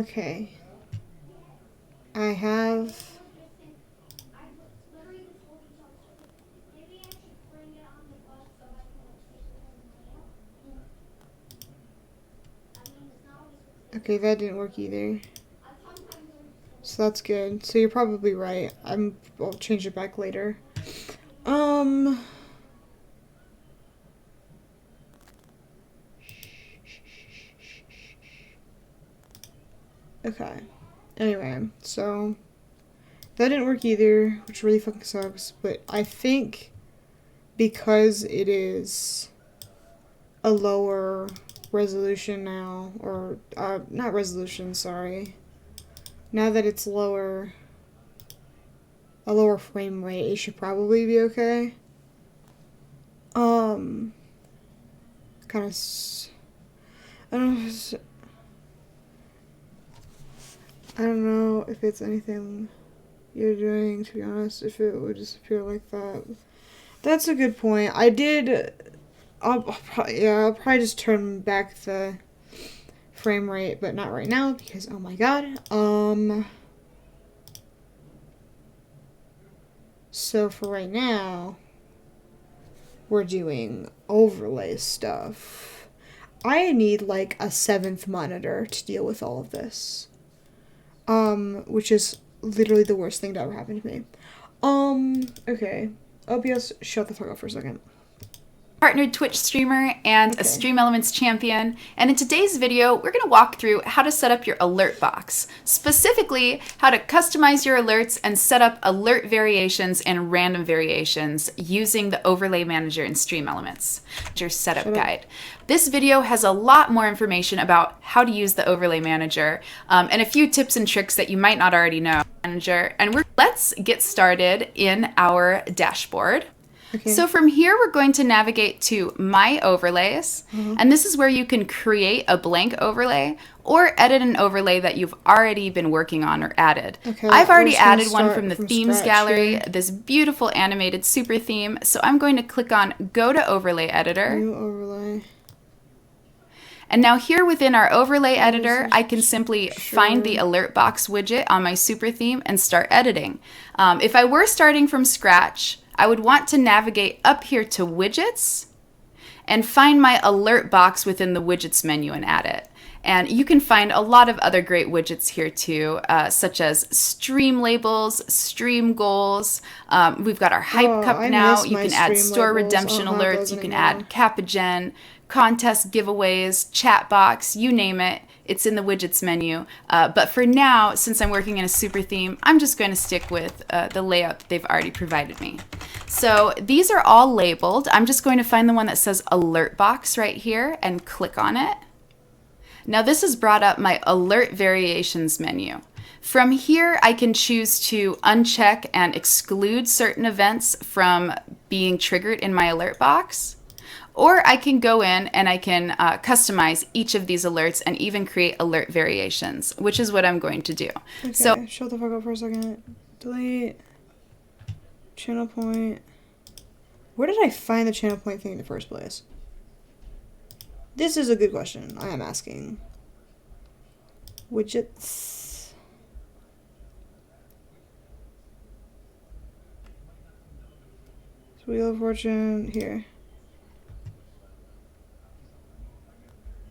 Okay. I have... Okay, that didn't work either. So that's good. So you're probably right. I'll change it back later. Okay. Anyway, so that didn't work either, which really fucking sucks. But I think because it is a lower resolution now, or not resolution, sorry. Now that it's a lower frame rate, it should probably be okay. Kind of, I don't know if it's anything you're doing, to be honest, if it would disappear like that. That's a good point. I'll probably just turn back the frame rate, but not right now, because, oh my god. So for right now, we're doing overlay stuff. I need like a 7th monitor to deal with all of this. Which is literally the worst thing to ever happen to me. Okay. OBS, shut the fuck up for a second. Partnered Twitch streamer and a Stream Elements champion, and in today's video we're going to walk through how to set up your alert box, specifically how to customize your alerts and set up alert variations and random variations using the overlay manager in Stream Elements. Your setup guide. This video has a lot more information about how to use the overlay manager and a few tips and tricks that you might not already know. And let's get started in our dashboard. Okay. So from here, we're going to navigate to My Overlays, and this is where you can create a blank overlay or edit an overlay that you've already been working on or added. Okay, I've already added one from the Themes gallery, this beautiful animated super theme, so I'm going to click on Go to Overlay Editor. New overlay. And now here within our overlay editor, I can simply find the alert box widget on my super theme and start editing. If I were starting from scratch, I would want to navigate up here to widgets and find my alert box within the widgets menu and add it. And you can find a lot of other great widgets here too, such as stream labels, stream goals. We've got our hype cup now. You can add store redemption alerts. You can add Capagen, contest giveaways, chat box, you name it. It's in the widgets menu. But for now, since I'm working in a super theme, I'm just going to stick with the layout that they've already provided me. So these are all labeled. I'm just going to find the one that says alert box right here and click on it. Now this has brought up my alert variations menu. From here, I can choose to uncheck and exclude certain events from being triggered in my alert box. Or I can go in and I can customize each of these alerts and even create alert variations, which is what I'm going to do. Okay, so shut the fuck up for a second. Delete. Channel point. Where did I find the channel point thing in the first place? This is a good question. I am asking. Widgets. Wheel of Fortune here.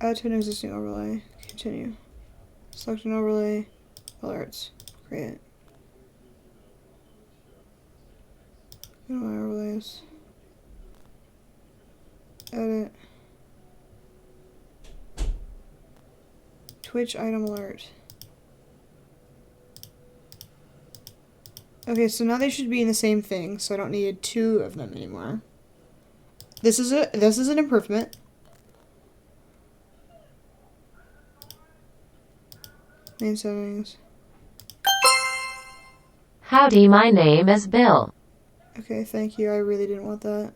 Add to an existing overlay. Continue. Select an overlay. Alerts. Create. Go to my overlays. Edit. Twitch item alert. Okay, so now they should be in the same thing, so I don't need 2 of them anymore. This is an improvement. Main settings. Howdy, my name is Bill. Okay, thank you. I really didn't want that.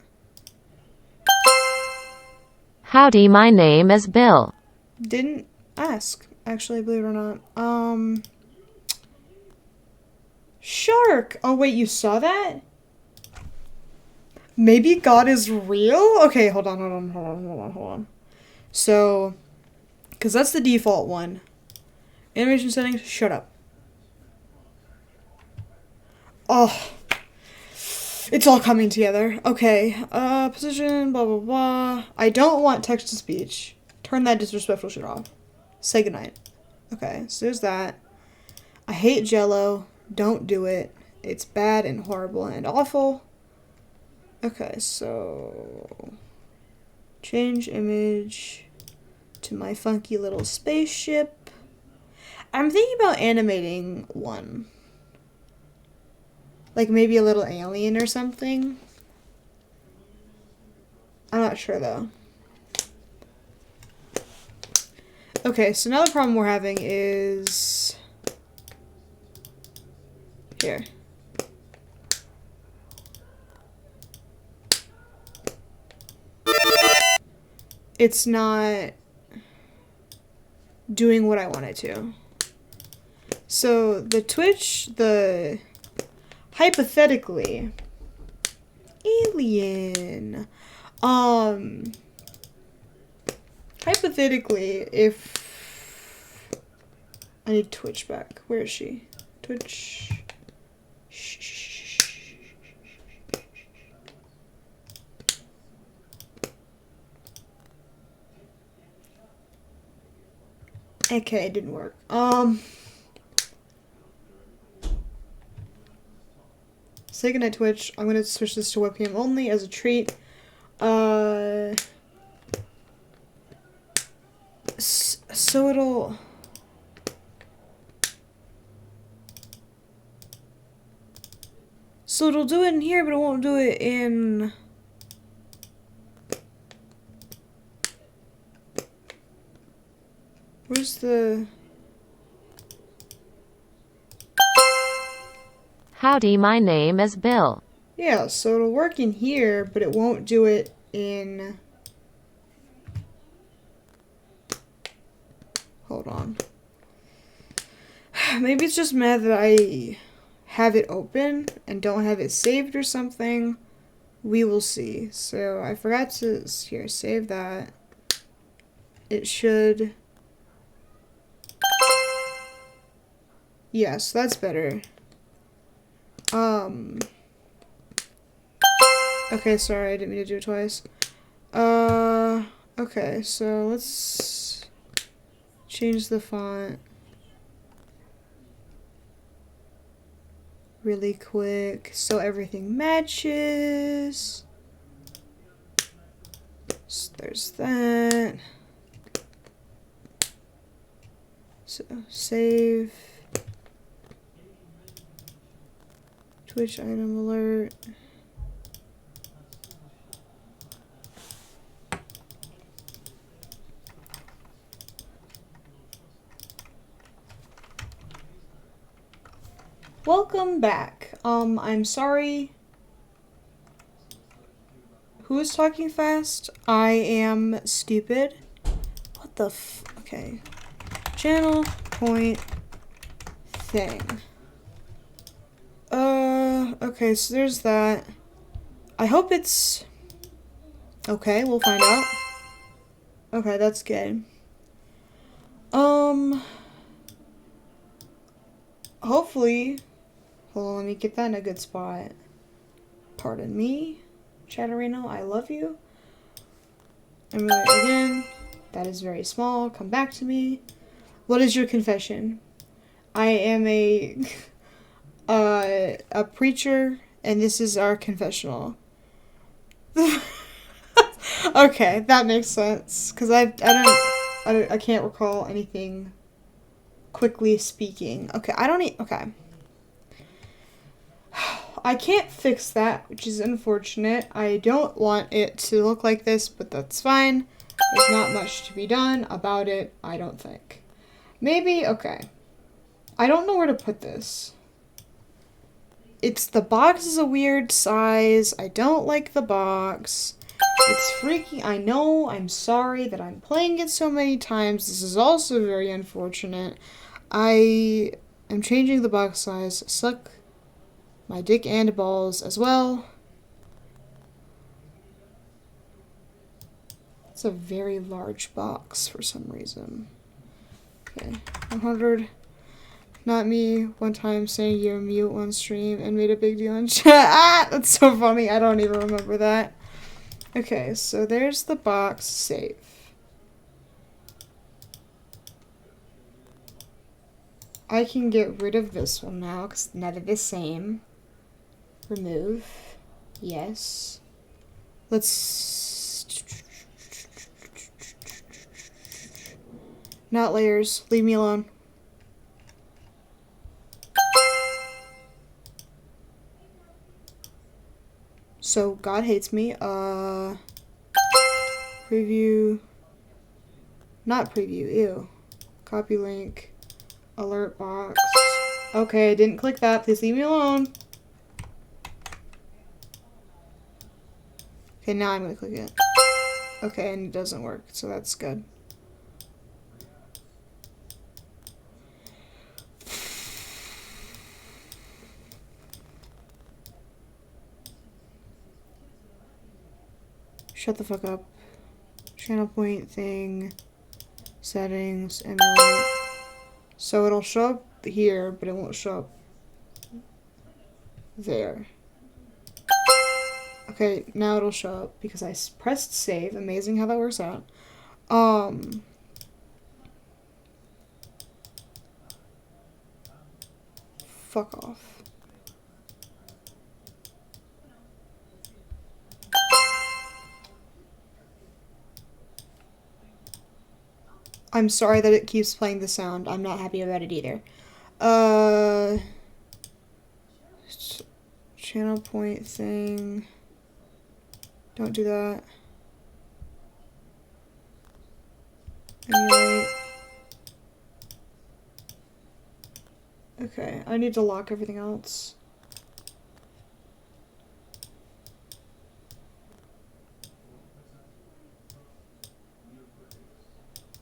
Howdy, my name is Bill. Didn't ask, actually, believe it or not. Shark! Oh, wait, you saw that? Maybe God is real? Okay, hold on. So, because that's the default one. Animation settings, shut up. Oh. It's all coming together. Okay. Position, blah, blah, blah. I don't want text to speech. Turn that disrespectful shit off. Say goodnight. Okay, so there's that. I hate Jello. Don't do it. It's bad and horrible and awful. Okay, so change image to my funky little spaceship. I'm thinking about animating one. Like maybe a little alien or something. I'm not sure though. Okay, so now the problem we're having is here. It's not doing what I want it to. So the Twitch, hypothetically, alien. Hypothetically, if I need Twitch back, where is she? Twitch. Okay, it didn't work. Say goodnight, Twitch. I'm gonna switch this to webcam only as a treat. So it'll. So it'll do it in here, but it won't do it in. Where's the. Howdy, my name is Bill. Yeah, so it'll work in here, but it won't do it in. Hold on. Maybe it's just mad that I have it open and don't have it saved or something. We will see. So I forgot to here save that. It should. Yes, that's better. Okay, sorry, I didn't mean to do it twice. Okay, so let's change the font really quick so everything matches. So there's that. So save. Twitch item alert. Welcome back. I'm sorry. Who is talking fast? I am stupid. What the okay. Channel point thing. Okay, so there's that. I hope it's okay, we'll find out. Okay, that's good. Hopefully, hold on, let me get that in a good spot. Pardon me, Chatterino, I love you. I'm gonna again. That is very small. Come back to me. What is your confession? I am a preacher, and this is our confessional. Okay, that makes sense. Cause I can't recall anything. Quickly speaking. Okay, I don't need. Okay. I can't fix that, which is unfortunate. I don't want it to look like this, but that's fine. There's not much to be done about it, I don't think. Maybe, okay. I don't know where to put this. The box is a weird size. I don't like the box. It's freaking, I know, I'm sorry that I'm playing it so many times. This is also very unfortunate. I am changing the box size. Suck my dick and balls as well. It's a very large box for some reason. Okay, 100. Not me. One time saying you're mute on stream and made a big deal in chat. Ah, that's so funny. I don't even remember that. Okay, so there's the box save. I can get rid of this one now because now they're the same. Remove. Yes. Let's... Not layers. Leave me alone. So, God hates me. Preview. Not preview. Ew. Copy link. Alert box. Okay, I didn't click that. Please leave me alone. Okay, now I'm gonna click it. Okay, and it doesn't work, so that's good. Shut the fuck up. Channel point thing. Settings. Emulate. So it'll show up here, but it won't show up there. Okay, now it'll show up because I pressed save. Amazing how that works out. Fuck off. I'm sorry that it keeps playing the sound. I'm not happy about it either. Channel point thing. Don't do that. Emulate. Okay, I need to lock everything else.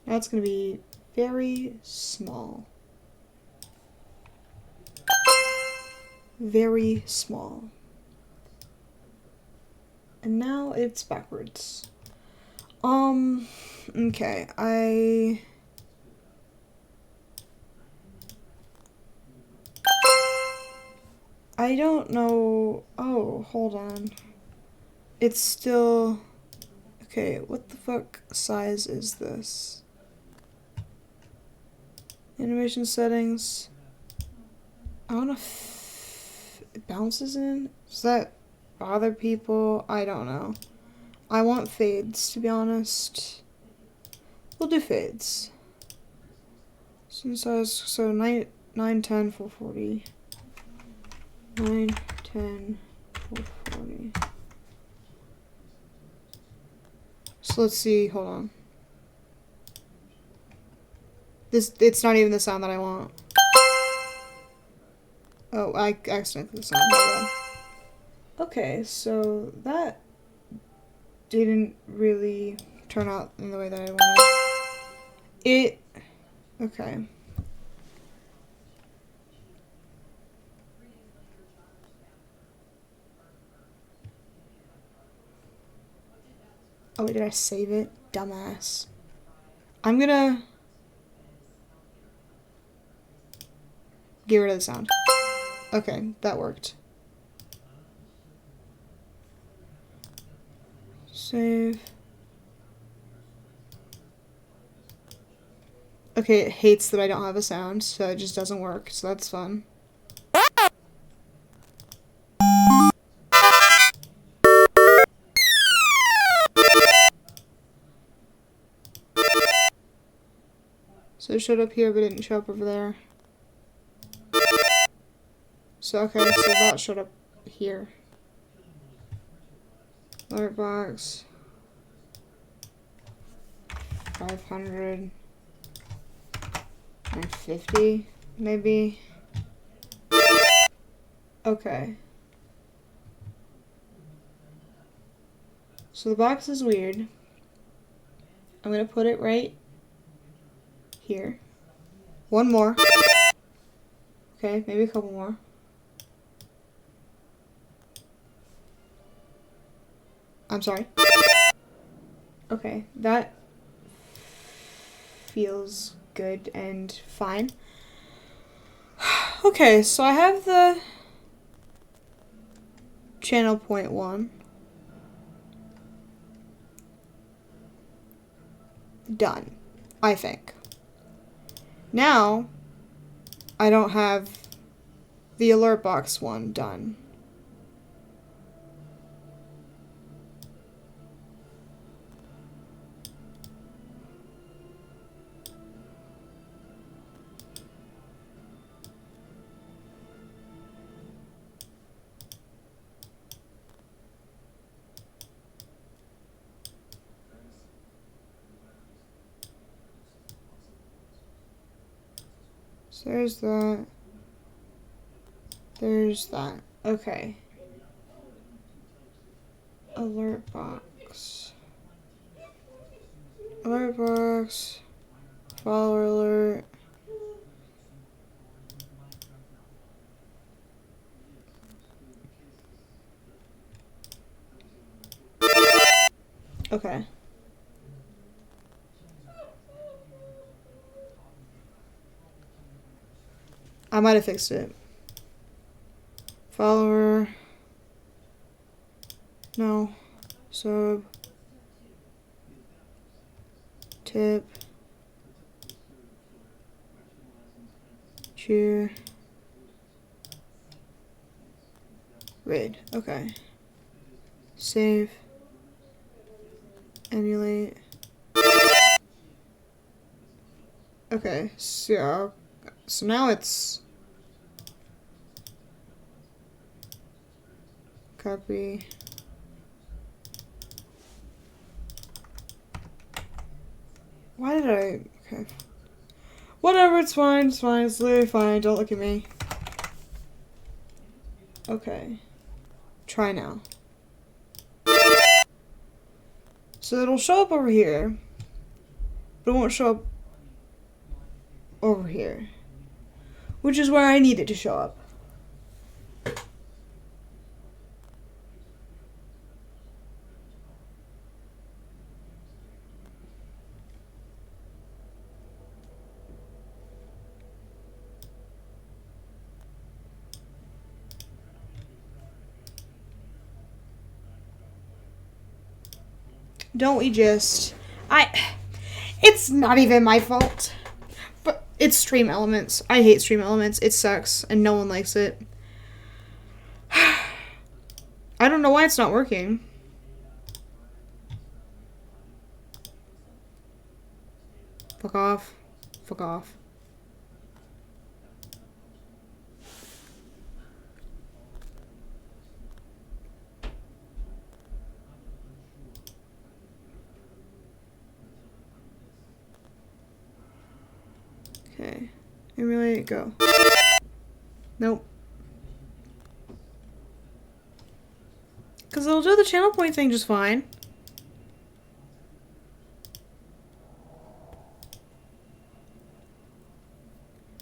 Now it's going to be very small. Very small. And now it's backwards. Okay, I don't know. Oh, hold on. It's still... Okay, what the fuck size is this? Animation settings. I don't know if it bounces in. Does that bother people? I don't know. I want fades, to be honest. We'll do fades. So 9, 10, 440. 9, 10, 440. So let's see, hold on. It's not even the sound that I want. Oh, I accidentally clicked the sound. Okay, so that didn't really turn out in the way that I wanted. Okay. Oh, wait, did I save it? Dumbass. I'm gonna get rid of the sound. Okay, that worked. Save. Okay, it hates that I don't have a sound, so it just doesn't work, so that's fun. So it showed up here, but it didn't show up over there. So, okay, so that showed up here. Alert box. 550, maybe. Okay. So the box is weird. I'm gonna put it right here. One more. Okay, maybe a couple more. I'm sorry. Okay, that feels good and fine. Okay, so I have the channel point 1 done, I think. Now, I don't have the alert box 1 done. So there's that. There's that. Okay. Alert box. Alert box. Follower alert. Okay. I might have fixed it. Follower. No. Sub. Tip. Cheer. Raid. Okay. Save. Emulate. Okay. So now it's copy. Why did I? Okay. Whatever, it's fine, it's fine, it's literally fine, don't look at me. Okay. Try now. So it'll show up over here, but it won't show up over here, which is where I need it to show up. Don't we just... It's not even my fault. But it's Stream Elements. I hate Stream Elements. It sucks, and no one likes it. I don't know why it's not working. Fuck off. Fuck off. Okay. Emulate, go. Nope. Because it'll do the channel point thing just fine.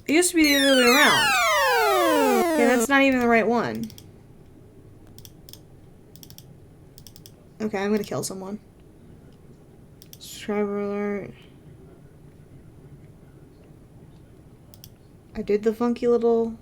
It used to be the other way around. Okay, that's not even the right one. Okay, I'm gonna kill someone. Subscriber alert. I did the funky little...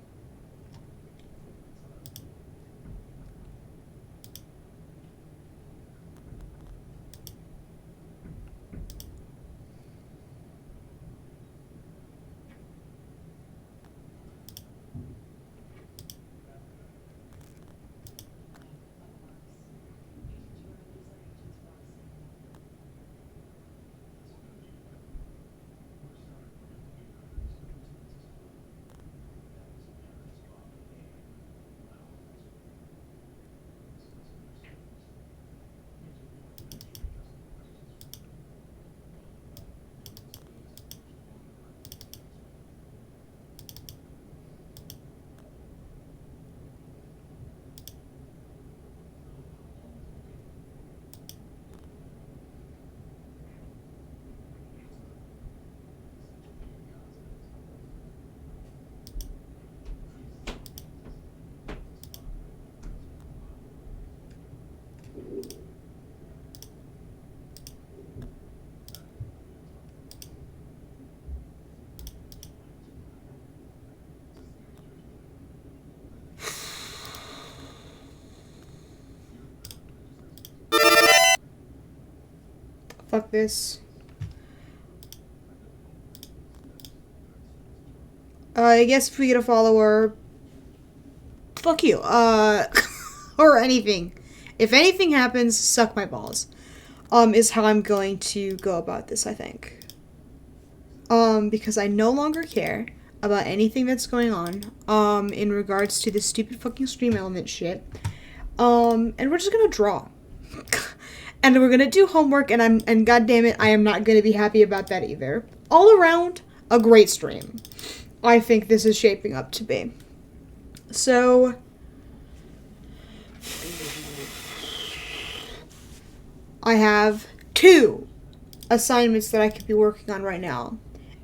fuck this. I guess if we get a follower, fuck you. Or anything. If anything happens, suck my balls. Is how I'm going to go about this, I think. Because I no longer care about anything that's going on, in regards to this stupid fucking stream element shit. And we're just gonna draw. And we're gonna do homework, and god damn it, I am not gonna be happy about that either. All around, a great stream. I think this is shaping up to be. So, I have 2 assignments that I could be working on right now.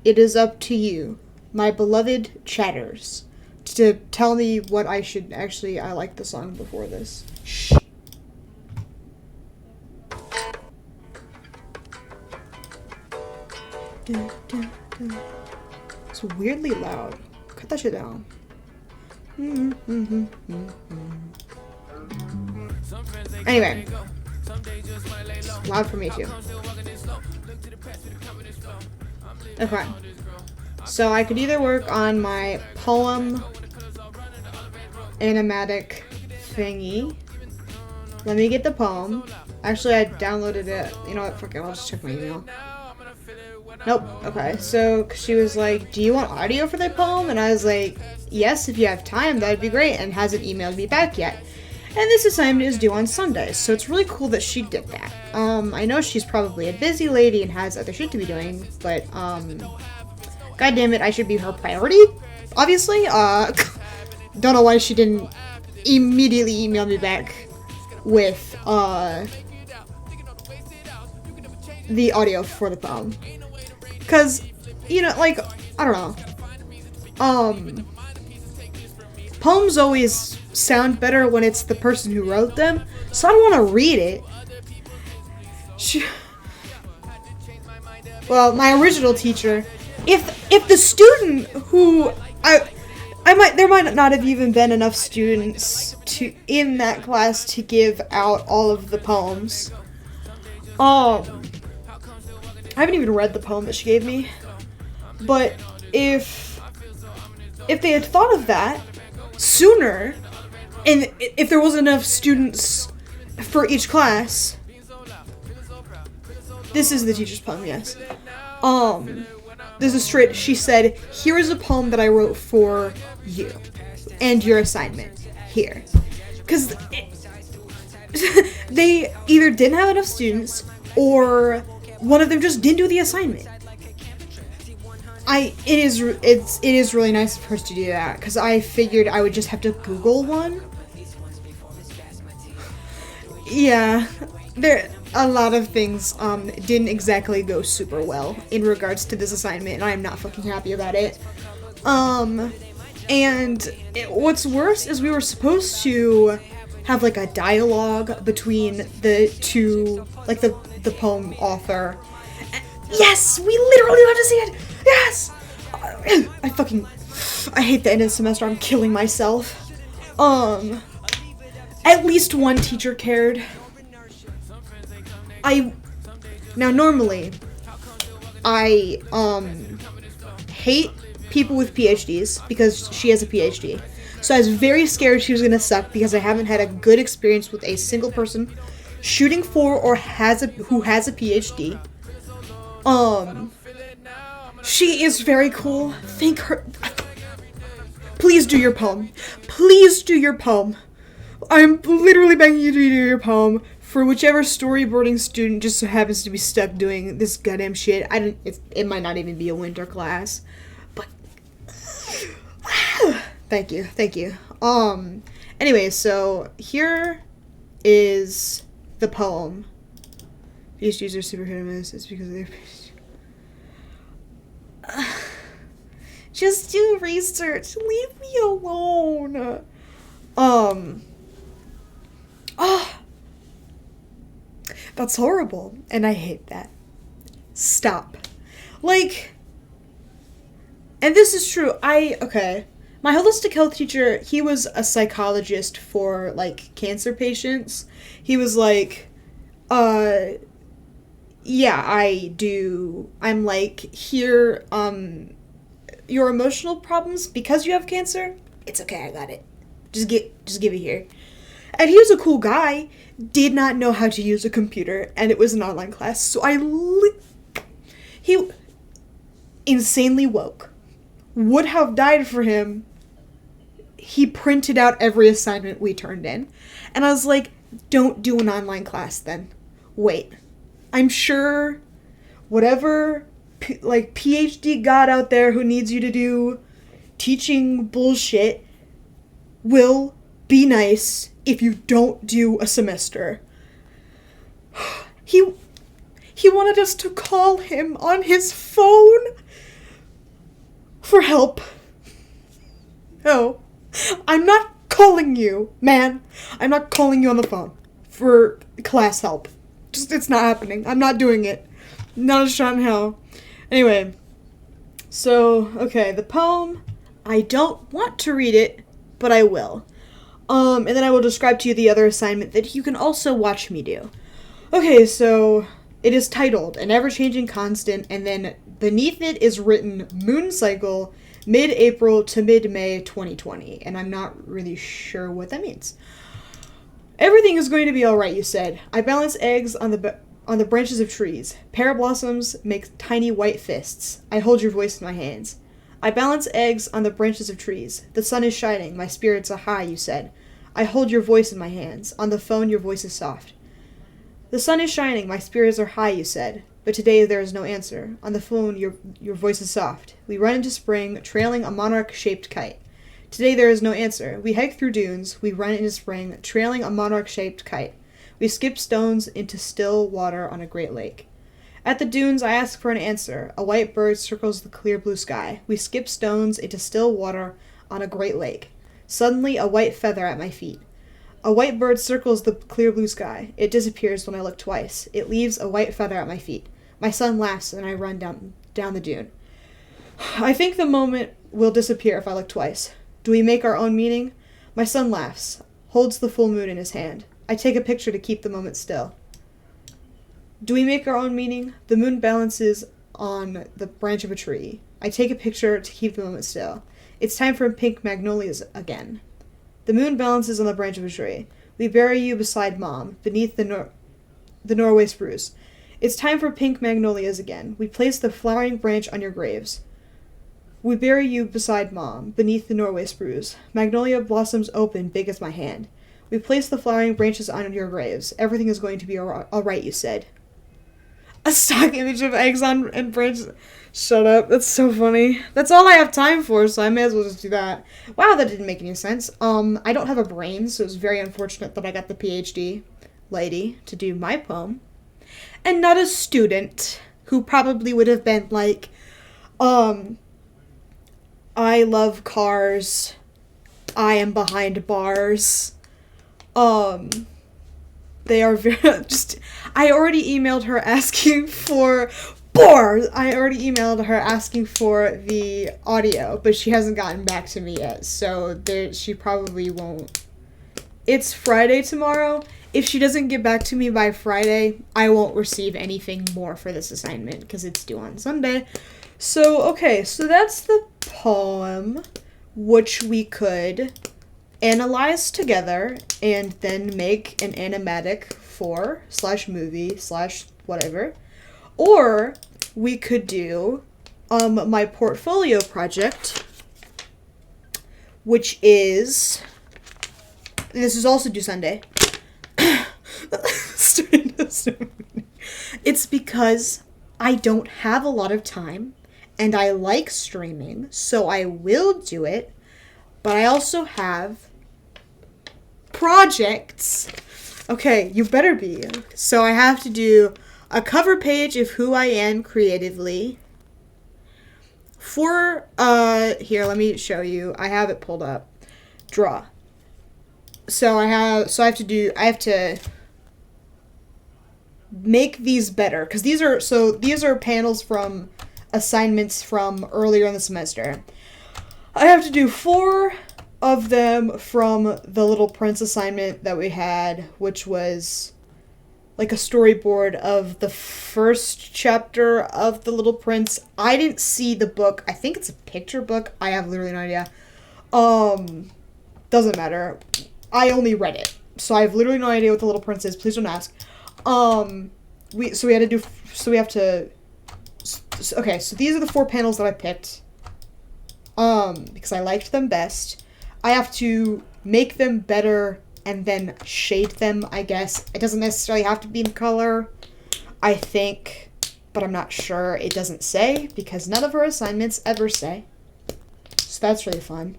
It is up to you, my beloved chatters, to tell me what I should actually. I like the song before this. Shh. Dun, dun, dun. It's weirdly loud. Cut that shit down. Anyway. It's loud for me too. Okay. So I could either work on my poem animatic thingy. Let me get the poem. Actually, I downloaded it. You know what? Fuck it. I'll just check my email. Nope. Okay. So she was like, do you want audio for that poem? And I was like, yes, if you have time, that'd be great. And hasn't emailed me back yet. And this assignment is due on Sunday. So it's really cool that she did that. I know she's probably a busy lady and has other shit to be doing. But, god damn it, I should be her priority. Obviously. Don't know why she didn't immediately email me back with, the audio for the poem. Because, you know, like, I don't know. Poems always sound better when it's the person who wrote them, so I don't want to read it. Well, my original teacher, if the student who there might not have even been enough students in that class to give out all of the poems. I haven't even read the poem that she gave me, but if they had thought of that sooner, and if there wasn't enough students for each class, this is the teacher's poem, yes. There's a straight, she said, here is a poem that I wrote for you, and your assignment, here. Because they either didn't have enough students, or one of them just didn't do the assignment. It is really nice of her to do that, because I figured I would just have to Google one. Yeah, a lot of things didn't exactly go super well in regards to this assignment, and I am not fucking happy about it. What's worse is we were supposed to have like a dialogue between the two, like the poem author. Yes, we literally got to see it. Yes, I hate the end of the semester. I'm killing myself. At least one teacher cared. Normally, I hate people with PhDs because she has a PhD. So I was very scared she was gonna suck because I haven't had a good experience with a single person shooting for or who has a PhD. She is very cool. Thank her. Please do your poem. Please do your poem. I'm literally begging you to do your poem for whichever storyboarding student just so happens to be stuck doing this goddamn shit. It might not even be a winter class, but thank you. Anyway, so here is the poem. PhDs are super hit or miss. It's because of their just do research. Leave me alone. That's horrible, and I hate that. Stop. Like, and this is true. My holistic health teacher, he was a psychologist for, like, cancer patients. He was like, yeah, I do. I'm like, here, your emotional problems, because you have cancer, it's okay, I got it. Just give it here. And he was a cool guy, did not know how to use a computer, and it was an online class, so he insanely woke. Would have died for him. He printed out every assignment we turned in. And I was like, don't do an online class then. Wait. I'm sure whatever PhD god out there who needs you to do teaching bullshit will be nice if you don't do a semester. He wanted us to call him on his phone for help. No. I'm not calling you, man. I'm not calling you on the phone for class help. Just, it's not happening. I'm not doing it. Not a shot in hell. Anyway. So, okay, the poem. I don't want to read it, but I will. And then I will describe to you the other assignment that you can also watch me do. Okay, so it is titled An Ever-Changing Constant, and then beneath it is written Moon Cycle, mid-April to mid-May 2020, and I'm not really sure what that means. Everything is going to be alright, you said. I balance eggs on the branches of trees. Pear blossoms make tiny white fists. I hold your voice in my hands. I balance eggs on the branches of trees. The sun is shining. My spirits are high, you said. I hold your voice in my hands. On the phone, your voice is soft. The sun is shining. My spirits are high, you said. But today there is no answer. On the phone, your voice is soft. We run into spring, trailing a monarch-shaped kite. Today there is no answer. We hike through dunes. We run into spring, trailing a monarch-shaped kite. We skip stones into still water on a great lake. At the dunes, I ask for an answer. A white bird circles the clear blue sky. We skip stones into still water on a great lake. Suddenly, a white feather at my feet. A white bird circles the clear blue sky. It disappears when I look twice. It leaves a white feather at my feet. My son laughs, and I run down the dune. I think the moment will disappear if I look twice. Do we make our own meaning? My son laughs, holds the full moon in his hand. I take a picture to keep the moment still. Do we make our own meaning? The moon balances on the branch of a tree. I take a picture to keep the moment still. It's time for pink magnolias again. The moon balances on the branch of a tree. We bury you beside Mom, beneath the Norway spruce. It's time for pink magnolias again. We place the flowering branch on your graves. We bury you beside Mom, beneath the Norway spruce. Magnolia blossoms open, big as my hand. We place the flowering branches on your graves. Everything is going to be all right, you said. A stock image of eggs on and branches. Shut up. That's so funny. That's all I have time for, so I may as well just do that. Wow, that didn't make any sense. I don't have a brain, so it's very unfortunate that I got the PhD lady to do my poem. And not a student who probably would have been like, I love cars. I am behind bars. They are very just. I already emailed her asking for bars. I already emailed her asking for the audio, but she hasn't gotten back to me yet. So she probably won't. It's Friday tomorrow. If she doesn't get back to me by Friday, I won't receive anything more for this assignment because it's due on Sunday. So okay, so that's the poem, which we could analyze together and then make an animatic for /movie /whatever, or we could do my portfolio project, which is this is also due Sunday. It's because I don't have a lot of time and I like streaming, so I will do it, but I also have projects. Okay, you better be. So I have to do a cover page of who I am creatively. For, here, let me show you. I have it pulled up. Draw. I have to make these better, because these are panels from assignments from earlier in the semester. I have to do 4 of them from the Little Prince assignment that we had, which was like a storyboard of the first chapter of The Little Prince. I didn't see the book. I think it's a picture book. I have literally no idea. Doesn't matter. I only read it. So I have literally no idea what The Little Prince is. Please don't ask. Okay, so these are the 4 panels that I picked. Because I liked them best. I have to make them better and then shade them, I guess. It doesn't necessarily have to be in color, I think, but I'm not sure. It doesn't say, because none of her assignments ever say. So that's really fun.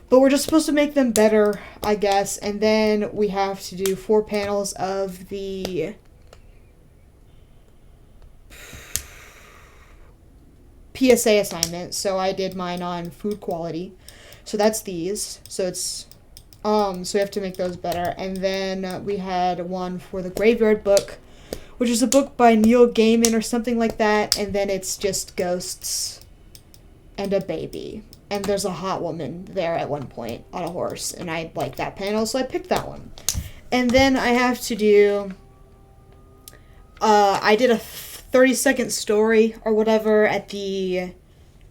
But we're just supposed to make them better, I guess, and then we have to do 4 panels of the PSA assignment. So I did mine on food quality. So that's these. So it's so we have to make those better. And then we had one for the Graveyard Book, which is a book by Neil Gaiman or something like that. And then it's just ghosts and a baby. And there's a hot woman there at one point on a horse. And I like that panel, so I picked that one. And then I have to do... I did a 30-second story or whatever at the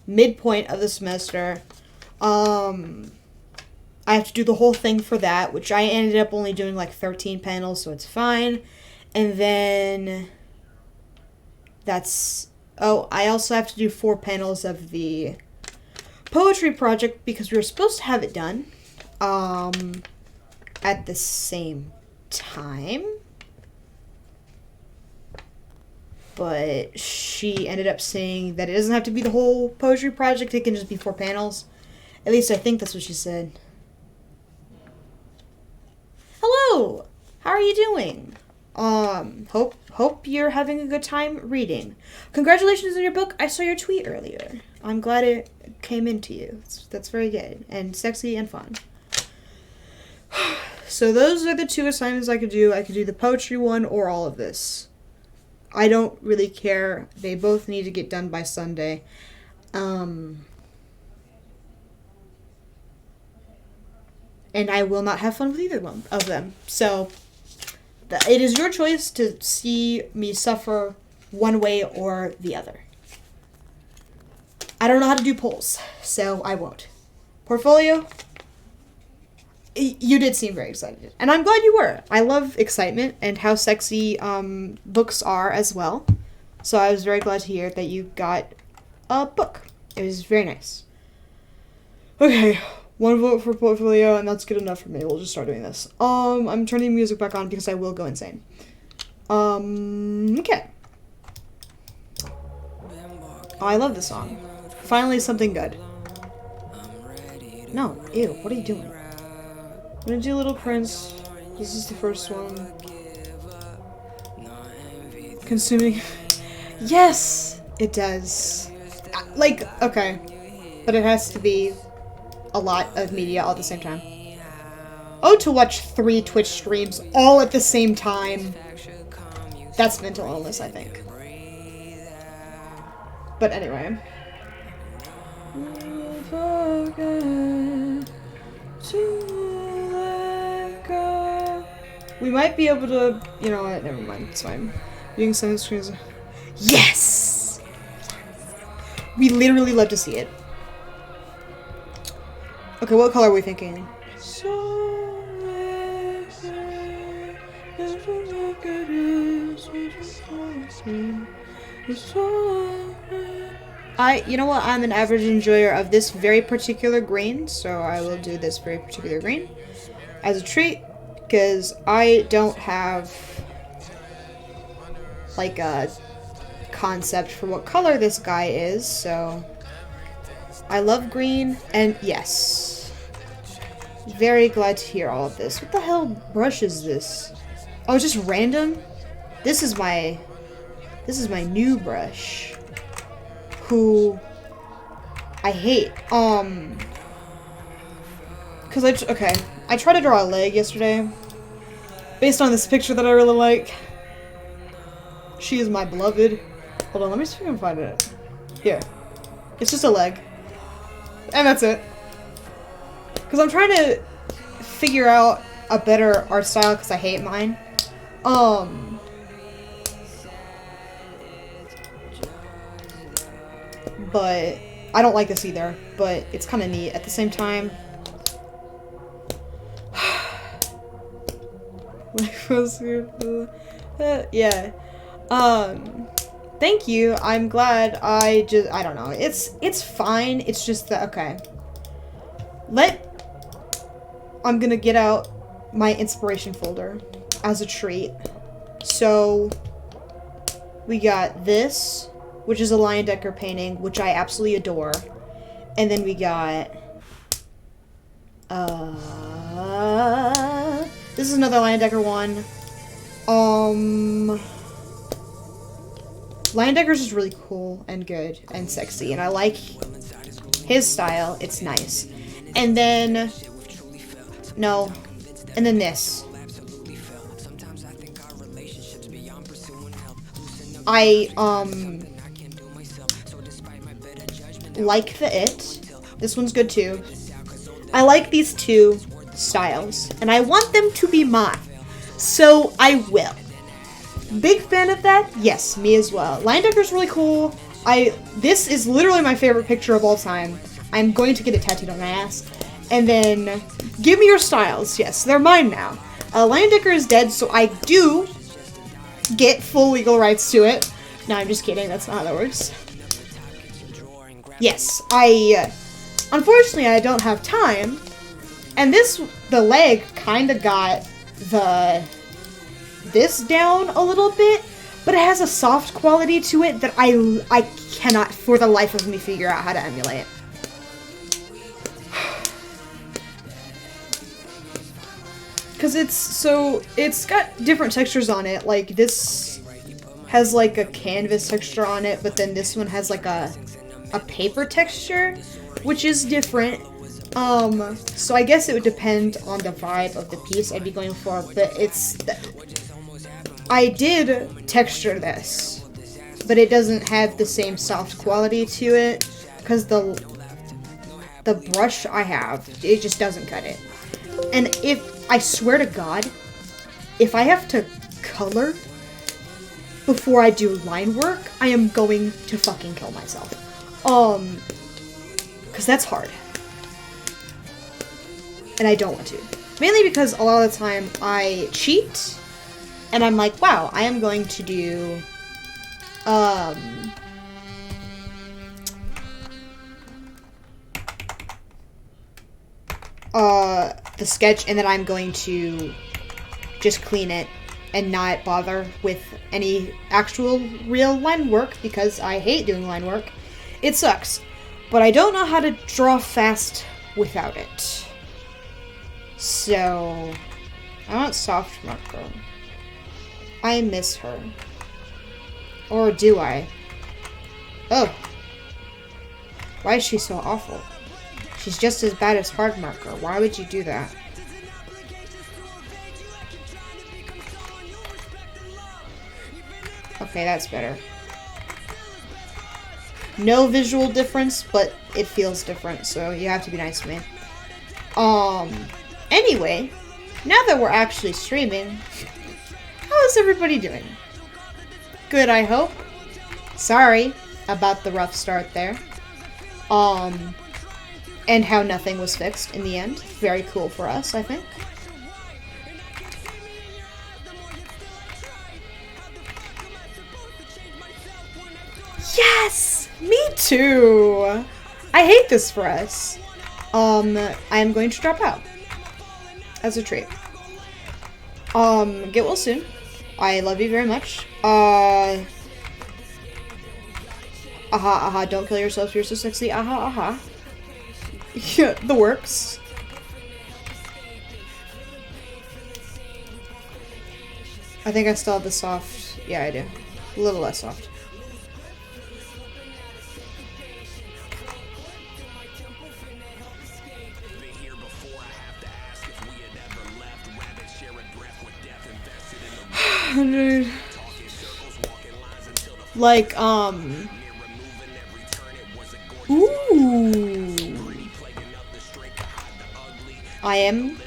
midpoint of the semester. I have to do the whole thing for that, which I ended up only doing like 13 panels, so it's fine. And then that's... Oh, I also have to do 4 panels of the poetry project because we were supposed to have it done at the same time. But she ended up saying that it doesn't have to be the whole poetry project, it can just be 4 panels. At least I think that's what she said. Hello! How are you doing? Hope you're having a good time reading. Congratulations on your book. I saw your tweet earlier. I'm glad it came into you. That's very good. And sexy and fun. So those are the 2 assignments I could do. I could do the poetry one or all of this. I don't really care. They both need to get done by Sunday. And I will not have fun with either one of them. So, it is your choice to see me suffer one way or the other. I don't know how to do polls, so I won't. Portfolio? You did seem very excited. And I'm glad you were. I love excitement and how sexy books are as well. So I was very glad to hear that you got a book. It was very nice. Okay. 1 vote for portfolio, and that's good enough for me. We'll just start doing this. I'm turning the music back on because I will go insane. Okay. Oh, I love this song. Finally something good. No, ew, what are you doing? I'm gonna do Little Prince. This is the first one. Consuming. Yes! It does. Like, okay. But it has to be a lot of media all at the same time. Oh, to watch 3 Twitch streams all at the same time. That's mental illness, I think. But anyway. We might be able to... You know what? Never mind. It's fine. Using some screens. Yes! We literally love to see it. Okay, what color are we thinking? You know what? I'm an average enjoyer of this very particular green, so I will do this very particular green as a treat, because I don't have, like, a concept for what color this guy is, so I love green, and yes. Very glad to hear all of this. What the hell brush is this? Oh, just random? This is my new brush. Who I hate. Cause I tried to draw a leg yesterday. Based on this picture that I really like. She is my beloved. Hold on, let me see if I can find it. Here. It's just a leg. And that's it. Because I'm trying to figure out a better art style because I hate mine. but I don't like this either, but it's kind of neat at the same time. Yeah. Thank you. I'm glad. I don't know. It's fine. It's just that, okay. I'm gonna get out my inspiration folder as a treat. So, we got this, which is a Leyendecker painting, which I absolutely adore. And then we got, this is another Leyendecker one. Leyendecker's is really cool and good and sexy, and I like his style. It's nice. And then, no, and then this. I, like the It. This one's good too. I like these two styles, and I want them to be mine. So, I will. Big fan of that? Yes, me as well. Leyendecker's really cool. This is literally my favorite picture of all time. I'm going to get it tattooed on my ass. And then, give me your styles. Yes, they're mine now. Leyendecker is dead, so I do get full legal rights to it. No, I'm just kidding. That's not how that works. Yes, unfortunately, I don't have time. And the leg kind of got this down a little bit, but it has a soft quality to it that I cannot for the life of me figure out how to emulate. Because it's got different textures on it. Like, this has like a canvas texture on it, but then this one has like a paper texture, which is different. So I guess it would depend on the vibe of the piece I'd be going for, but I did texture this, but it doesn't have the same soft quality to it, because the brush I have, it just doesn't cut it. And I swear to God, if I have to color before I do line work, I am going to fucking kill myself. Because that's hard. And I don't want to. Mainly because a lot of the time I cheat, and I'm like, wow, I am going to do, the sketch, and then I'm going to just clean it and not bother with any actual real line work, because I hate doing line work. It sucks. But I don't know how to draw fast without it. So, I want soft marker. I miss her. Or do I? Oh. Why is she so awful? She's just as bad as hard marker. Why would you do that? Okay, that's better. No visual difference, but it feels different, so you have to be nice to me. Anyway, now that we're actually streaming, how is everybody doing? Good, I hope. Sorry about the rough start there. And how nothing was fixed in the end. Very cool for us, I think. Yes! Me too! I hate this for us. I am going to drop out. As a treat. Get well soon. I love you very much. Don't kill yourself, you're so sexy. Yeah, the works. I think I still have the soft. Yeah, I do. A little less soft. Like, ooh. I am,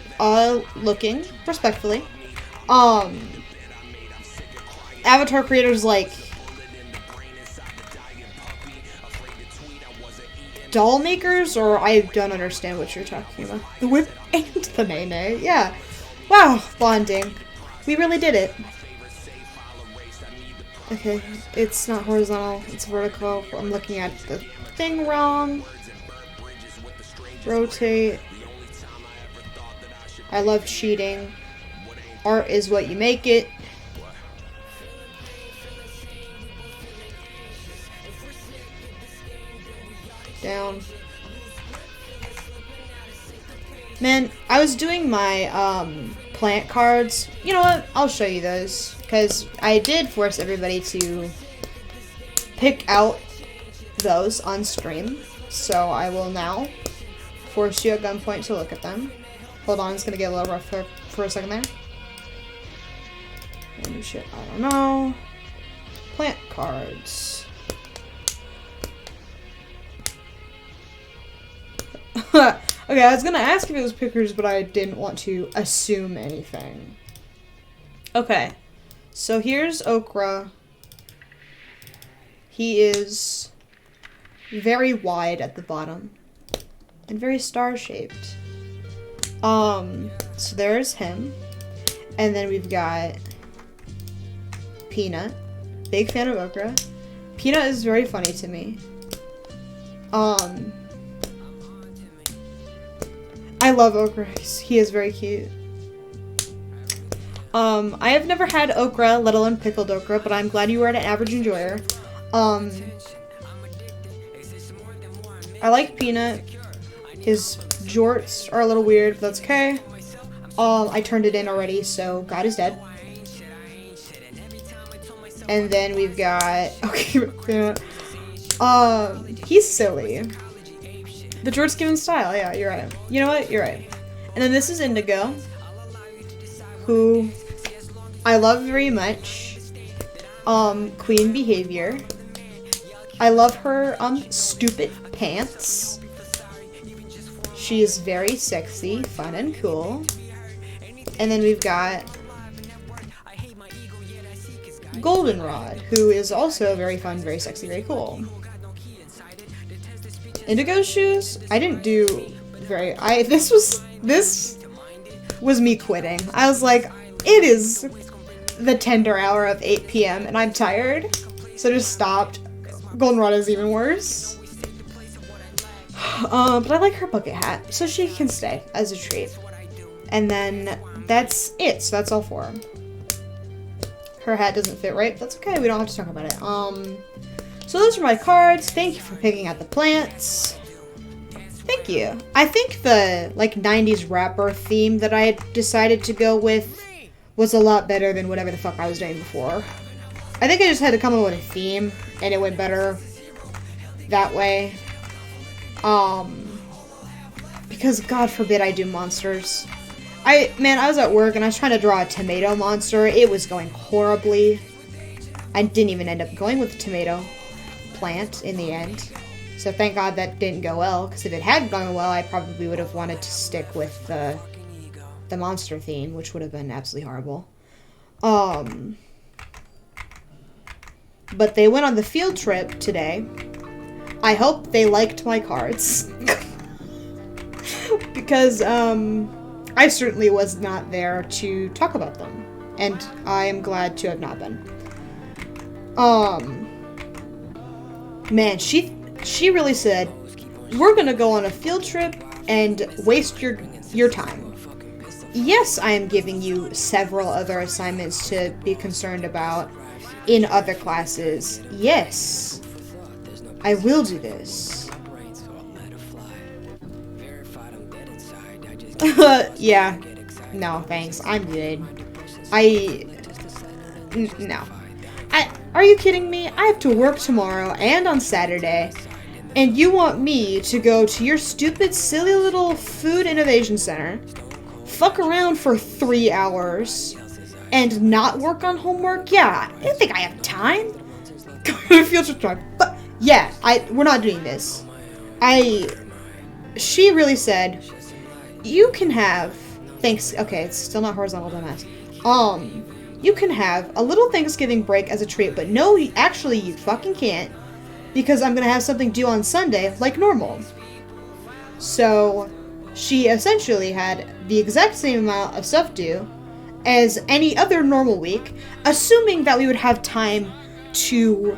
looking, respectfully. Avatar creators like doll makers, or I don't understand what you're talking about. The whip and the nay-nay. Yeah. Wow, bonding. We really did it. Okay, it's not horizontal, it's vertical. I'm looking at the thing wrong. Rotate. I love cheating. Art is what you make it. Down. Man, I was doing my plant cards. You know what? I'll show you those. Because I did force everybody to pick out those on stream. So I will now force you at gunpoint to look at them. Hold on, it's going to get a little rough for a second there. And shit, I don't know. Plant cards. Okay, I was going to ask if it was pickers, but I didn't want to assume anything. Okay. So here's Okra. He is very wide at the bottom and very star-shaped. So there's him. And then we've got Peanut. Big fan of Okra. Peanut is very funny to me. I love Okra. He is very cute. I have never had okra, let alone pickled okra, but I'm glad you were an average enjoyer. I like Peanut. His jorts are a little weird, but that's okay. I turned it in already, so God is dead. And then we've got... Okay, Peanut. He's silly. The jorts give him style, yeah, you're right. You know what? You're right. And then this is Indigo, who I love very much. Queen behavior. I love her stupid pants. She is very sexy, fun, and cool. And then we've got Goldenrod, who is also very fun, very sexy, very cool. Indigo shoes, I didn't do very. This was me quitting. I was like, it is the tender hour of 8 p.m. and I'm tired, so just stopped. Goldenrod is even worse. But I like her bucket hat, so she can stay as a treat. And then that's it. So that's all four. Her hat doesn't fit right. That's okay. We don't have to talk about it. So those are my cards. Thank you for picking out the plants. Thank you. I think the, 90s rapper theme that I had decided to go with was a lot better than whatever the fuck I was doing before. I think I just had to come up with a theme, and it went better that way. Because God forbid I do monsters. I was at work, and I was trying to draw a tomato monster. It was going horribly. I didn't even end up going with the tomato plant in the end. So thank God that didn't go well, because if it had gone well, I probably would have wanted to stick with the monster theme, which would have been absolutely horrible. But they went on the field trip today. I hope they liked my cards. Because I certainly was not there to talk about them. And I am glad to have not been. Man, she really said, we're gonna go on a field trip and waste your time. Yes, I am giving you several other assignments to be concerned about in other classes. Yes, I will do this. Yeah. No, thanks. I'm good. No. Are you kidding me? I have to work tomorrow and on Saturday, and you want me to go to your stupid, silly little food innovation center, fuck around for 3 hours, and not work on homework? Yeah, I think I have time. Field trip time. But yeah, we're not doing this. She really said, you can have okay, it's still not horizontal, dumbass. You can have a little Thanksgiving break as a treat, but no, actually, you fucking can't. because I'm gonna have something due on Sunday like normal. So she essentially had the exact same amount of stuff due as any other normal week, assuming that we would have time to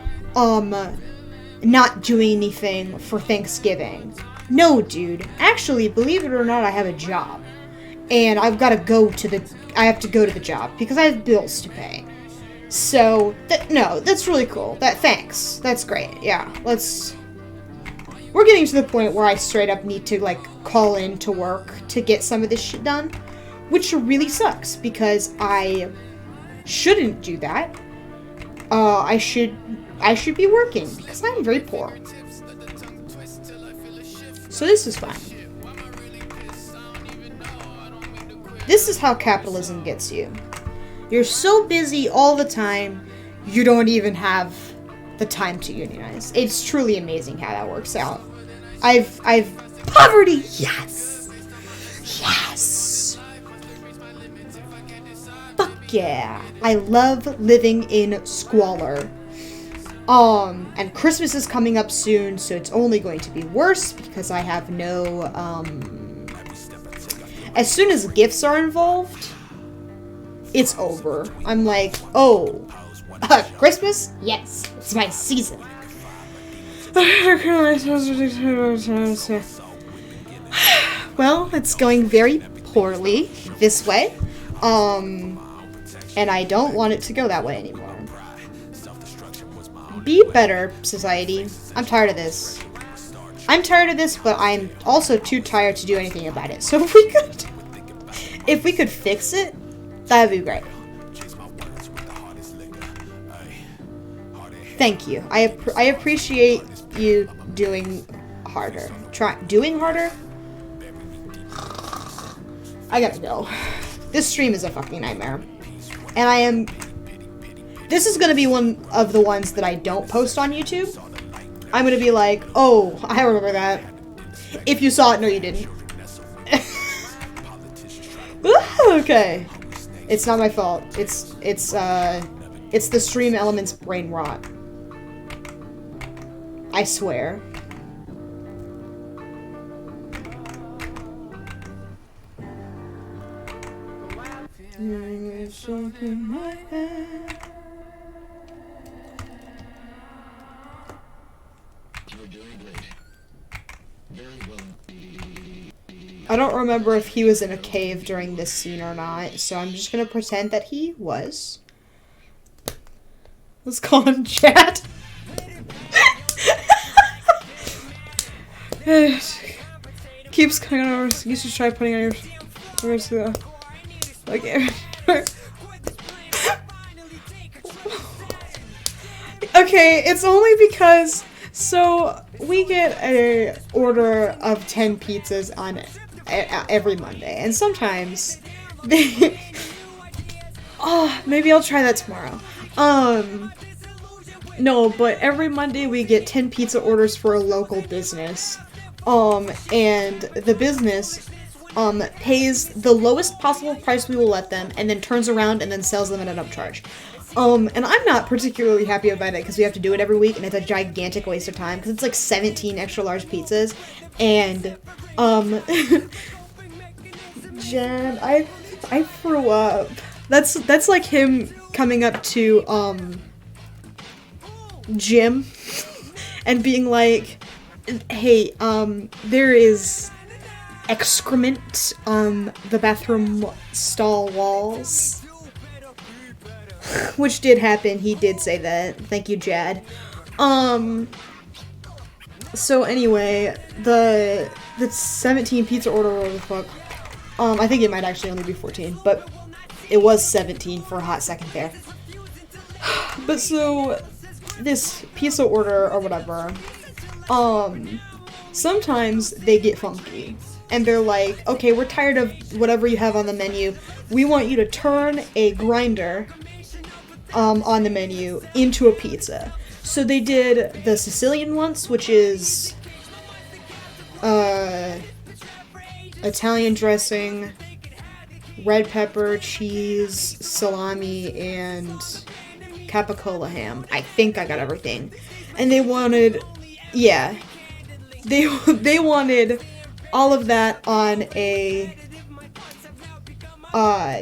not do anything for Thanksgiving. No, dude. Actually, believe it or not, I have a job. And I have to go to the job because I have bills to pay. So, that's really cool. Thanks. That's great. Yeah, we're getting to the point where I straight up need to, like, call in to work to get some of this shit done, which really sucks because I shouldn't do that. I should be working because I'm very poor. So this is fun. This is how capitalism gets you. You're so busy all the time, you don't even have the time to unionize. It's truly amazing how that works out. I've poverty, yes! Yes! Fuck yeah. I love living in squalor. And Christmas is coming up soon, so it's only going to be worse because I have no, as soon as gifts are involved, it's over. I'm like, oh, Christmas? Yes, it's my season. Well, it's going very poorly this way, and I don't want it to go that way anymore. Be better, society. I'm tired of this. But I'm also too tired to do anything about it. So if we could fix it, that'd be great. Thank you. I appreciate you doing harder. Doing harder? I gotta go. This stream is a fucking nightmare. And this is gonna be one of the ones that I don't post on YouTube. I'm gonna be like, oh, I remember that. If you saw it, no you didn't. Okay. It's not my fault. It's the stream element's brain rot. I swear. I don't remember if he was in a cave during this scene or not, so I'm just gonna pretend that he was. Let's call him Chad. Keeps coming over. You should try putting on your. Where's the? Okay. Okay, it's only because. So we get a order of 10 pizzas on every Monday, and sometimes they. Oh, maybe I'll try that tomorrow. No, but every Monday we get 10 pizza orders for a local business. And the business, pays the lowest possible price we will let them, and then turns around and then sells them at an upcharge. And I'm not particularly happy about it because we have to do it every week, and it's a gigantic waste of time because it's like 17 extra large pizzas, and, Jen, I threw up. That's like him coming up to, Jim and being like, hey, there is excrement on the bathroom stall walls. Which did happen, he did say that. Thank you, Jad. So anyway, the 17 pizza order, whatever the fuck. I think it might actually only be 14, but it was 17 for a hot second there. But so, this pizza order or whatever, sometimes they get funky. And they're like, okay, we're tired of whatever you have on the menu. We want you to turn a grinder on the menu into a pizza. So they did the Sicilian once, which is Italian dressing, red pepper, cheese, salami, and capicola ham. I think I got everything. And they wanted, yeah, they wanted all of that on a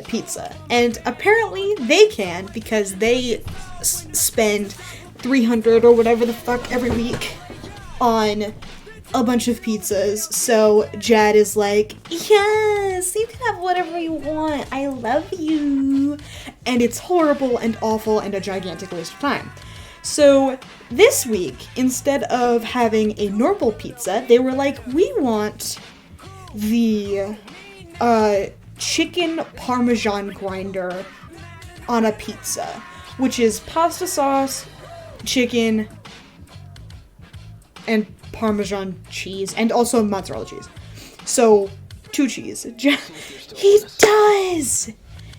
pizza. And apparently they can, because they spend $300 or whatever the fuck every week on a bunch of pizzas. So Jad is like, yes, you can have whatever you want. I love you. And it's horrible and awful and a gigantic waste of time. So this week, instead of having a normal pizza, they were like, we want the chicken parmesan grinder on a pizza, which is pasta sauce, chicken, and Parmesan cheese, and also mozzarella cheese. So, 2 cheese. He does!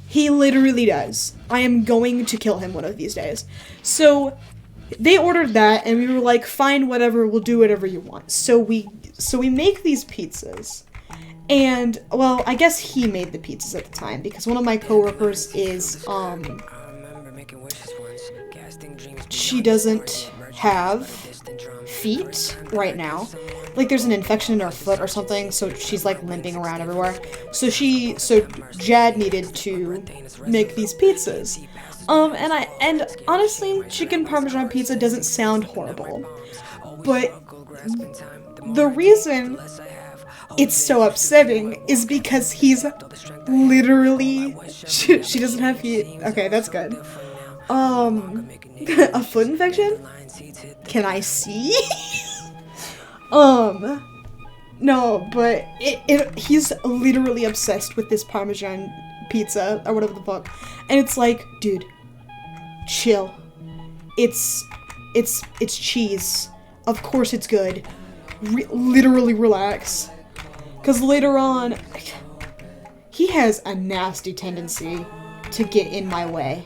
He literally does. I am going to kill him one of these days. So, they ordered that, and we were like, fine, whatever, we'll do whatever you want. So we make these pizzas. And, well, I guess he made the pizzas at the time, because one of my coworkers is, she doesn't have feet right now. Like, there's an infection in her foot or something, so she's, like, limping around everywhere. So Jad needed to make these pizzas. And honestly, chicken parmesan pizza doesn't sound horrible. But the reason it's so upsetting is because he's literally, she doesn't have feet. Okay, that's good. A foot infection? Can I see? No, but he's literally obsessed with this Parmesan pizza, or whatever the fuck. And it's like, dude, chill. It's cheese. Of course it's good. Literally relax. Because later on, he has a nasty tendency to get in my way.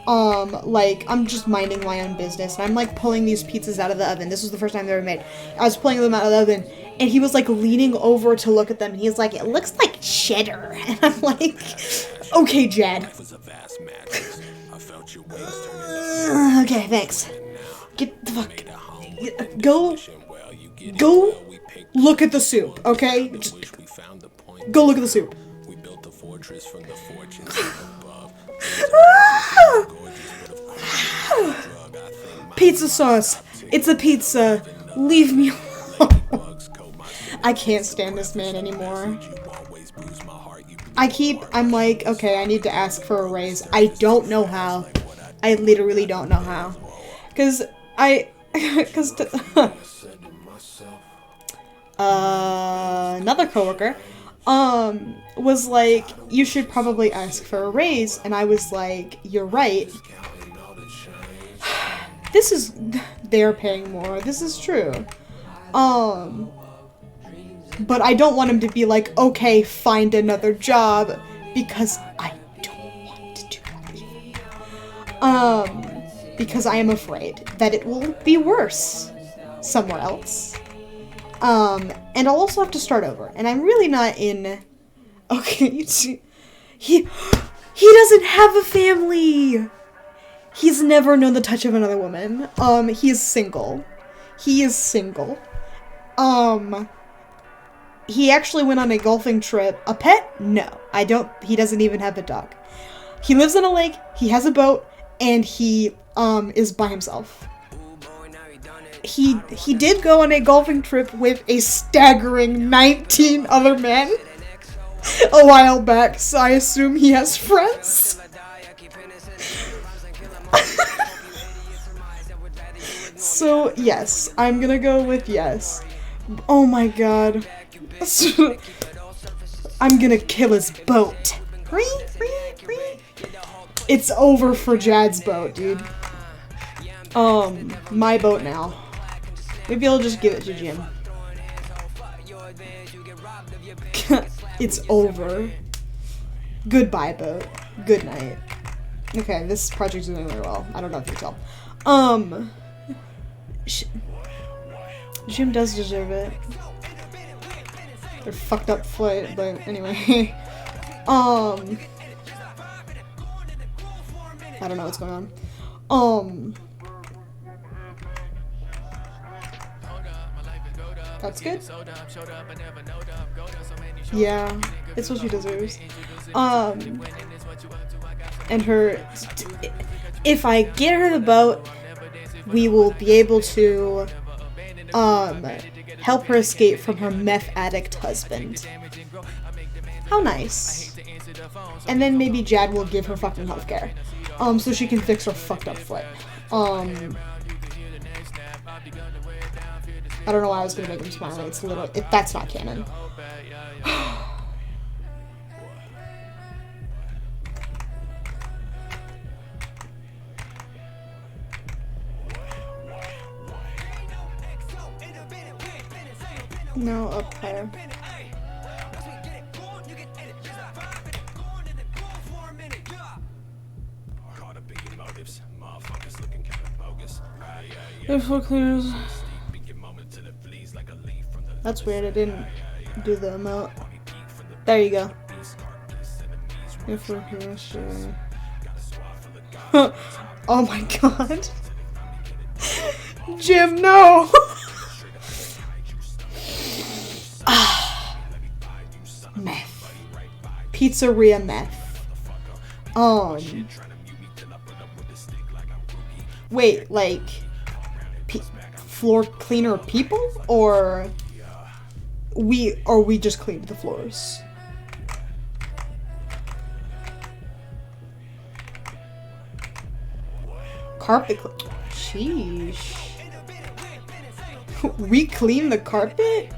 Like, I'm just minding my own business, and I'm, like, pulling these pizzas out of the oven. This was the first time they were made. I was pulling them out of the oven, and he was, like, leaning over to look at them, and he was like, it looks like cheddar. And I'm like, okay, Jad. Okay, thanks. Get the fuck... Go look at the soup, okay? Just go look at the soup. Pizza sauce. It's a pizza. Leave me alone. I can't stand this man anymore. I'm like, okay, I need to ask for a raise. I don't know how. I literally don't know how. Another coworker, was like, you should probably ask for a raise, and I was like, you're right. They're paying more, this is true. But I don't want him to be like, okay, find another job, because I don't want to do that. Because I am afraid that it will be worse somewhere else. And I'll also have to start over, and I'm really not in... Okay, he doesn't have a family! He's never known the touch of another woman. He is single. He actually went on a golfing trip. A pet? No. He doesn't even have a dog. He lives on a lake, he has a boat, and he, is by himself. He did go on a golfing trip with a staggering 19 other men a while back, so I assume he has friends. So, yes, I'm gonna go with yes. Oh my god. I'm gonna kill his boat. It's over for Jad's boat, dude. My boat now. Maybe I'll just give it to Jim. It's over. Goodbye, boat. Good night. Okay, this project's doing really well. I don't know if you can tell. Jim does deserve it. They're fucked up flight, but anyway. I don't know what's going on. That's good. Yeah, it's what she deserves. And her, if I get her the boat, we will be able to, help her escape from her meth addict husband. How nice. And then maybe Jad will give her fucking healthcare, so she can fix her fucked up foot. I don't know why I was gonna make him smile. It's a little. That's not canon. No, up higher. That's weird, I didn't do the emote. There you go. Oh my god. Jim, no! Meth. Pizzeria meth. Wait, like floor cleaner people, or we just cleaned the floors? Carpet sheesh. We clean the carpet?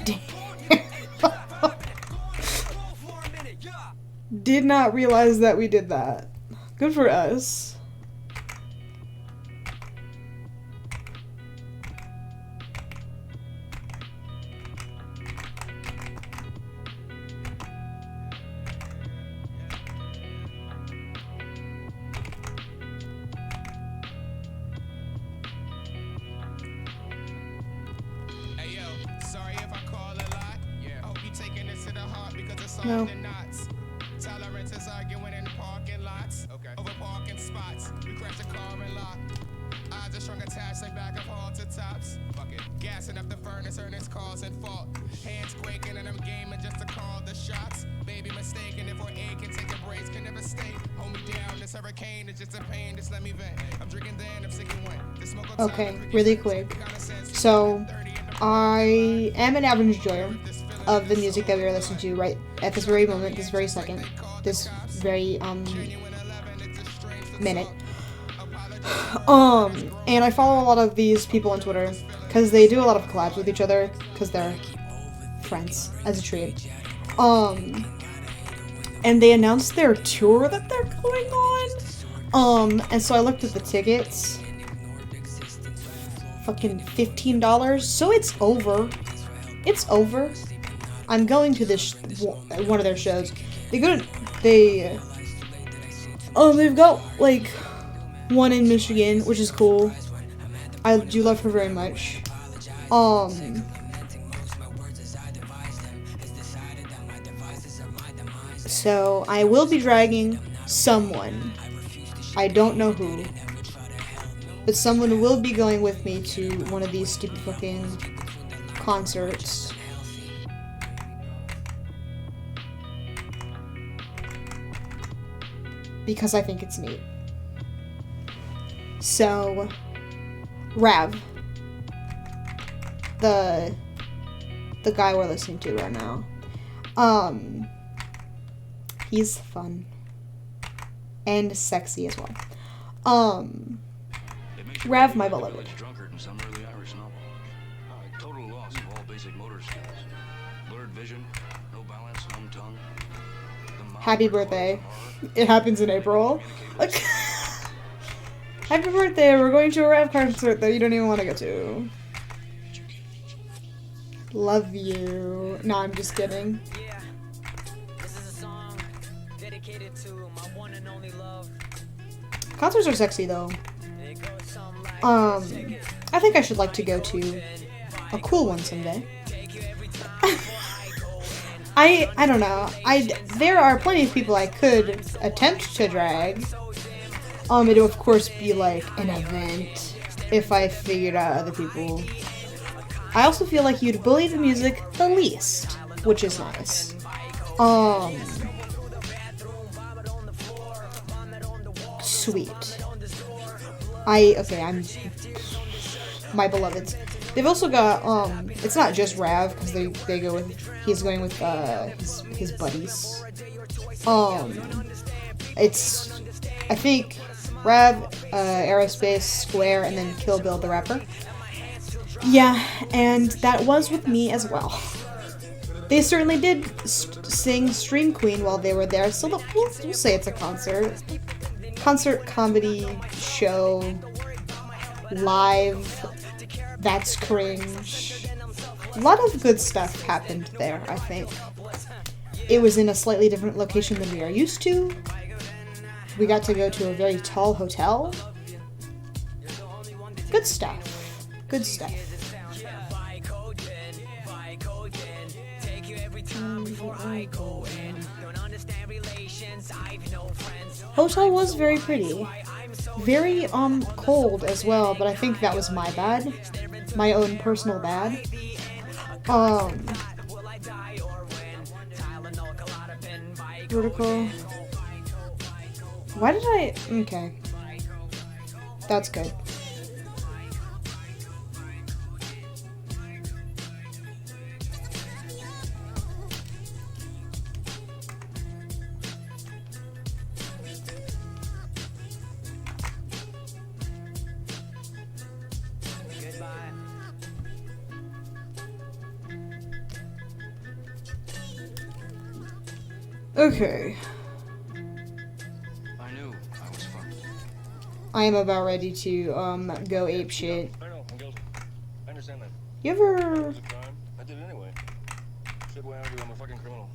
Damn. Did not realize that we did that. Good for us. No. Tolerance is arguing in parking lots. Okay. Over parking spots. We crash the car and lock. Eyes are strung attached like back of halter tops. Fuck it. Gassing up the furnace, earnest cause and fault. Hands quaking and I'm gaming just to call the shots. Baby mistaken, if we're A can take a breaks, can never stay. Hold me down, this hurricane is just a pain, just let me vent. I'm drinking then, I'm sick and wet. Okay, really quick. So, I am an average enjoyer of the music that we are listening to right at this very moment, this very second, this very minute. And I follow a lot of these people on Twitter because they do a lot of collabs with each other because they're friends as a treat. And they announced their tour that they're going on. And so I looked at the tickets. Fucking $15. So it's over. It's over. I'm going to this one of their shows. They've got like one in Michigan, which is cool. I do love her very much. So I will be dragging someone. I don't know who. But someone will be going with me to one of these stupid fucking concerts. Because I think it's neat. So, Rav, the guy we're listening to right now, he's fun and sexy as well. Rav, my beloved. Total loss of all basic motor skills. Blurred vision, no balance, numb tongue. Happy birthday. It happens in April. Happy birthday, we're going to a Rav concert that you don't even want to go to. Love you. No, I'm just kidding. Concerts are sexy though. I think I should like to go to a cool one someday. I don't know. There are plenty of people I could attempt to drag. It would of course be like an event if I figured out other people I also feel like you'd bully the music the least, which is nice. Sweet. I'm my beloveds. They've also got it's not just Rav, because they go with, he's going with his buddies. It's, I think, Rav, Aerospace, Square, and then Kill Bill the rapper. Yeah, and that was with me as well. They certainly did sing Stream Queen while they were there, so we'll say it's a concert comedy show, live, that's cringe. A lot of good stuff happened there, I think. It was in a slightly different location than we are used to. We got to go to a very tall hotel. Good stuff. Good stuff. Hotel was very pretty. Very cold as well, but I think that was my bad. My own personal bad. Vertical. Why did I... Okay. That's good. Okay. I knew I was fucked. I am about ready to go ape shit. I know, I'm guilty. I understand that. You It ever was a crime. I did it anyway. Shit, why I'm a fucking criminal.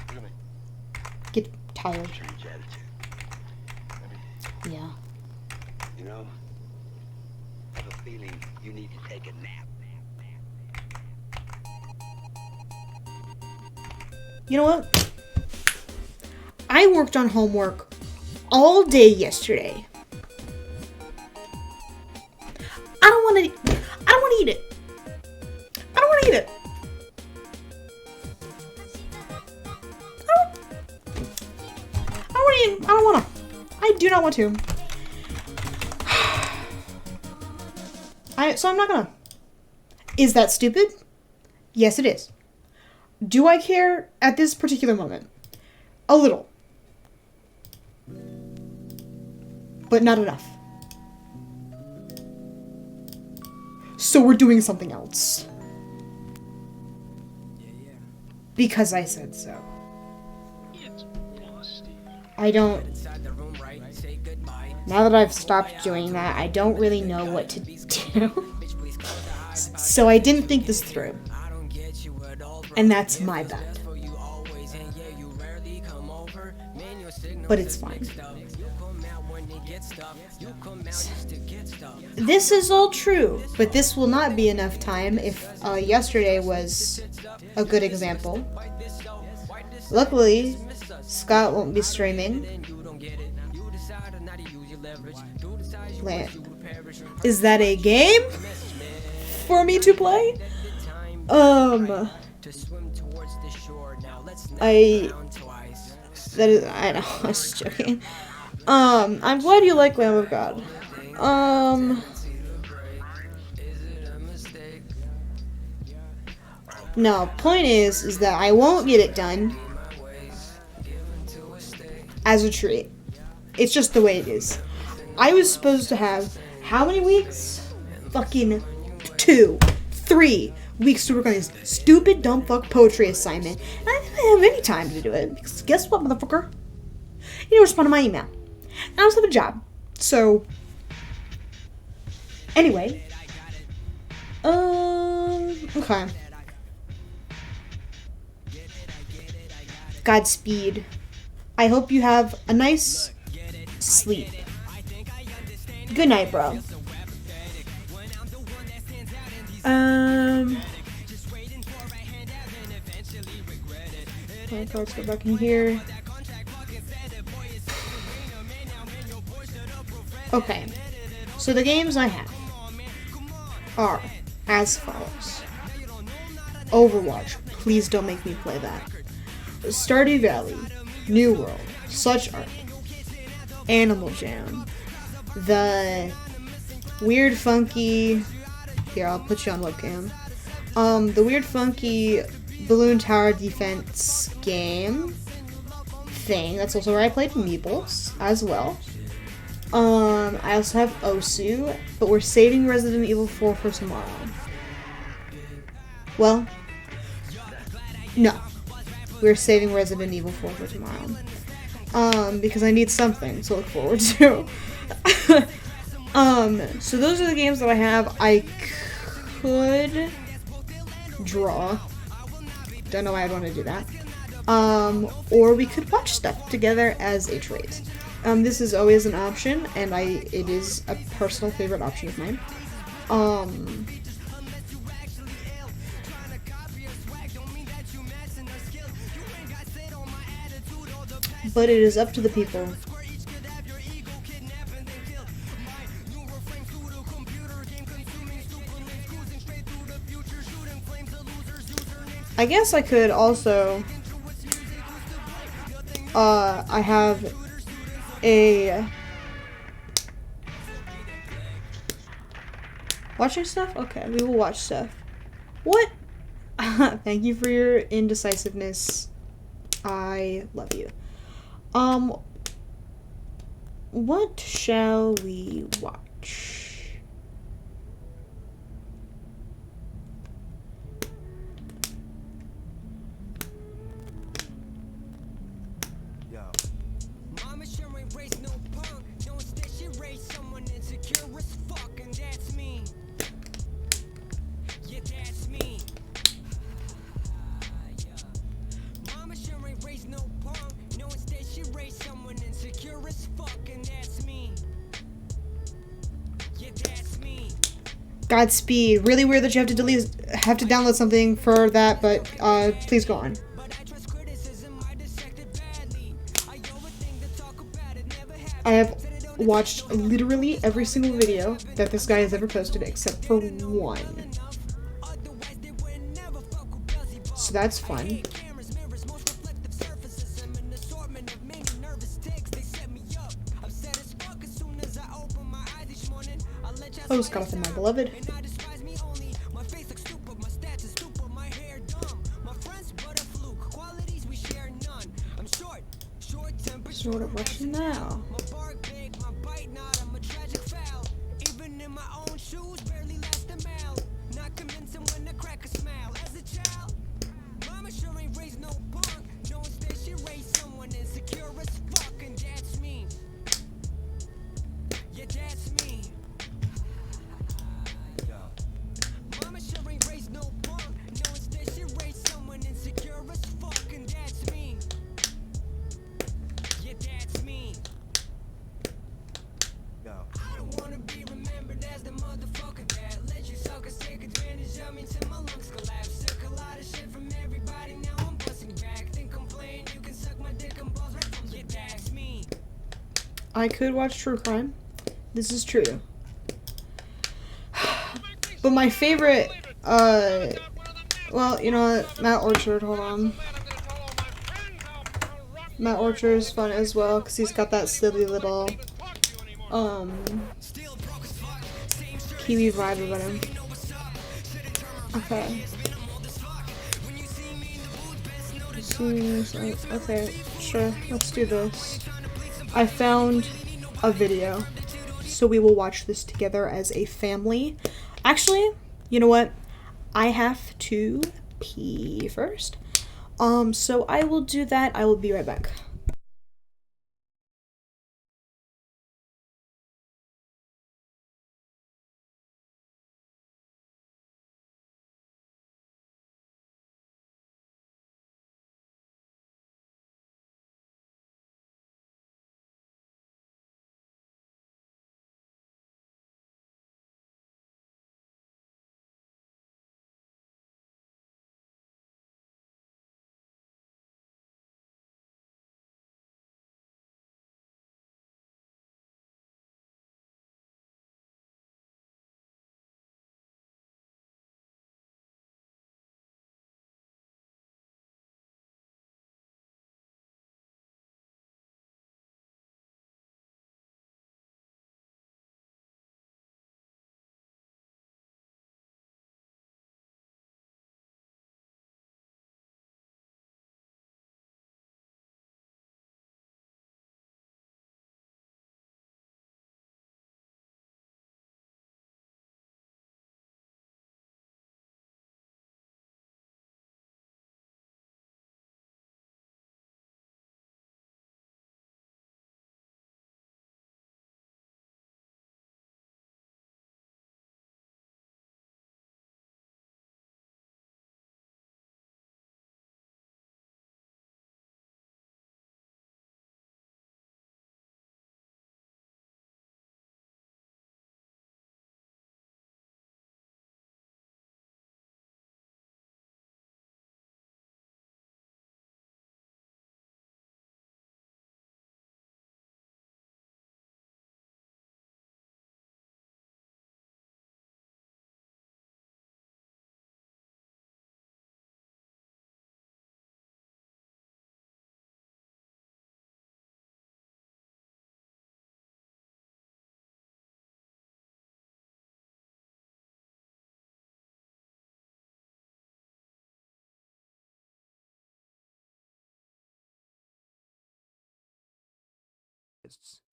Look at me. get tired? Strange attitude. Maybe. Yeah. You know, I have a feeling you need to take a nap. You know what? I worked on homework all day yesterday. I don't want to eat it. I don't want to eat it. I don't want to. I do not want to. So I'm not gonna. Is that stupid? Yes, it is. Do I care at this particular moment? A little. But not enough. So we're doing something else. Because I said so. I don't... Now that I've stopped doing that, I don't really know what to do. So I didn't think this through. And that's my bad. But it's fine. This is all true, but this will not be enough time if yesterday was a good example. Luckily, Scott won't be streaming. Is that a game for me to play? I know, I was just joking. I'm glad you like Lamb of God. No, point is that I won't get it done as a treat. It's just the way it is. I was supposed to have how many weeks? Fucking 2, 3 weeks to work on this stupid dumb fuck poetry assignment. And I didn't have any time to do it. Because guess what, motherfucker? You didn't respond to my email. And I was having a job. So, anyway. Okay. Godspeed. I hope you have a nice sleep. Good night, bro. Let's go back in here. Okay, so the games I have are as follows. Overwatch. Please don't make me play that. Stardew Valley. New World. Such Art. Animal Jam. The weird funky... Here, I'll put you on webcam. The weird funky Balloon Tower Defense game thing. That's also where I played Meeples as well. I also have Osu, but we're saving Resident Evil 4 for tomorrow. Well, no. We're saving Resident Evil 4 for tomorrow. Because I need something to look forward to. So those are the games that I have. I could draw. Don't know why I'd want to do that. Or we could watch stuff together as a trait. This is always an option, and it is a personal favorite option of mine. But it is up to the people. I guess I could also, I have a, watching stuff? Okay, we will watch stuff. What? Thank you for your indecisiveness. I love you. What shall we watch? Mama sure ain't raised no punk. Don't say she raised someone insecure as fuck, and that's me. Yeah, that's me. Mama sure ain't raised no punk. No, instead she raised someone insecure as fuck, and that's me. Yeah, that's me. Godspeed. Really weird that you have to download something for that, but please go on. I have watched literally every single video that this guy has ever posted except for one. So that's fun. Oh, Scott and my beloved. Sort of rushing now. I could watch true crime. This is true. But my favorite, well, you know what? Matt Orchard, hold on. Matt Orchard is fun as well, because he's got that silly little, Kiwi vibe about him. Okay. Okay, sure, let's do this. I found a video, so we will watch this together as a family. Actually, you know what? I have to pee first. So I will do that. I will be right back.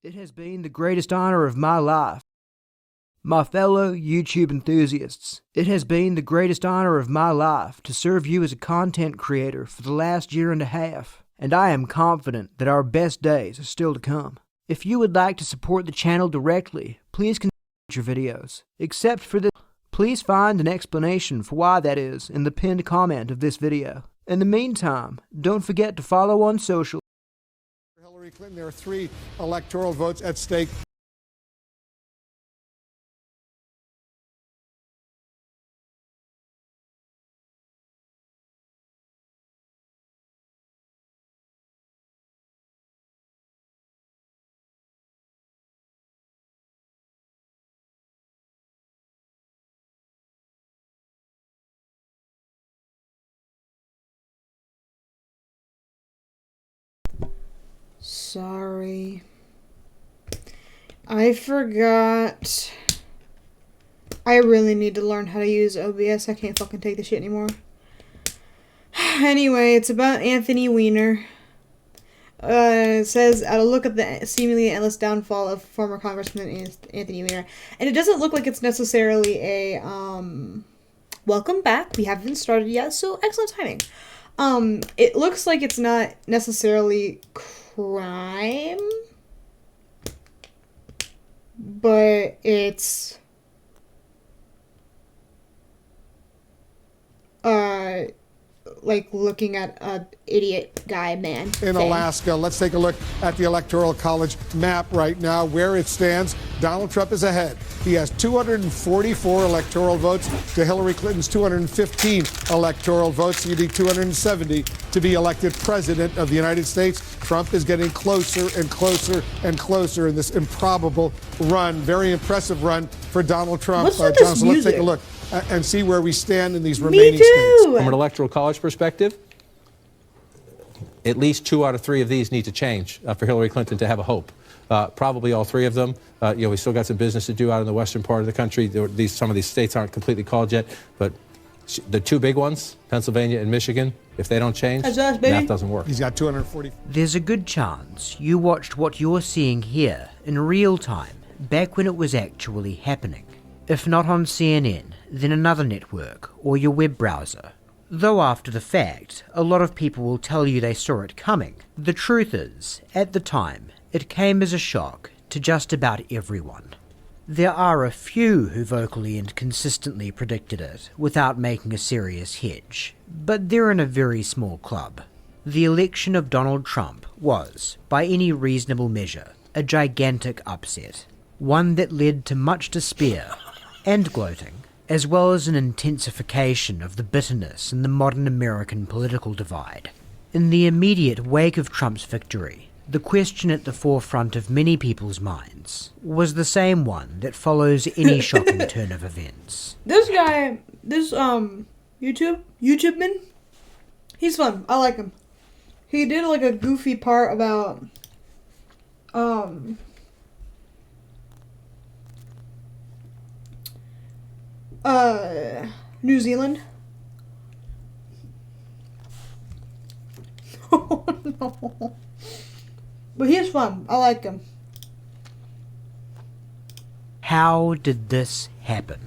It has been the greatest honor of my life. My fellow YouTube enthusiasts, it has been the greatest honor of my life to serve you as a content creator for the last year and a half, and I am confident that our best days are still to come. If you would like to support the channel directly, please consider your videos. Except for this, please find an explanation for why that is in the pinned comment of this video. In the meantime, don't forget to follow on social. Hillary Clinton, there are 3 electoral votes at stake. Sorry. I forgot. I really need to learn how to use OBS. I can't fucking take this shit anymore. Anyway, it's about Anthony Weiner. It says, at a look at the seemingly endless downfall of former Congressman Anthony Weiner. And it doesn't look like it's necessarily a, welcome back. We haven't started yet, so excellent timing. It looks like it's not necessarily crime, but it's like looking at a idiot guy man In thing. Alaska, let's take a look at the Electoral College map right now. Where it stands, Donald Trump is ahead. He has 244 electoral votes to Hillary Clinton's 215 electoral votes. You need 270 to be elected president of the United States. Trump is getting closer and closer and closer in this improbable run, very impressive run for Donald Trump. What's with this Jonathan, let's take a music? look and see where we stand in these remaining Me too. states. From an Electoral College perspective, at least 2 out of 3 of these need to change for Hillary Clinton to have a hope. Probably all 3 of them. We still got some business to do out in the western part of the country. Some of these states aren't completely called yet, but the 2 big ones, Pennsylvania and Michigan, if they don't change, math doesn't work. He's got 240. There's a good chance you watched what you're seeing here in real time back when it was actually happening. If not on CNN, then another network or your web browser. Though after the fact, a lot of people will tell you they saw it coming. The truth is, at the time, it came as a shock to just about everyone. There are a few who vocally and consistently predicted it without making a serious hedge, but they're in a very small club. The election of Donald Trump was, by any reasonable measure, a gigantic upset, one that led to much despair and gloating, as well as an intensification of the bitterness in the modern American political divide. In the immediate wake of Trump's victory, the question at the forefront of many people's minds was the same one that follows any shocking turn of events. This guy, this YouTubeman, he's fun. I like him. He did like a goofy part about New Zealand. Oh no. But he's fun. I like him. How did this happen?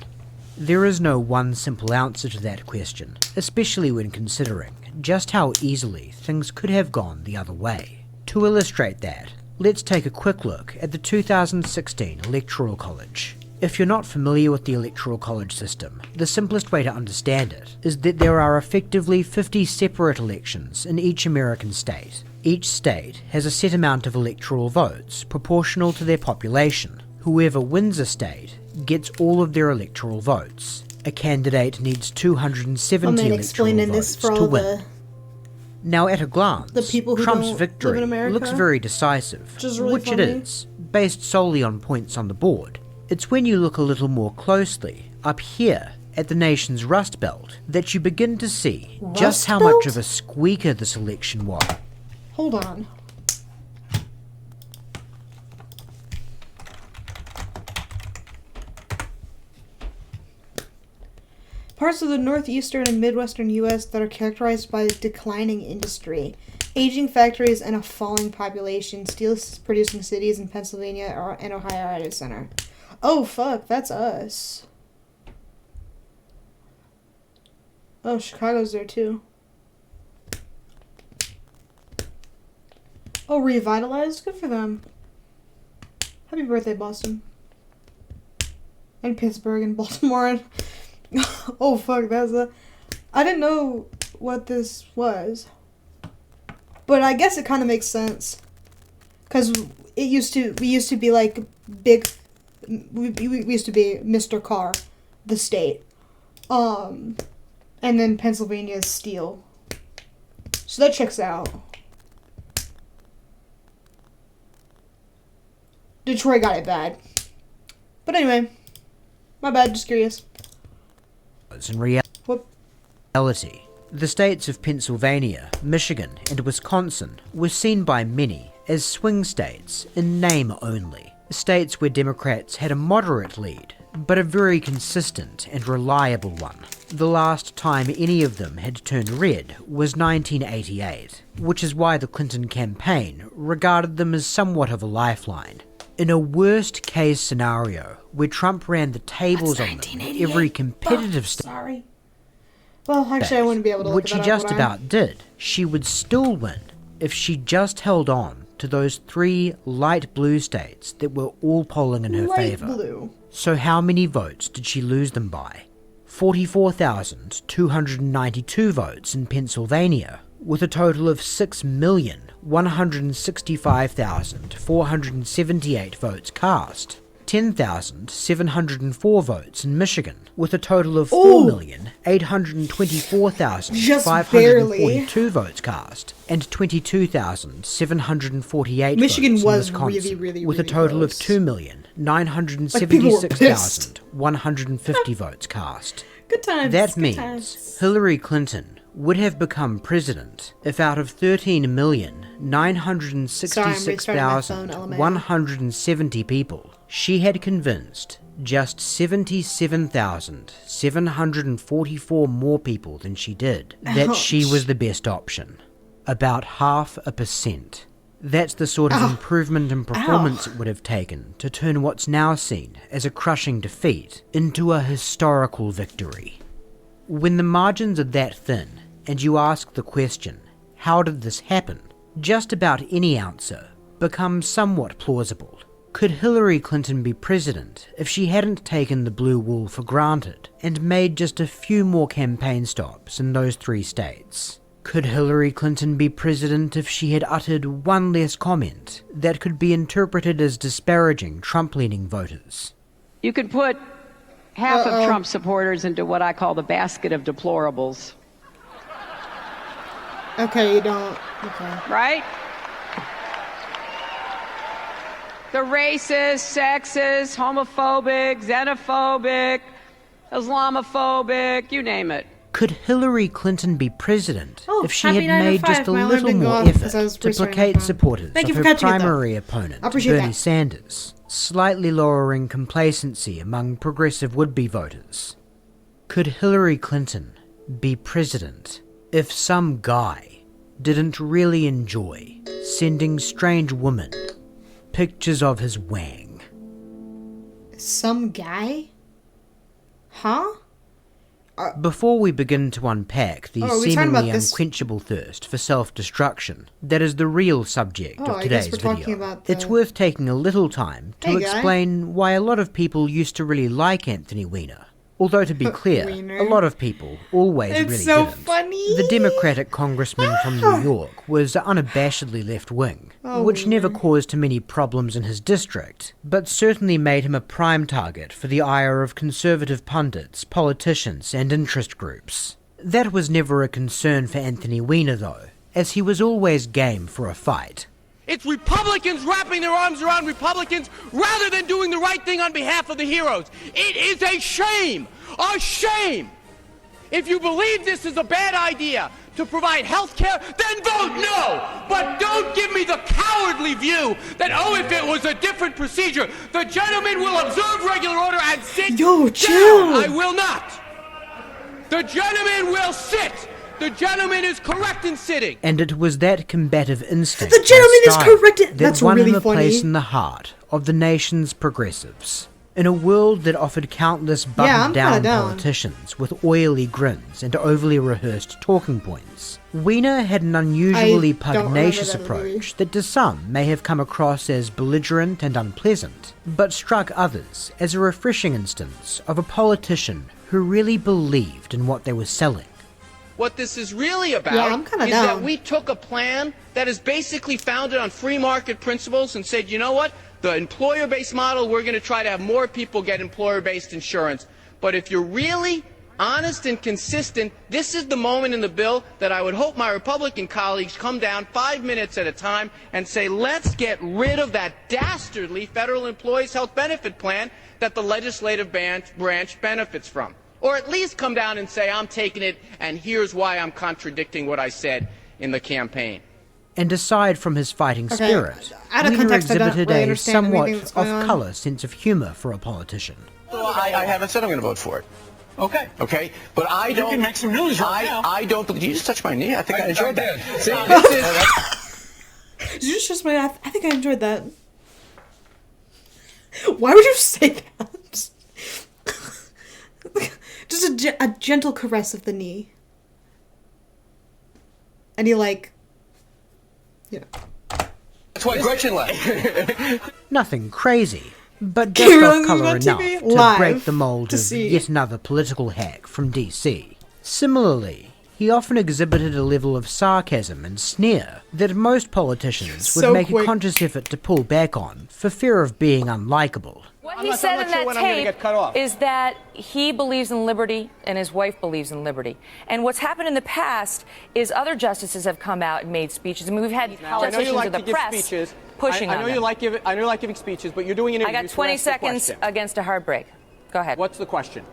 There is no one simple answer to that question, especially when considering just how easily things could have gone the other way. To illustrate that, let's take a quick look at the 2016 Electoral College. If you're not familiar with the Electoral College system, the simplest way to understand it is that there are effectively 50 separate elections in each American state. Each state has a set amount of electoral votes proportional to their population. Whoever wins a state gets all of their electoral votes. A candidate needs 270 electoral votes to win. Now at a glance, the people who Trump's don't victory live in America, looks very decisive, which it is, based solely on points on the board. It's when you look a little more closely, up here, at the nation's Rust Belt, that you begin to see just how much of a squeaker this election was. Hold on. Parts of the northeastern and midwestern U.S. that are characterized by declining industry Aging factories and a falling population. Steel-producing cities in Pennsylvania and Ohio are at its center. Oh, fuck. That's us. Oh, Chicago's there, too. Oh, revitalized? Good for them. Happy birthday, Boston. And Pittsburgh and Baltimore. And oh, fuck. That's a... I didn't know what this was. But I guess it kind of makes sense. Because we used to be like big... We used to be Mr. Carr, the state. And then Pennsylvania is steel. So that checks out. Detroit got it bad. But anyway, my bad, just curious. In reality, the states of Pennsylvania, Michigan, and Wisconsin were seen by many as swing states in name only. States where Democrats had a moderate lead, but a very consistent and reliable one. The last time any of them had turned red was 1988, which is why the Clinton campaign regarded them as somewhat of a lifeline. In a worst-case scenario, where Trump ran the tables on them in every competitive state, sorry. Well, actually, I wouldn't be able to look which she just about did, she would still win if she just held on to those 3 light blue states that were all polling in her favour. Blue. So how many votes did she lose them by? 44,292 votes in Pennsylvania, with a total of 6,165,478 votes cast. 10,704 votes in Michigan, with a total of 4,824,542 votes cast, and 22,748 Michigan votes was in Wisconsin, really with a total close. of 2,976,150 votes cast. Good times. That good means times. Hillary Clinton would have become president if out of 13,966,170 people, she had convinced just 77,744 more people than she did that she was the best option. About 0.5%. That's the sort of improvement in performance it would have taken to turn what's now seen as a crushing defeat into a historical victory. When the margins are that thin, and you ask the question, how did this happen? Just about any answer becomes somewhat plausible. Could Hillary Clinton be president if she hadn't taken the blue wool for granted and made just a few more campaign stops in those 3 states? Could Hillary Clinton be president if she had uttered one less comment that could be interpreted as disparaging Trump-leaning voters? You could put half of Trump supporters into what I call the basket of deplorables. Okay, you don't. Okay. Right? The racist, sexist, homophobic, xenophobic, Islamophobic, you name it. Could Hillary Clinton be president if she had happy 9 to made 5. just a My alarm little didn't go more off as I effort was to researching placate my phone. supporters Thank you of for her catching it, though. primary opponent, I appreciate Bernie that. Sanders, slightly lowering complacency among progressive would-be voters? Could Hillary Clinton be president if some guy didn't really enjoy sending strange women pictures of his wang? Some guy? Huh? Before we begin to unpack the are we talking seemingly about this? unquenchable thirst for self-destruction that is the real subject of I guess today's we're talking video, about the... it's worth taking a little time to Hey, guy. explain why a lot of people used to really like Anthony Weiner. Although, to be clear, Weiner. a lot of people always It's really so didn't. funny. The Democratic congressman from New York was unabashedly left-wing, which Weiner. never caused him any problems in his district, but certainly made him a prime target for the ire of conservative pundits, politicians, and interest groups. That was never a concern for Anthony Weiner, though, as he was always game for a fight. It's Republicans wrapping their arms around Republicans rather than doing the right thing on behalf of the heroes. It is a shame! A shame! If you believe this is a bad idea to provide health care, then vote no! But don't give me the cowardly view that, oh, if it was a different procedure, the gentleman will observe regular order and sit Yo, down. chill. I will not. The gentleman will sit The gentleman is correct in sitting. And it was that combative instinct The gentleman and is style correct that That's won really him a funny. place in the heart of the nation's progressives. In a world that offered countless I'm buttoned-down kinda down. politicians with oily grins and overly rehearsed talking points, Weiner had an unusually I don't remember pugnacious that movie. approach that to some may have come across as belligerent and unpleasant, but struck others as a refreshing instance of a politician who really believed in what they were selling. What this is really about Yeah, I'm kinda is down. that we took a plan that is basically founded on free market principles and said, you know what? The employer-based model, we're going to try to have more people get employer-based insurance. But if you're really honest and consistent, this is the moment in the bill that I would hope my Republican colleagues come down 5 minutes at a time and say, let's get rid of that dastardly federal employees health benefit plan that the legislative branch benefits from. Or at least come down and say, I'm taking it, and here's why I'm contradicting what I said in the campaign. And aside from his fighting Okay, spirit, out of Weiner context, I don't exhibited really a understand somewhat anything that's going on. off-colour sense of humour for a politician. Well, I haven't said I'm going to vote for it. Okay. Okay, but I don't. You can make some news right now. I don't. Did you just touch my knee? I think I enjoyed that. did. See, this is. Did you just I think I enjoyed that. Why would you say that? Just a gentle caress of the knee. And he That's why Gretchen left. Nothing crazy, but Can you just really off-colour use that enough TV? to Live break the mould to of see. yet another political hack from DC. Similarly, he often exhibited a level of sarcasm and sneer that most politicians would So make quick. a conscious effort to pull back on for fear of being unlikable. What he said in that tape is that he believes in liberty and his wife believes in liberty. And what's happened in the past is other justices have come out and made speeches. I mean, we've had Now, I know you justices like of the to give press speeches. pushing I on know them. you like giving speeches, but you're doing an I interview. got so 20 ask the seconds question. against a hard break. Go ahead. What's the question?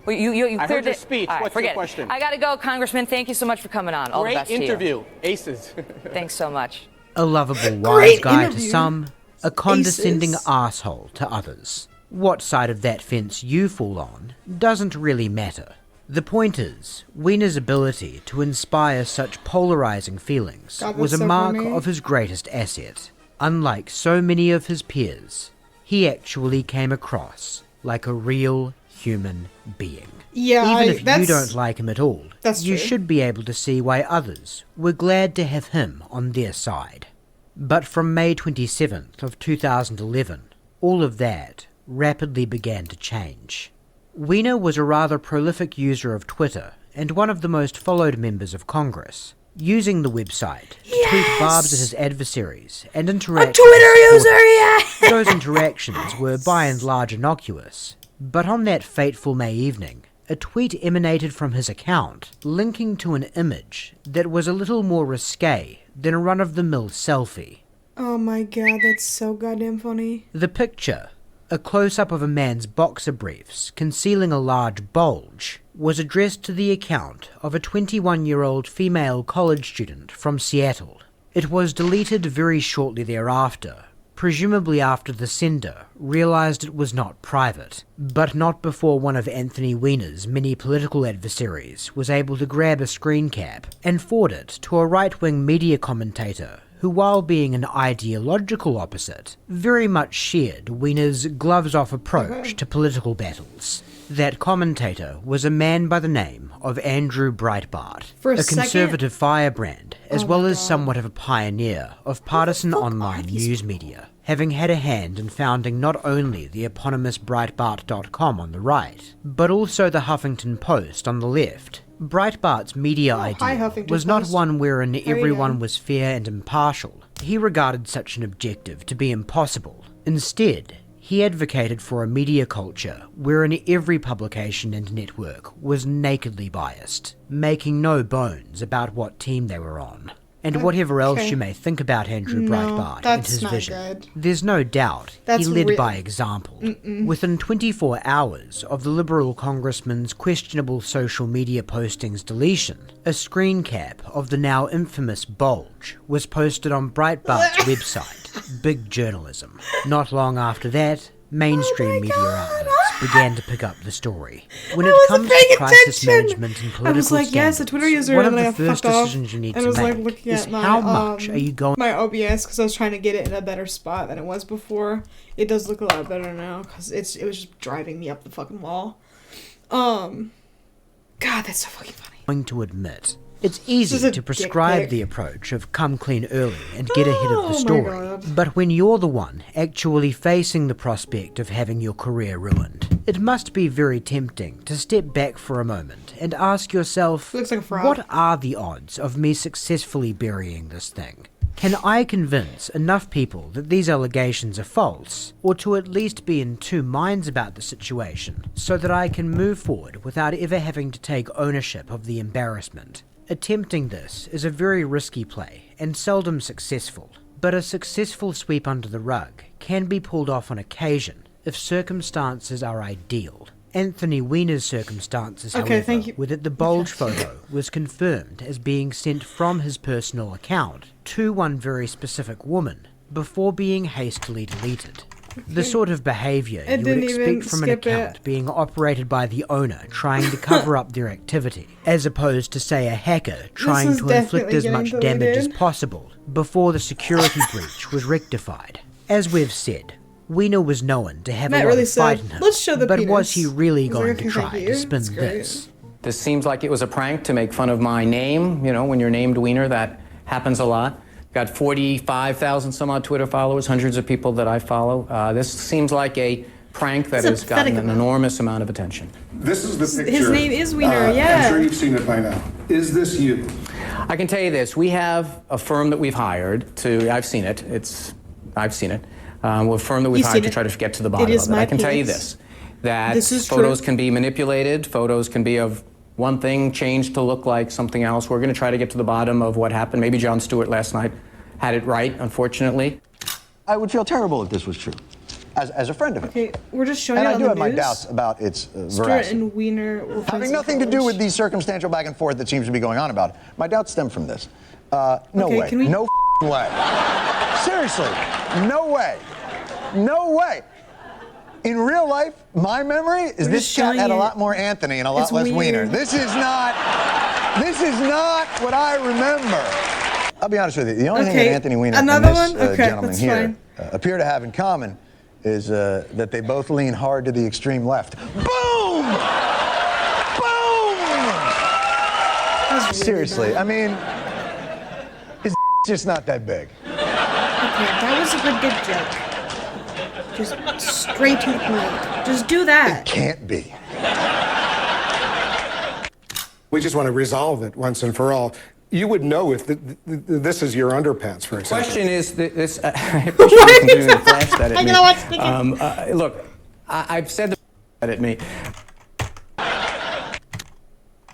Well, you I cleared heard your it. speech. All right, What's forget your it. question? I got to go, Congressman. Thank you so much for coming on. All the Great best interview. to Aces. you. Thanks so much. A lovable wise Great guy to interview. some, a condescending Aces. arsehole to others. What side of that fence you fall on doesn't really matter. The point is, Weiner's ability to inspire such polarizing feelings God, was a that's so mark funny. of his greatest asset. Unlike so many of his peers, he actually came across like a real human being. Yeah, Even if you that's- don't like him at all, that's you true. should be able to see why others were glad to have him on their side. But from May 27th of 2011, all of that rapidly began to change. Weiner was a rather prolific user of Twitter and one of the most followed members of Congress, using the website to tweet barbs at his adversaries and interact Twitter with user, supporters. yeah! Those interactions were by and large innocuous, but on that fateful May evening, a tweet emanated from his account linking to an image that was a little more risque than a run-of-the-mill selfie. Oh my god, that's so goddamn funny. The picture, a close-up of a man's boxer briefs concealing a large bulge, was addressed to the account of a 21-year-old female college student from Seattle. It was deleted very shortly thereafter, presumably after the sender realized it was not private, but not before one of Anthony Weiner's many political adversaries was able to grab a screen cap and forward it to a right-wing media commentator who, while being an ideological opposite, very much shared Weiner's gloves-off approach to political battles. That commentator was a man by the name of Andrew Breitbart, For a conservative firebrand, as Oh well my as God. somewhat of a pioneer of partisan online news media, having had a hand in founding not only the eponymous Breitbart.com on the right, but also the Huffington Post on the left. Breitbart's media hi, idea Huffington was not Post. one wherein How are you everyone doing? was fair and impartial. He regarded such an objective to be impossible. Instead, he advocated for a media culture wherein every publication and network was nakedly biased, making no bones about what team they were on. And whatever else Okay. you may think about Andrew No, Breitbart and that's his not vision, good. there's no doubt That's he led real- by example. Mm-mm. Within 24 hours of the Liberal congressman's questionable social media postings deletion, a screen cap of the now infamous bulge was posted on Breitbart's website, Big Journalism. Not long after that, mainstream media outlets began to pick up the story. When I it wasn't comes to paying crisis attention. management and political I was like, yes, the standards, Twitter user, one and of then the I first fucked off. decisions you need And I to was like make looking is at my how much are you going. my OBS because I was trying to get it in a better spot than it was before. It does look a lot better now because it was just driving me up the fucking wall. God, that's so fucking funny. Going to admit. It's easy to prescribe the approach of come clean early and get ahead of the story, but when you're the one actually facing the prospect of having your career ruined, it must be very tempting to step back for a moment and ask yourself, what are the odds of me successfully burying this thing? Can I convince enough people that these allegations are false, or to at least be in two minds about the situation, so that I can move forward without ever having to take ownership of the embarrassment? Attempting this is a very risky play, and seldom successful, but a successful sweep under the rug can be pulled off on occasion if circumstances are ideal. Anthony Weiner's circumstances, however, were that the bulge photo was confirmed as being sent from his personal account to one very specific woman before being hastily deleted. The sort of behaviour you would expect from an account being operated by the owner trying to cover up their activity, as opposed to, say, a hacker trying to inflict as much damage as possible before the security breach was rectified. As we've said, Weiner was known to have a lot of fight in him, but was he really going to try to spin this? This seems like it was a prank to make fun of my name. You know, when you're named Weiner, that happens a lot. Got 45,000 some odd Twitter followers, hundreds of people that I follow. This seems like a prank that has gotten an enormous amount of attention. This is the picture. His name is Weiner, yeah. I'm sure you've seen it by now. Is this you? I can tell you this. We have a firm that we've hired to, I've seen it. I've seen it. A firm that we've hired to try to get to the bottom of it. I can tell you this, that photos can be manipulated, photos can be of one thing changed to look like something else. We're going to try to get to the bottom of what happened. Maybe Jon Stewart last night had it right, unfortunately. I would feel terrible if this was true, as a friend of him. Okay, we're just showing and it I on do the have my news. doubts about its Stewart veracity. and Weiner Having nothing to do with these circumstantial back and forth that seems to be going on about it. My doubts stem from this. No way. No way. Seriously, no way. No way. In real life, my memory is this cat had a lot more Anthony and a lot less Weiner. This is not what I remember. I'll be honest with you. The only thing that Anthony Weiner and this gentleman here appear to have in common is that they both lean hard to the extreme left. Boom! Boom! Seriously, I mean, his just not that big. Okay, that was a good joke. Just straight to the point. Just do that. It can't be. We just want to resolve it once and for all. You would know if this is your underpants, for example. The question is this. I appreciate you continuing to flash that at me. Look, I've said that at me.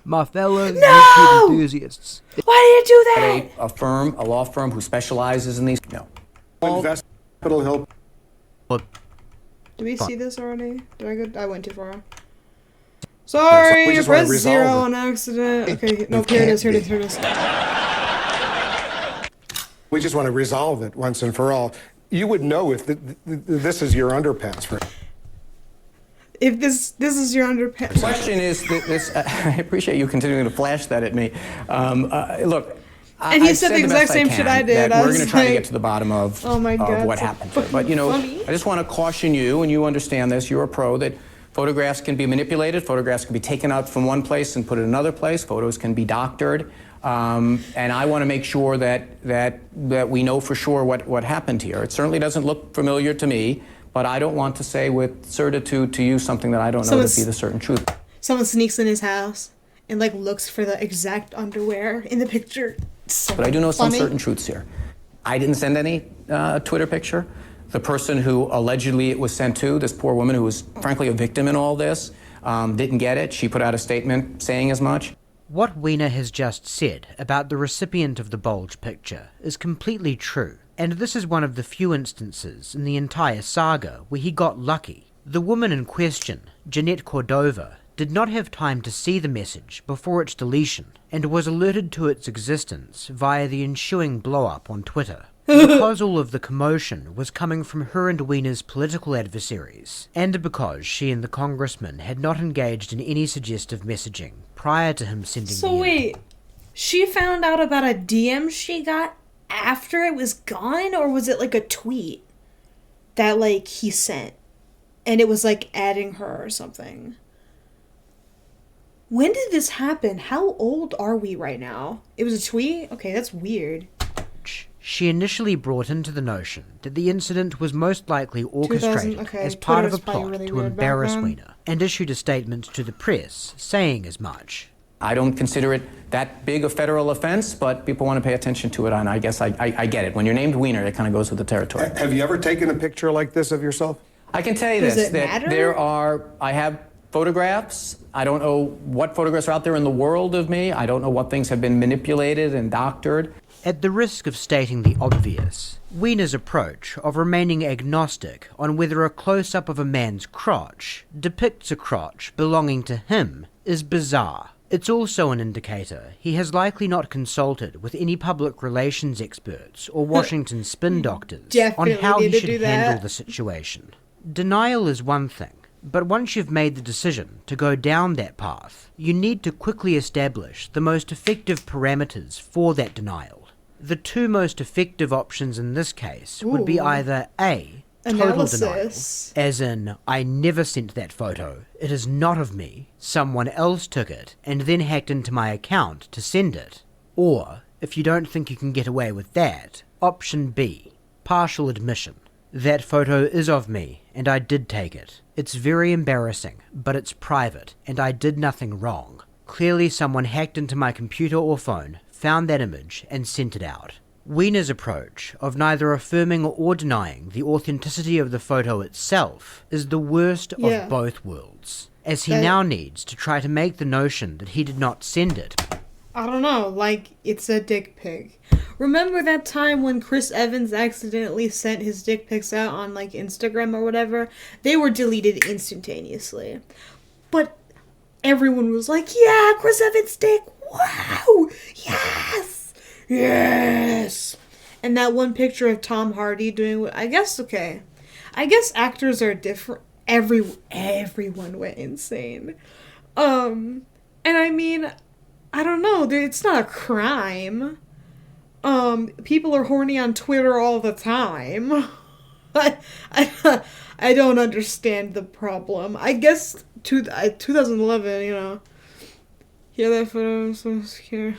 My fellow YouTube enthusiasts. Why did you do that? A firm, a law firm who specializes in these. No. Invest Capitol Hill. Did we see this already? I went too far. Sorry, I pressed 0 on accident. Okay, no, here it is. We just want to resolve it once and for all. You would know if this is your underpants, for. If this is your underpants. The question is this. I appreciate you continuing to flash that at me. Look. And he said the exact same shit I did. We're going to try to get to the bottom of what so happened. But, you know, I just want to caution you, and you understand this, you're a pro, that photographs can be manipulated, photographs can be taken out from one place and put in another place, photos can be doctored, and I want to make sure that we know for sure what happened here. It certainly doesn't look familiar to me, but I don't want to say with certitude to you something that I don't know to be the certain truth. Someone sneaks in his house and, like, looks for the exact underwear in the picture. So but I do know some certain truths here. I didn't send any Twitter picture. The person who allegedly it was sent to, this poor woman who was frankly a victim in all this, didn't get it. She put out a statement saying as much. What Weiner has just said about the recipient of the bulge picture is completely true, and this is one of the few instances in the entire saga where he got lucky. The woman in question, Jeanette Cordova, did not have time to see the message before its deletion, and was alerted to its existence via the ensuing blow-up on Twitter. Because all of the commotion was coming from her and Weiner's political adversaries, and because she and the congressman had not engaged in any suggestive messaging prior to him sending So wait, she found out about a DM she got after it was gone, or was it like a tweet that like he sent and it was like adding her or something? When did this happen? How old are we right now? It was a tweet? Okay, that's weird. She initially brought into the notion that the incident was most likely orchestrated as part of a plot to embarrass Weiner, and issued a statement to the press saying as much. I don't consider it that big a federal offense, but people want to pay attention to it, and I guess I get it. When you're named Weiner, it kind of goes with the territory. Have you ever taken a picture like this of yourself? I can tell you this, that I have photographs. I don't know what photographs are out there in the world of me. I don't know what things have been manipulated and doctored. At the risk of stating the obvious, Weiner's approach of remaining agnostic on whether a close-up of a man's crotch depicts a crotch belonging to him is bizarre. It's also an indicator he has likely not consulted with any public relations experts or Washington spin doctors on how he should handle the situation. Denial is one thing, but once you've made the decision to go down that path, you need to quickly establish the most effective parameters for that denial. The two most effective options in this case would be either A, total denial, as in, I never sent that photo, it is not of me, someone else took it and then hacked into my account to send it. Or, if you don't think you can get away with that, option B, partial admission. That photo is of me, and I did take it. It's very embarrassing, but it's private, and I did nothing wrong. Clearly someone hacked into my computer or phone, found that image, and sent it out. Weiner's approach of neither affirming or denying the authenticity of the photo itself is the worst of both worlds, as he now needs to try to make the notion that he did not send it. I don't know, like, it's a dick pic. Remember that time when Chris Evans accidentally sent his dick pics out on, like, Instagram or whatever? They were deleted instantaneously. But everyone was like, yeah, Chris Evans' dick, wow, yes, yes. And that one picture of Tom Hardy doing what, I guess actors are different. Everyone went insane. And I mean, I don't know, it's not a crime. People are horny on Twitter all the time. I don't understand the problem. I guess 2011, you know. Yeah, that photo, I'm so scared.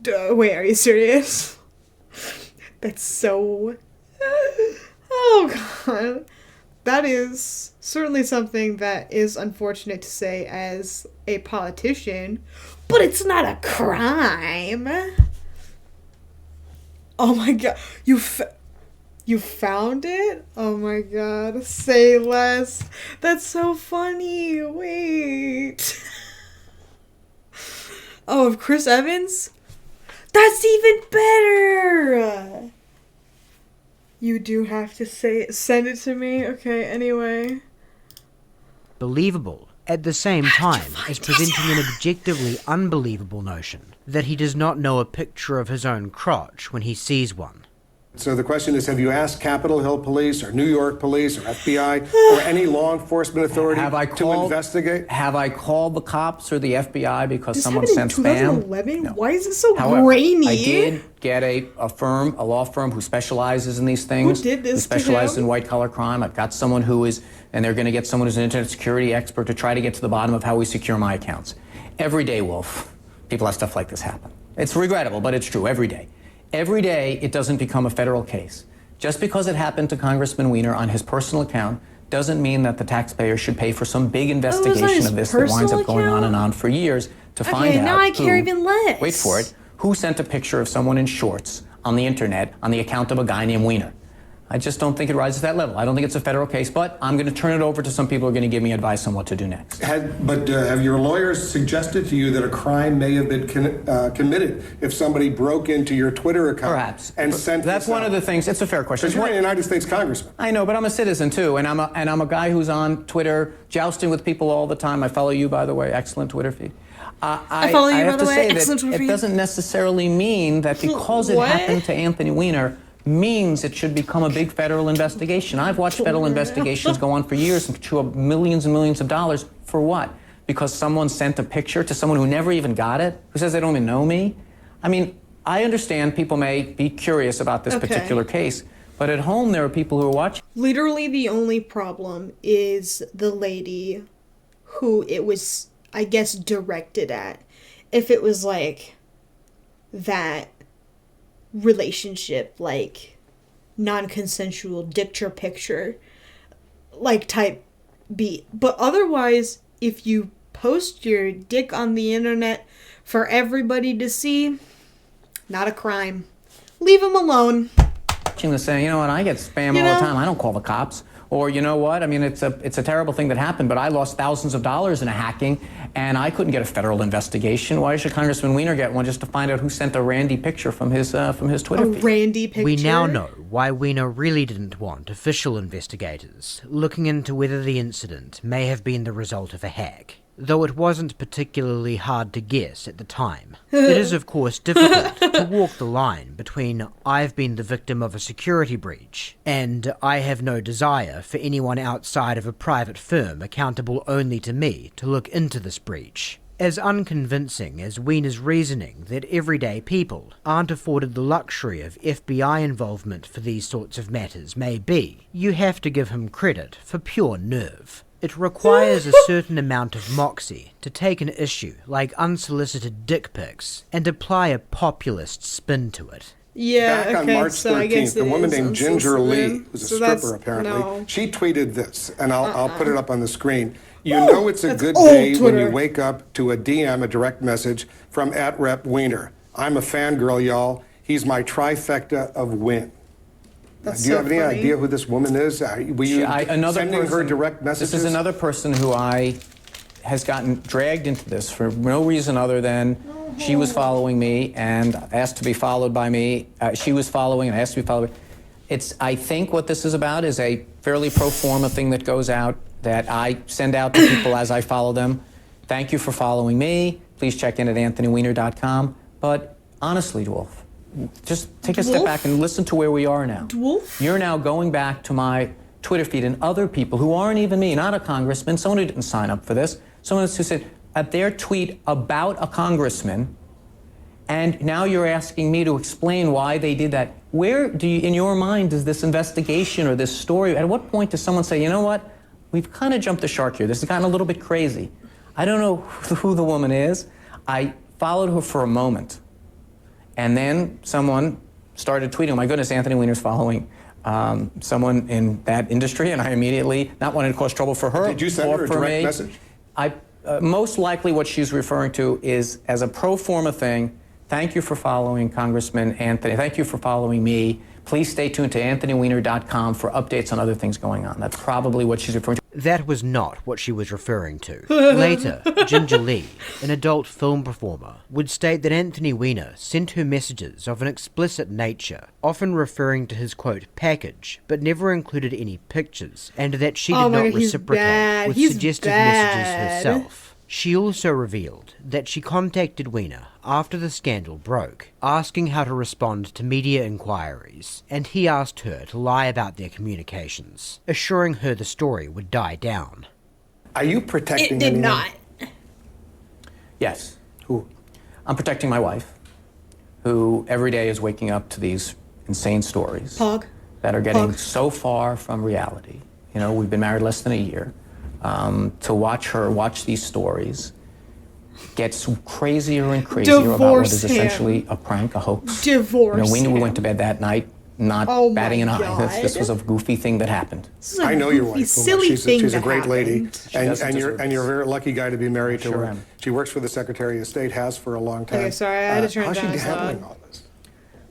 Wait, are you serious? That's so... Oh, God. That is certainly something that is unfortunate to say as a politician, but it's not a crime. Oh my God. You found it? Oh my God. Say less. That's so funny. Wait. Oh, of Chris Evans? That's even better! You do have to send it to me? Okay, anyway. Believable, at the same time as presenting an objectively unbelievable notion that he does not know a picture of his own crotch when he sees one. So the question is, have you asked Capitol Hill Police or New York Police or FBI or any law enforcement authority to investigate? Have I called the cops or the FBI because This someone sent happened in spam? 2011? No. Why is it so However, grainy? I did get a law firm who specializes in these things. Who did this who to specializes him? in white-collar crime. I've got someone who is, and they're going to get someone who's an internet security expert to try to get to the bottom of how we secure my accounts. Every day, Wolf, people have stuff like this happen. It's regrettable, but it's true, every day. Every day, it doesn't become a federal case. Just because it happened to Congressman Weiner on his personal account doesn't mean that the taxpayer should pay for some big investigation of this that winds up going on and on for years to find out now I care even less. Wait for it, who sent a picture of someone in shorts on the internet on the account of a guy named Weiner. I just don't think it rises to that level. I don't think it's a federal case, but I'm going to turn it over to some people who are going to give me advice on what to do next. Have your lawyers suggested to you that a crime may have been committed if somebody broke into your Twitter account? Perhaps. And sent That's one of the things. It's a fair question. Because you're a United States congressman. I know, but I'm a citizen too, and I'm a guy who's on Twitter jousting with people all the time. I follow you, by the way. Excellent Twitter feed. I follow you, I by have the to way. say Excellent that it review. doesn't necessarily mean that because it What? happened to Anthony Weiner means it should become a big federal investigation. I've watched federal investigations go on for years and chew up millions and millions of dollars for what? Because someone sent a picture to someone who never even got it, who says they don't even know me? I mean, I understand people may be curious about this particular case, but at home there are people who are watching. Literally the only problem is the lady who it was, I guess, directed at. If it was like that relationship, like non-consensual picture, like type beat. But otherwise, if you post your dick on the internet for everybody to see, not a crime. Leave them alone. Watching this saying, you know what, I get spam all the time. I don't call the cops. Or you know what, I mean, it's a terrible thing that happened, but I lost thousands of dollars in a hacking, and I couldn't get a federal investigation. Why should Congressman Weiner get one just to find out who sent a randy picture from his Twitter feed? Randy picture? We now know why Weiner really didn't want official investigators looking into whether the incident may have been the result of a hack, though it wasn't particularly hard to guess at the time. It is, of course, difficult to walk the line between I've been the victim of a security breach and I have no desire for anyone outside of a private firm accountable only to me to look into this breach. As unconvincing as Weiner's reasoning that everyday people aren't afforded the luxury of FBI involvement for these sorts of matters may be, you have to give him credit for pure nerve. It requires a certain amount of moxie to take an issue like unsolicited dick pics and apply a populist spin to it. Yeah, Back on March 13th, a woman named Ginger Lee, who's a stripper apparently, she tweeted this, and I'll put it up on the screen. You know it's a good day when you wake up to a DM, a direct message from @Rep Weiner. I'm a fangirl, y'all. He's my trifecta of win. That's Do you so have any funny. idea who this woman is? Were you sending her direct messages? This is another person who has gotten dragged into this for no reason other than she was following me and asked to be followed by me. She was following and asked to be followed. I think what this is about is a fairly pro forma thing that goes out that I send out to people as I follow them. Thank you for following me. Please check in at anthonyweiner.com. But honestly, Dwolf, just take a step back and listen to where we are now. You're now going back to my Twitter feed and other people who aren't even me, not a congressman, someone who didn't sign up for this, someone who said at their tweet about a congressman, and now you're asking me to explain why they did that. Where do you, in your mind, does this investigation or this story, at what point does someone say, you know what, we've kind of jumped the shark here, this has gotten a little bit crazy. I don't know who the woman is. I followed her for a moment. And then someone started tweeting, oh my goodness, Anthony Weiner's following someone in that industry, and I immediately, not wanting to cause trouble for her. Did you send her a direct message? Most likely what she's referring to is, as a pro forma thing, thank you for following Congressman Anthony, thank you for following me. Please stay tuned to anthonyweiner.com for updates on other things going on. That's probably what she's referring to. That was not what she was referring to. Later, Ginger Lee, an adult film performer, would state that Anthony Weiner sent her messages of an explicit nature, often referring to his, quote, package, but never included any pictures, and that she did not reciprocate with suggestive messages herself. She also revealed that she contacted Weiner after the scandal broke, asking how to respond to media inquiries, and he asked her to lie about their communications, assuring her the story would die down. Are you protecting It did anyone? not. Yes. Who? I'm protecting my wife, who every day is waking up to these insane stories that are getting so far from reality. You know, we've been married less than a year. To watch her watch these stories gets crazier and crazier about what is essentially a prank, a hoax. Divorce. You know, we went to bed that night not batting an eye. This was a goofy thing that happened. I know your wife. Silly thing she's a that great lady, happened. and you're a very lucky guy to be married to Sure her. am. She works for the Secretary of State, has for a long time. Okay, sorry, I had to turn it how's down. she handling all this?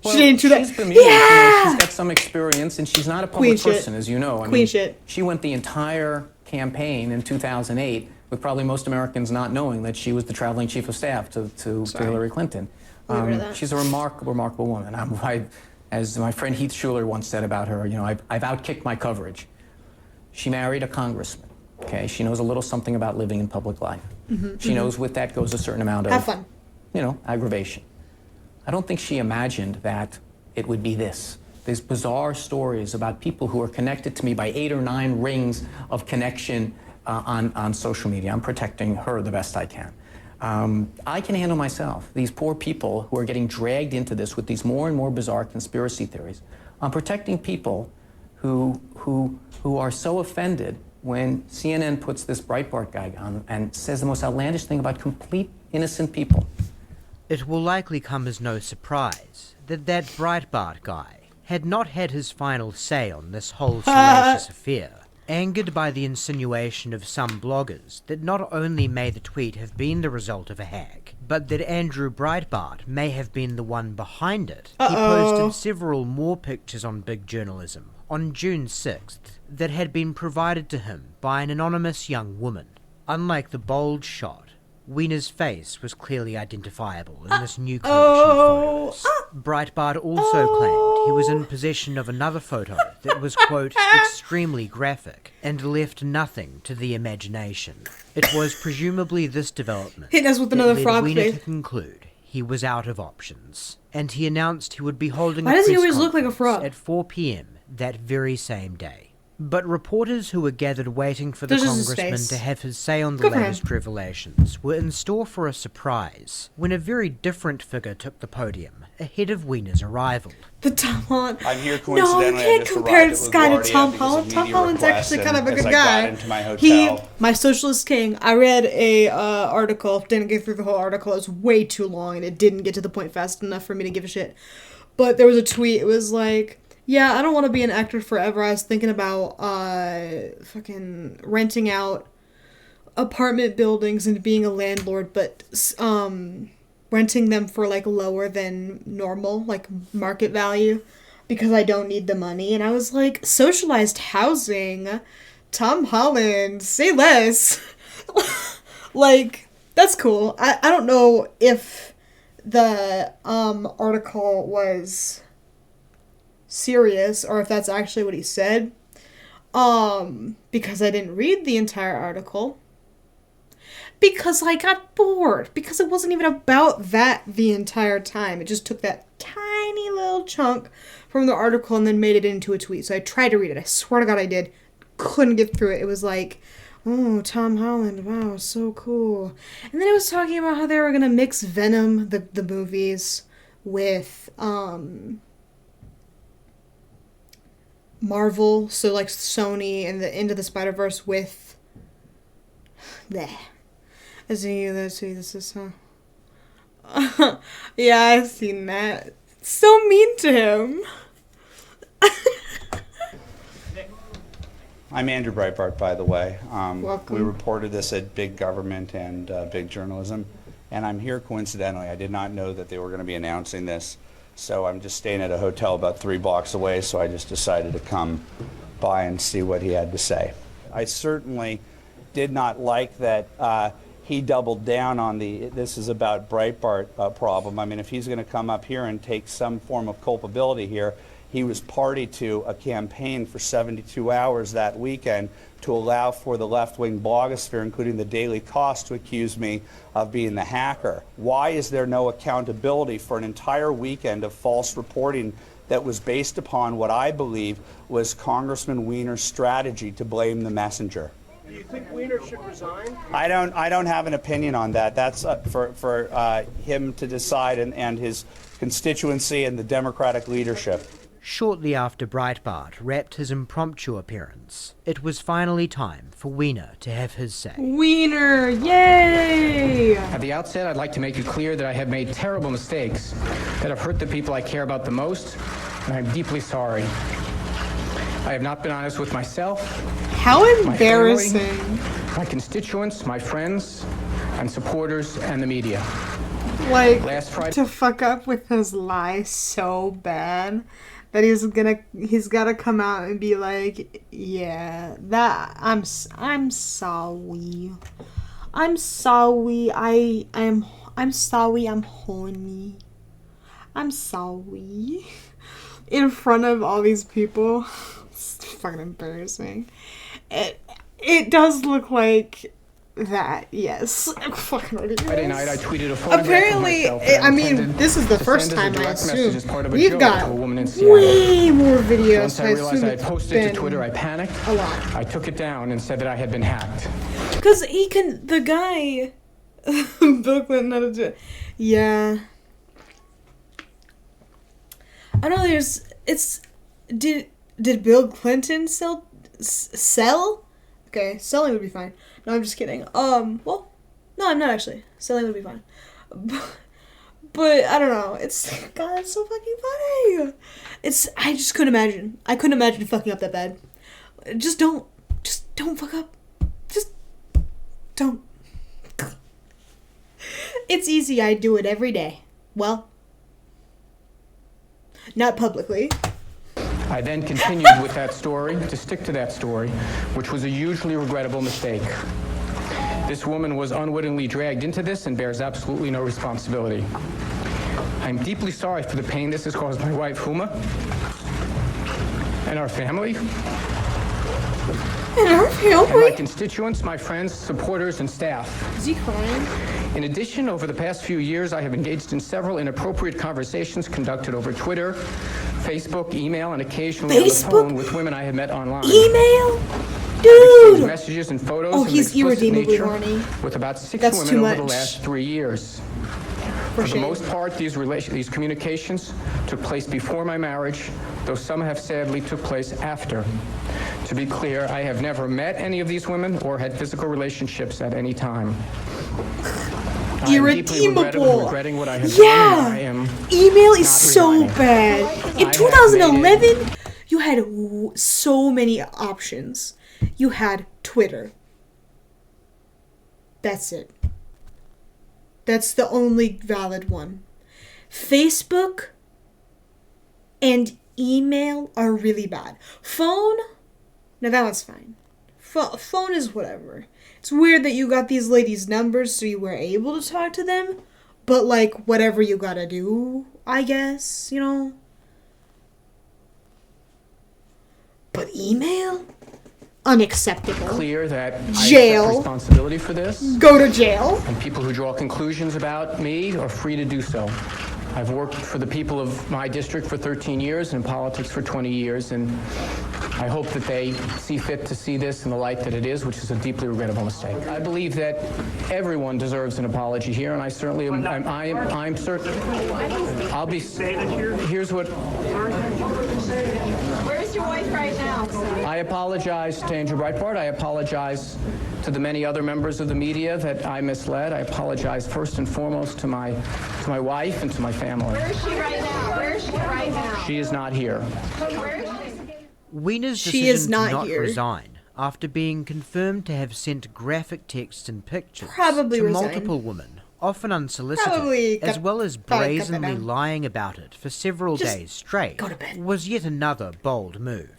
Well, She didn't do that. she's bemused, you know, she's got some experience, and she's not a public Queen shit. person, as you know. I Queen mean, shit. She went the entire campaign in 2008 with probably most Americans not knowing that she was the traveling chief of staff to Hillary Clinton. She's a remarkable, remarkable woman. As my friend Heath Schuler once said about her, you know, I've outkicked my coverage. She married a congressman, okay? She knows a little something about living in public life. She knows with that goes a certain amount of, Have fun. Aggravation. I don't think she imagined that it would be this. These bizarre stories about people who are connected to me by 8 or 9 rings of connection on social media. I'm protecting her the best I can. I can handle myself. These poor people who are getting dragged into this with these more and more bizarre conspiracy theories. I'm protecting people who are so offended when CNN puts this Breitbart guy on and says the most outlandish thing about complete innocent people. It will likely come as no surprise that that Breitbart guy had not had his final say on this whole salacious affair. Angered by the insinuation of some bloggers that not only may the tweet have been the result of a hack, but that Andrew Breitbart may have been the one behind it, he posted several more pictures on Big Journalism on June 6th that had been provided to him by an anonymous young woman. Unlike the bold shot, WEINER's face was clearly identifiable in this new collection of photos. Breitbart also claimed he was in possession of another photo that was, quote, extremely graphic and left nothing to the imagination. It was presumably this development Hit us with another frog WEINER face. to conclude he was out of options, and he announced he would be holding Why a does he press always look like a conference frog? at 4 p.m. that very same day. But reporters who were gathered waiting for the This is his congressman face. to have his say on the Good for him. latest revelations were in store for a surprise when a very different figure took the podium ahead of WEINER's arrival. The Tom Holland. I'm here No, coincidentally. you I can't just compare arrived this at guy to LaGuardia Tom because of Holland. Tom media Holland's requests, actually kind of a and good as guy. I got into my hotel, My socialist king. I read a article. Didn't get through the whole article. It was way too long, and it didn't get to the point fast enough for me to give a shit. But there was a tweet. It was like, yeah, I don't want to be an actor forever. I was thinking about fucking renting out apartment buildings and being a landlord, but renting them for like lower than normal, like market value, because I don't need the money. And I was like, socialized housing, Tom Holland, say less. Like, that's cool. I don't know if the article was serious or if that's actually what he said, because I didn't read the entire article, because I got bored, because it wasn't even about that the entire time. It just took that tiny little chunk from the article and then made it into a tweet. So I tried to read it. I swear to God I did. Couldn't get through it. It was like, oh, Tom Holland, wow, so cool. And then it was talking about how they were gonna mix Venom, the movies, with Marvel, so like Sony and the Into the Spider-Verse with bleh. Let's see, this is yeah, I've seen that. So mean to him. I'm Andrew Breitbart, by the way. Welcome. We reported this at Big Government and Big Journalism, and I'm here coincidentally. I did not know that they were going to be announcing this, so I'm just staying at a hotel about 3 blocks away, so I just decided to come by and see what he had to say. I certainly did not like that he doubled down on the this is about Breitbart problem. I mean, if he's going to come up here and take some form of culpability here, he was party to a campaign for 72 hours that weekend to allow for the left-wing blogosphere, including the Daily Cost, to accuse me of being the hacker. Why is there no accountability for an entire weekend of false reporting that was based upon what I believe was Congressman Weiner's strategy to blame the messenger? Do you think Weiner should resign? I don't have an opinion on that. That's for him to decide and his constituency and the Democratic leadership. Shortly after Breitbart wrapped his impromptu appearance, it was finally time for Weiner to have his say. Weiner, yay! At the outset, I'd like to make it clear that I have made terrible mistakes that have hurt the people I care about the most, and I'm deeply sorry. I have not been honest with myself. How embarrassing. My family, my constituents, my friends, and supporters, and the media. Like, Last Friday, to fuck up with his lie so bad that he's gotta come out and be like, yeah, that I'm sorry. I'm sorry. I'm sorry. I'm horny. I'm sorry. In front of all these people. It's fucking embarrassing. It does look like that, yes. I'm fucking ridiculous. Friday night, I tweeted a photograph Apparently, of myself. I mean, this is the first to send time, I as a direct message as assume. part of a We've joke got to a woman in Seattle. way more videos. Once I realized I had posted to Twitter, I panicked. A lot. I took it down and said that I had been hacked. Because the guy, Bill Clinton, how to do it. Yeah. I know did Bill Clinton sell? Okay, selling would be fine. No, I'm just kidding. Well, no, I'm not actually. Selling would be fine. But I don't know. God, it's so fucking funny. I just couldn't imagine. I couldn't imagine fucking up that bad. Just don't fuck up. Just don't. It's easy. I do it every day. Well, not publicly. I then continued with that story, to stick to that story, which was a hugely regrettable mistake. This woman was unwittingly dragged into this and bears absolutely no responsibility. I'm deeply sorry for the pain this has caused my wife, Huma, and our family. And my constituents, my friends, supporters, and staff. Is he crying? In addition, over the past few years, I have engaged in several inappropriate conversations conducted over Twitter, Facebook, email, and occasionally on the phone with women I have met online. Email? Dude! Messages and photos Oh, of he's an explicit irredeemably nature horny. with about 6 That's women too over the much. last 3 years. For the most part, these communications took place before my marriage, though some have sadly took place after. To be clear, I have never met any of these women or had physical relationships at any time. I am deeply regretting what I have done, and I am Email is so resigning. bad. In 2011, you had so many options. You had Twitter. That's it. That's the only valid one. Facebook and email are really bad. Phone? Now that one's fine. Phone is whatever. It's weird that you got these ladies' numbers so you were able to talk to them. But, like, whatever you gotta do, I guess, you know? But email? Unacceptable. Clear that Jail. I accept responsibility for this. Go to jail. And people who draw conclusions about me are free to do so. I've worked for the people of my district for 13 years and in politics for 20 years, and I hope that they see fit to see this in the light that it is, which is a deeply regrettable mistake. I believe that everyone deserves an apology here, and I certainly am. I'm certain. I'll be. Here's what. Where's your wife right now? I apologize to Andrew Breitbart. I apologize to the many other members of the media that I misled. I apologize first and foremost to my wife and to my family. Where is she right now? Where is she right now? She is not here. Where is she? WEINER's She is decision not to not here. resign after being confirmed to have sent graphic texts and pictures Probably to resign. multiple women, often unsolicited, Probably as got- well as probably cut that brazenly down. lying about it for several Just days straight, go to bed. was yet another bold move.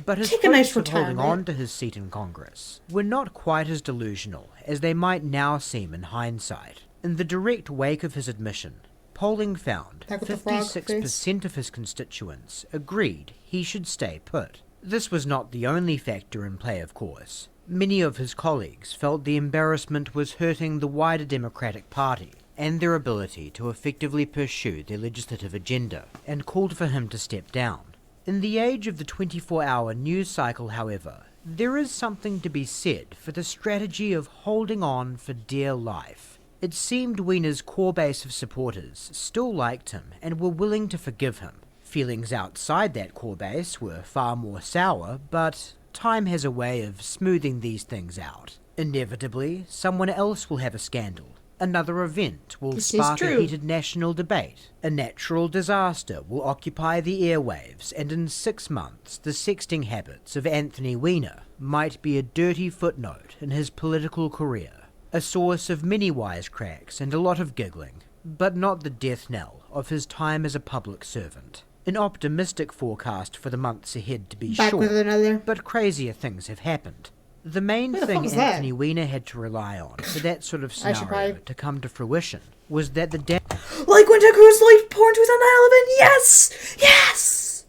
But his take a nice hopes of holding retirement. on to his seat in Congress were not quite as delusional as they might now seem in hindsight. In the direct wake of his admission, polling found Back with the frog 56% of his constituents agreed he should stay put. This was not the only factor in play, of course. Many of his colleagues felt the embarrassment was hurting the wider Democratic Party and their ability to effectively pursue their legislative agenda, and called for him to step down. In the age of the 24-hour news cycle, however, there is something to be said for the strategy of holding on for dear life. It seemed WEINER's core base of supporters still liked him and were willing to forgive him. Feelings outside that core base were far more sour, but time has a way of smoothing these things out. Inevitably, someone else will have a scandal. Another event will This is spark a true. heated national debate. A natural disaster will occupy the airwaves, and in 6 months, the sexting habits of Anthony WEINER might be a dirty footnote in his political career. A source of many wisecracks and a lot of giggling, but not the death knell of his time as a public servant. An optimistic forecast for the months ahead, to be Back sure, with another. but crazier things have happened. The main Who the fuck thing was that? Anthony WEINER had to rely on for that sort of I should scenario probably- to come to fruition was that the Like when Ted Cruz like porn tweets on 9/11. Yes, yes.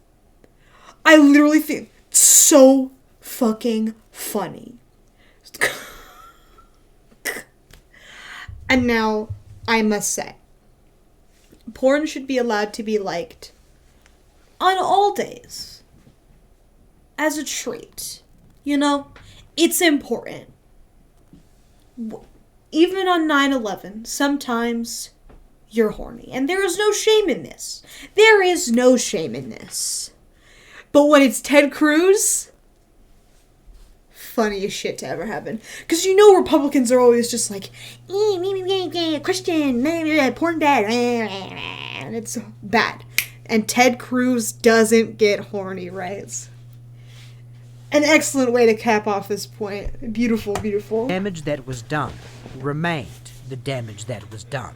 I literally think it's so fucking funny. And now, I must say, porn should be allowed to be liked on all days. As a treat. You know? It's important. Even on 9/11, sometimes you're horny. And there is no shame in this. There is no shame in this. But when it's Ted Cruz, funniest shit to ever happen. Because you know Republicans are always just like, Christian, porn bad, and it's bad. And Ted Cruz doesn't get horny, right? An excellent way to cap off this point. Beautiful, beautiful. Damage that was done remained the damage that was done.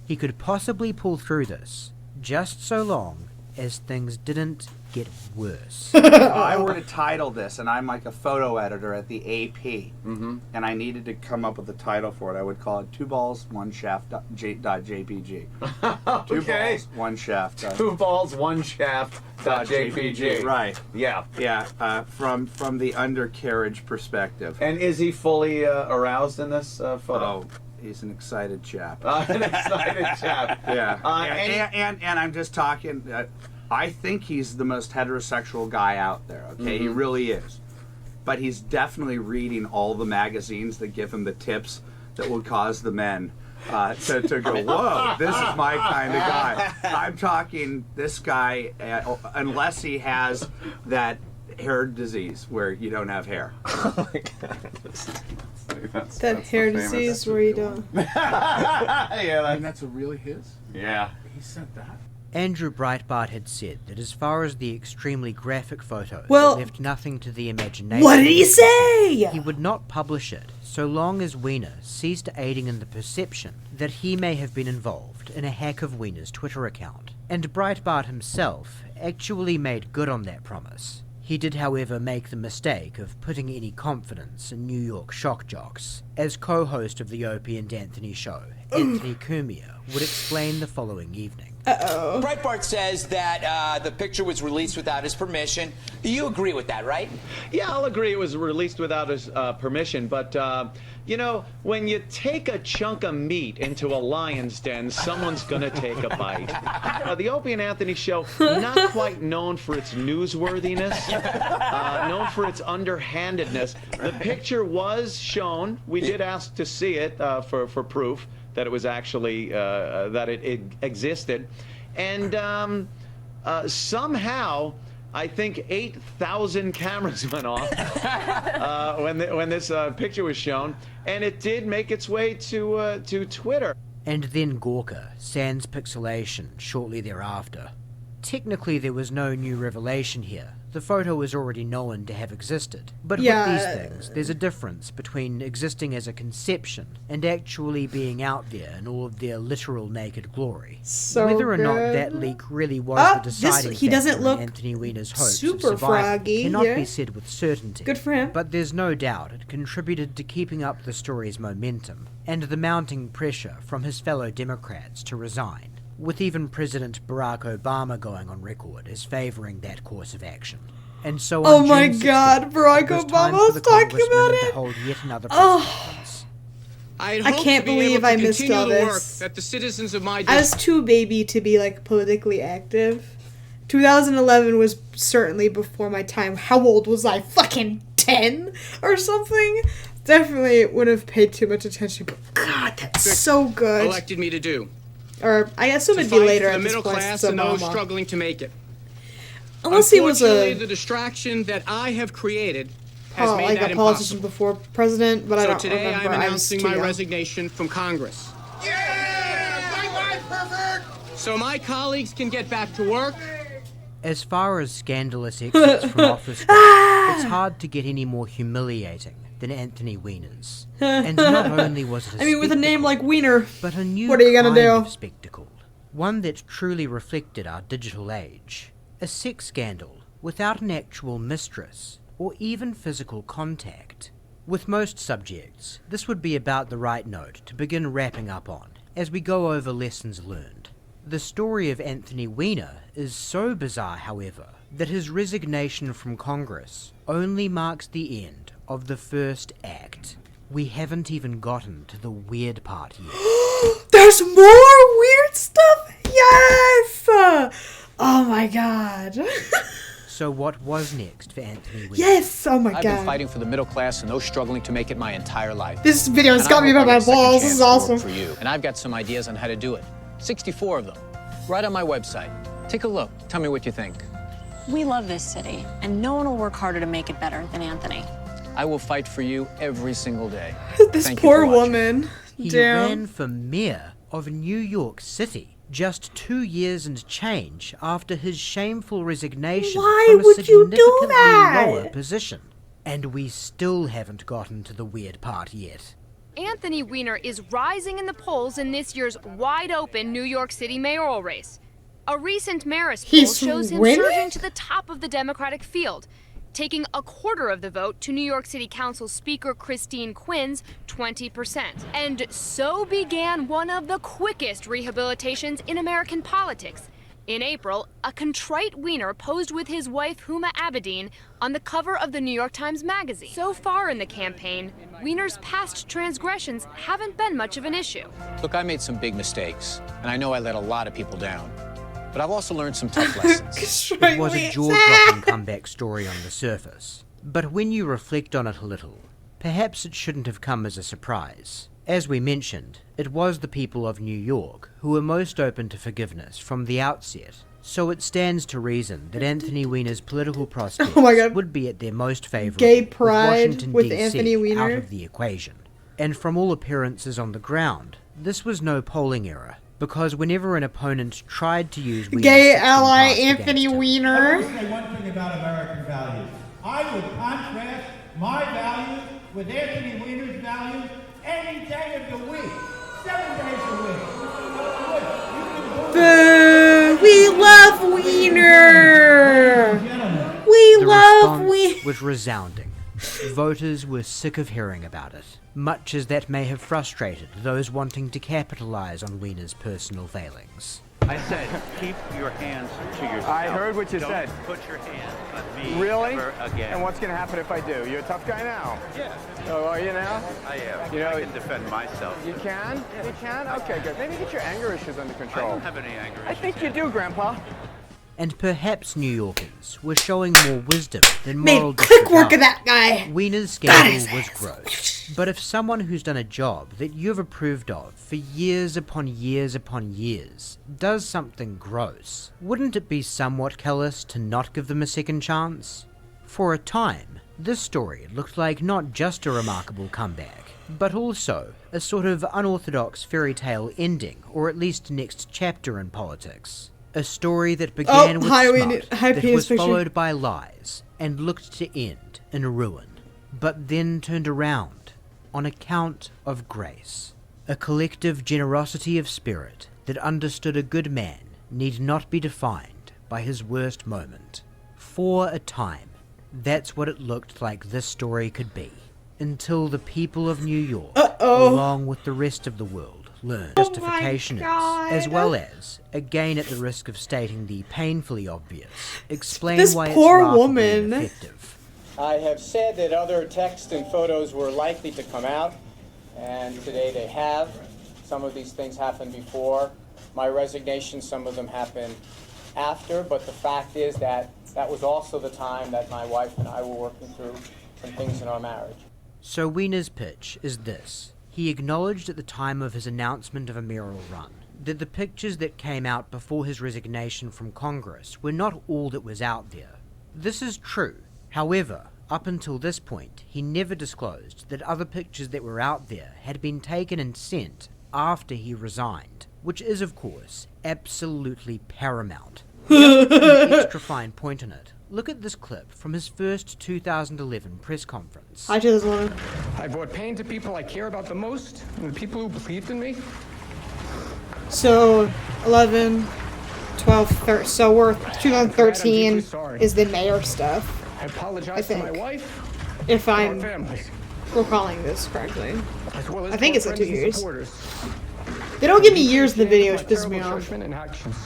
He could possibly pull through this, just so long as things didn't get worse. If I were to title this, and I'm like a photo editor at the AP, and I needed to come up with a title for it, I would call it Two Balls, One Shaft .jpg. Two balls, one shaft. Two balls, one shaft .jpg. Right. Yeah. Yeah. From the undercarriage perspective. And is he fully aroused in this photo? Oh, he's an excited chap. An excited chap. Yeah. And I'm just talking. I think he's the most heterosexual guy out there, okay? He really is. But he's definitely reading all the magazines that give him the tips that will cause the men to go, whoa, this is my kind of guy. I'm talking this guy, unless he has that hair disease where you don't have hair. Oh my God. That hair disease where you don't... Yeah, that's really his? Yeah. He said that? Andrew Breitbart had said that as far as the extremely graphic photos left nothing to the imagination... What did he say? He would not publish it so long as Weiner ceased aiding in the perception that he may have been involved in a hack of Weiner's Twitter account. And Breitbart himself actually made good on that promise. He did, however, make the mistake of putting any confidence in New York shock jocks. As co-host of the Opie and Anthony show, Anthony Cumia would explain the following evening. Breitbart says that the picture was released without his permission. You agree with that, right? Yeah, I'll agree it was released without his permission, but, you know, when you take a chunk of meat into a lion's den, someone's gonna take a bite. The Opie and Anthony show, not quite known for its newsworthiness, known for its underhandedness. The picture was shown. We did ask to see it for proof that it was actually, that it existed. And somehow, I think 8,000 cameras went off when this picture was shown, and it did make its way to Twitter. And then Gawker, sans pixelation, shortly thereafter. Technically, there was no new revelation here. The photo was already known to have existed. But with these things, there's a difference between existing as a conception and actually being out there in all of their literal naked glory. So whether or not good. that leak really was the deciding he doesn't factor look in Anthony Weiner's hopes super of survival froggy cannot here. be said with certainty. Good for him. But there's no doubt it contributed to keeping up the story's momentum and the mounting pressure from his fellow Democrats to resign, with even President Barack Obama going on record as favoring that course of action. And so on Oh my June 16th, God, Barack it was time Obama for was the talking congressman about to it. hold yet another press Oh. conference. I can't believe I missed all this. That the citizens of my I was too baby to be like politically active. 2011 was certainly before my time. How old was I? Fucking 10 or something? Definitely wouldn't have paid too much attention. But God, that's so good. elected me to do. Or I assume To it'd be fight later for the at this middle point. class It's and those Obama. struggling to make it. Unless he was Unfortunately, a the distraction that I have created has made like that a politician impossible. before president, but I So don't today remember. I'm I was announcing too my young. resignation from Congress. So my colleagues can get back to work. As far as scandalous exits from office go, it's hard to get any more humiliating than Anthony Weiner's. And not only was it a I mean, with a name like Weiner, but a new what are you gonna kind do? of spectacle. One that truly reflected our digital age. A sex scandal without an actual mistress, or even physical contact. With most subjects, this would be about the right note to begin wrapping up on, as we go over lessons learned. The story of Anthony Weiner is so bizarre, however, that his resignation from Congress only marks the end of the first act. We haven't even gotten to the weird part yet. There's more weird stuff? Yes! Oh my god. So what was next for Anthony Weiner? Yes! Oh my god. I've been fighting for the middle class and those struggling to make it my entire life. This video has And got I me hope by I my get a second balls. chance This is to work awesome. for you. And I've got some ideas on how to do it. 64 of them. Right on my website. Take a look. Tell me what you think. We love this city, and no one will work harder to make it better than Anthony. I will fight for you every single day. This Thank you poor for watching. woman. He Damn. ran for mayor of New York City just 2 years and change after his shameful resignation Why from a would you do significantly that? lower position. And we still haven't gotten to the weird part yet. Anthony Weiner is rising in the polls in this year's wide-open New York City mayoral race. A recent Marist poll He's shows him winning? surging to the top of the Democratic field, taking a quarter of the vote to New York City Council Speaker Christine Quinn's 20%. And so began one of the quickest rehabilitations in American politics. In April, a contrite Weiner posed with his wife Huma Abedin on the cover of the New York Times Magazine. So far in the campaign, Weiner's past transgressions haven't been much of an issue. Look, I made some big mistakes, and I know I let a lot of people down. But I've also learned some tough lessons. It was a jaw-dropping comeback story on the surface. But when you reflect on it a little, perhaps it shouldn't have come as a surprise. As we mentioned, it was the people of New York who were most open to forgiveness from the outset, so it stands to reason that Anthony Weiner's political prospects would be at their most favourable Gay with pride Washington, with D.C. Anthony Weiner. out of the equation. And from all appearances on the ground, this was no polling error, because whenever an opponent tried to use Weiner's Gay 16 ally past Anthony against him, Weiner. I will say one thing about American values. I would contrast my values with Anthony Weiner's values any day of the week, 7 days a week. Boo! We love Weiner! We The love response Weiner! was resounding. Voters were sick of hearing about it, much as that may have frustrated those wanting to capitalize on Weiner's personal failings. I said, keep your hands to yourself. I heard what you Don't said. Put your hands on me Really? ever again. And what's going to happen if I do? You're a tough guy now. Yeah. Oh, are you now? I am. You know, I can defend myself. You can? You can? Okay, good. Maybe get your anger issues under control. I don't have any anger I issues. think you do, Grandpa. And perhaps New Yorkers were showing more wisdom than Made moral quick work disregard. of that guy. Weiner's Got scandal his was gross. But if someone who's done a job that you've approved of for years upon years upon years does something gross, wouldn't it be somewhat callous to not give them a second chance? For a time, this story looked like not just a remarkable comeback, but also a sort of unorthodox fairy tale ending, or at least next chapter in politics. A story that began with smut, that was followed by lies, and looked to end in ruin, but then turned around on account of grace. A collective generosity of spirit that understood a good man need not be defined by his worst moment. For a time, that's what it looked like this story could be, until the people of New York, along with the rest of the world, learned justification is, as well as, again at the risk of stating the painfully obvious, explain This why poor it's laughably woman. ineffective. I have said that other texts and photos were likely to come out, and today they have. Some of these things happened before my resignation, some of them happened after, but the fact is that that was also the time that my wife and I were working through some things in our marriage. So Weiner's pitch is this. He acknowledged at the time of his announcement of a mayoral run that the pictures that came out before his resignation from Congress were not all that was out there. This is true. However, up until this point, he never disclosed that other pictures that were out there had been taken and sent after he resigned, which is, of course, absolutely paramount. Just an extra fine point on it. Look at this clip from his first 2011 press conference. I just want I brought pain to people I care about the most, and the people who believed in me. So, 11, 12, 13. So we're 2013 is the mayor stuff. I apologize to my wife, If and I'm our family, recalling this correctly. as well as I think to it's our like 2 friends and years. supporters. They don't give me years in the video, which My pisses me terrible off. judgment and actions.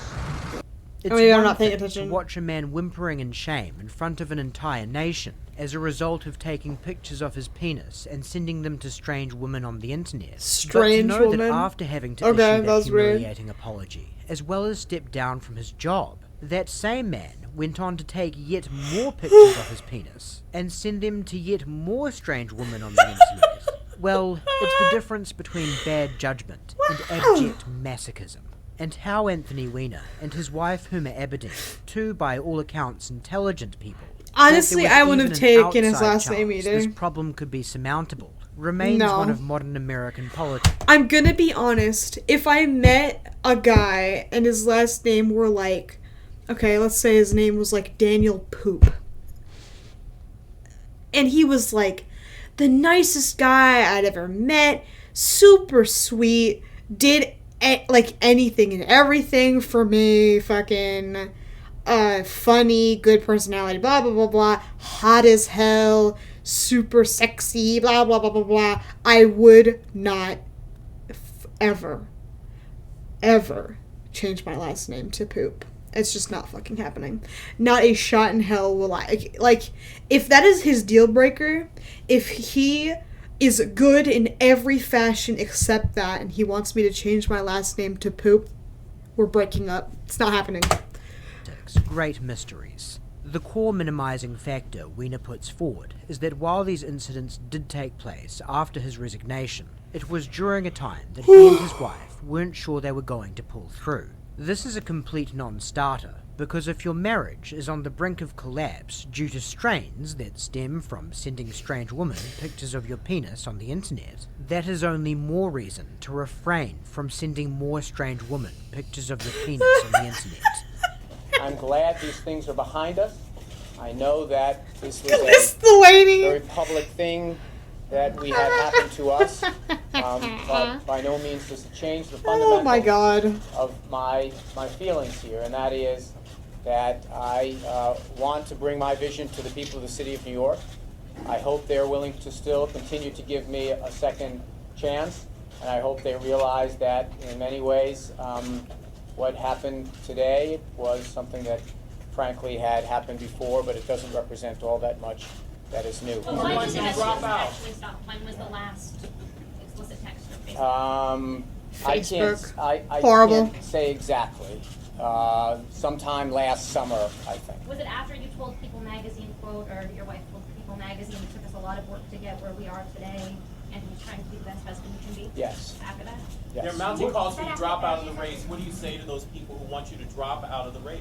It's I'm one not paying thing attention. to watch a man whimpering in shame in front of an entire nation as a result of taking pictures of his penis and sending them to strange women on the internet. Strange but to know women? that after having to Okay, issue that that's weird. humiliating apology, as well as step down from his job, that same man went on to take yet more pictures of his penis and send them to yet more strange women on the internet. Well, it's the difference between bad judgment and abject masochism. And how Anthony Weiner and his wife Huma Abedin, two by all accounts intelligent people, Honestly, I wouldn't have taken his outside last name chance either. this problem could be surmountable remains No. one of modern American politics. I'm gonna be honest. If I met a guy and his last name were like, okay, let's say his name was like Daniel Poop, and he was like the nicest guy I'd ever met, super sweet, did like anything and everything for me, fucking funny, good personality, blah blah blah blah, hot as hell, super sexy, blah blah blah blah blah, I would not ever change my last name to Poop. It's just not fucking happening. Not a shot in hell will I. Like, if that is his deal breaker, if he is good in every fashion except that, and he wants me to change my last name to Poop, we're breaking up. It's not happening. Great mysteries. The core minimizing factor Weiner puts forward is that while these incidents did take place after his resignation, it was during a time that he and his wife weren't sure they were going to pull through. This is a complete non-starter, because if your marriage is on the brink of collapse due to strains that stem from sending strange women pictures of your penis on the internet, that is only more reason to refrain from sending more strange women pictures of your penis on the internet. I'm glad these things are behind us. I know that this was a very public thing that we had happen to us, but by no means does it change the fundamentals Oh my god. of my feelings here, and that is that I want to bring my vision to the people of the city of New York. I hope they're willing to still continue to give me a second chance, and I hope they realize that in many ways what happened today was something that frankly had happened before, but it doesn't represent all that much that is new. Well, when did this actually stop? When was the last explicit text or Facebook? I Horrible. can't say exactly. Sometime last summer, I think. Was it after you told People Magazine, quote, or your wife told People Magazine, it took us a lot of work to get where we are today, and he's trying to be the best husband you can be? Yes. After that? Yes. There are mounting calls for you to drop out of the race. What do you say to those people who want you to drop out of the race?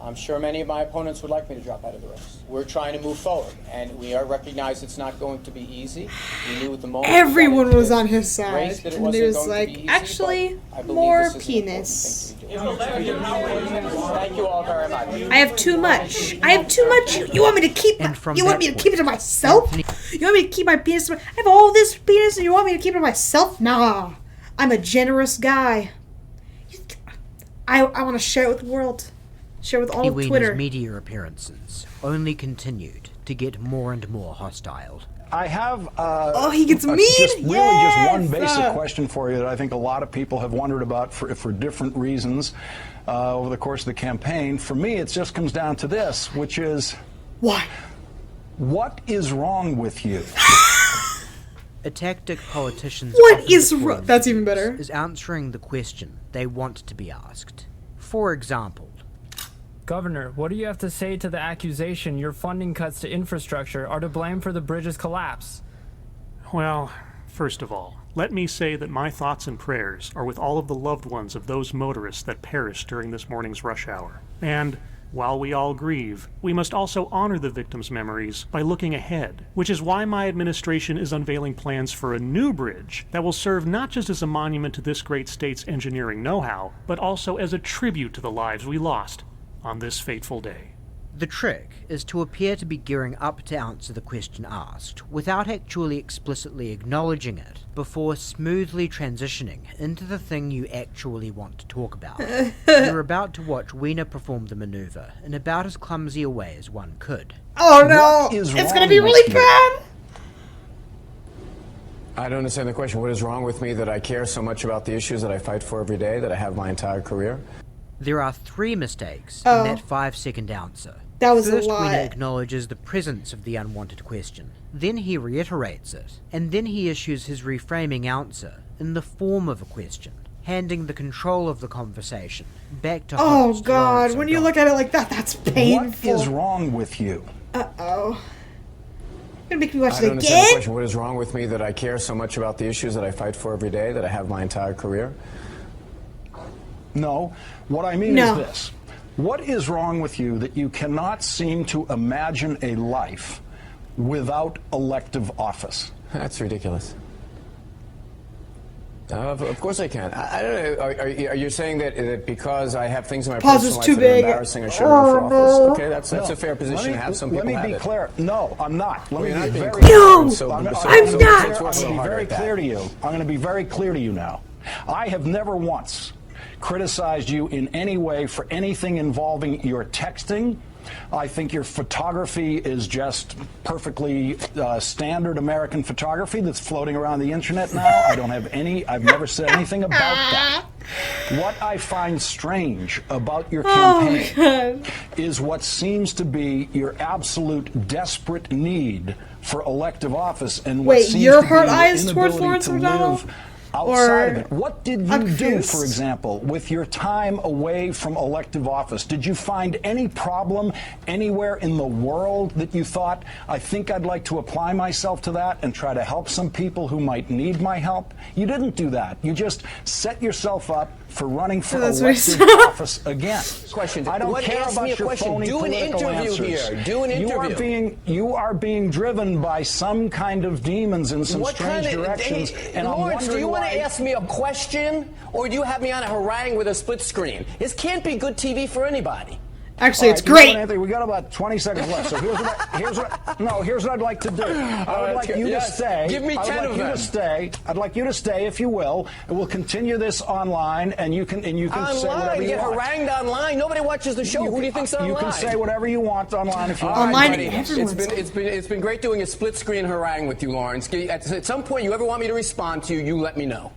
I'm sure many of my opponents would like me to drop out of the race. We're trying to move forward, and we recognize it's not going to be easy. We knew at the moment Everyone was on his side, that it and wasn't he was going to like, be easy, actually, but I believe more this is an penis. Thank you all very much. I have too much. I have too much. You want me to keep? You want me to keep it to myself? You want me to keep my penis? I have all this penis, and you want me to keep it to myself? Nah, I'm a generous guy. I want to share it with the world. Share with all of Twitter. Weiner's media appearances only continued to get more and more hostile. I have he gets mean. Just one basic question for you that I think a lot of people have wondered about for different reasons over the course of the campaign. For me, it just comes down to this, which is why? What is wrong with you? A tactic politicians What often is deploy wrong? That's even better. is answering the question they want to be asked. For example, Governor, what do you have to say to the accusation your funding cuts to infrastructure are to blame for the bridge's collapse? Well, first of all, let me say that my thoughts and prayers are with all of the loved ones of those motorists that perished during this morning's rush hour. And while we all grieve, we must also honor the victims' memories by looking ahead, which is why my administration is unveiling plans for a new bridge that will serve not just as a monument to this great state's engineering know-how, but also as a tribute to the lives we lost on this fateful day. the trick is to appear to be gearing up to answer the question asked, without actually explicitly acknowledging it, before smoothly transitioning into the thing you actually want to talk about. You're about to watch Weiner perform the maneuver in about as clumsy a way as one could. Oh no! It's gonna be really bad! I don't understand the question. What is wrong with me that I care so much about the issues that I fight for every day, that I have my entire career? There are 3 mistakes Oh. in that 5-second answer. That was a First, lot. Weiner acknowledges the presence of the unwanted question. Then he reiterates it. And then he issues his reframing answer in the form of a question, handing the control of the conversation back to Oh host God, Lawrence when you O'Donnell. look at it like that, that's painful. What is wrong with you? Uh-oh. Gonna make me watch I it don't understand the again? question. What is wrong with me that I care so much about the issues that I fight for every day, that I have my entire career? No. What I mean No. is this. What is wrong with you that you cannot seem to imagine a life without elective office? That's ridiculous. Of course I can. I don't know. Are you saying that because I have things in my Pause is personal too life that are big. embarrassing, I shouldn't run for office? Okay, that's No. a fair position to have. Some people Let have me be it. clear. No, I'm not. Let Well, me you're be not being very clear. No, So- I'm so- not. so I'm let's going work to a be little very harder at clear that. to you. I'm going to be very clear to you now. I have never once criticized you in any way for anything involving your texting. I think your photography is just perfectly standard American photography that's floating around the internet now. I've never said anything about that. What I find strange about your campaign is what seems to be your absolute desperate need for elective office and what Wait, seems your to be heart your eyes towards inability Lawrence to O'Donnell? live outside of Or- it. What did I'm you do, confused. for example, with your time away from elective office? Did you find any problem anywhere in the world that you thought, I think I'd like to apply myself to that and try to help some people who might need my help? You didn't do that. You just set yourself up for running for That's what he elective said. office again. Question. I don't What- care ask about me a your question. phony Do an political interview answers. here. Do an interview. You are being driven by some kind of demons in some What strange kind of directions. And I'm Lawrence, do you wondering want to why- ask me a question, or do you have me on a harangue with a split screen? This can't be good TV for anybody. Actually, All it's right, you know great. what, Anthony, we got about 20 seconds left. So here's what I'd like to do. I would that's like good. you to Yes. stay. Give me 10 I would of like you them. to stay. I'd like you to stay, if you will, and we'll continue this online. And you can say whatever Online, you get want. harangued online. Nobody watches the show. Who do you think's online? You can say whatever you want online if you want. All right, buddy. everyone's It's been great doing a split screen harangue with you, Lawrence. At some point, you ever want me to respond to you, you let me know.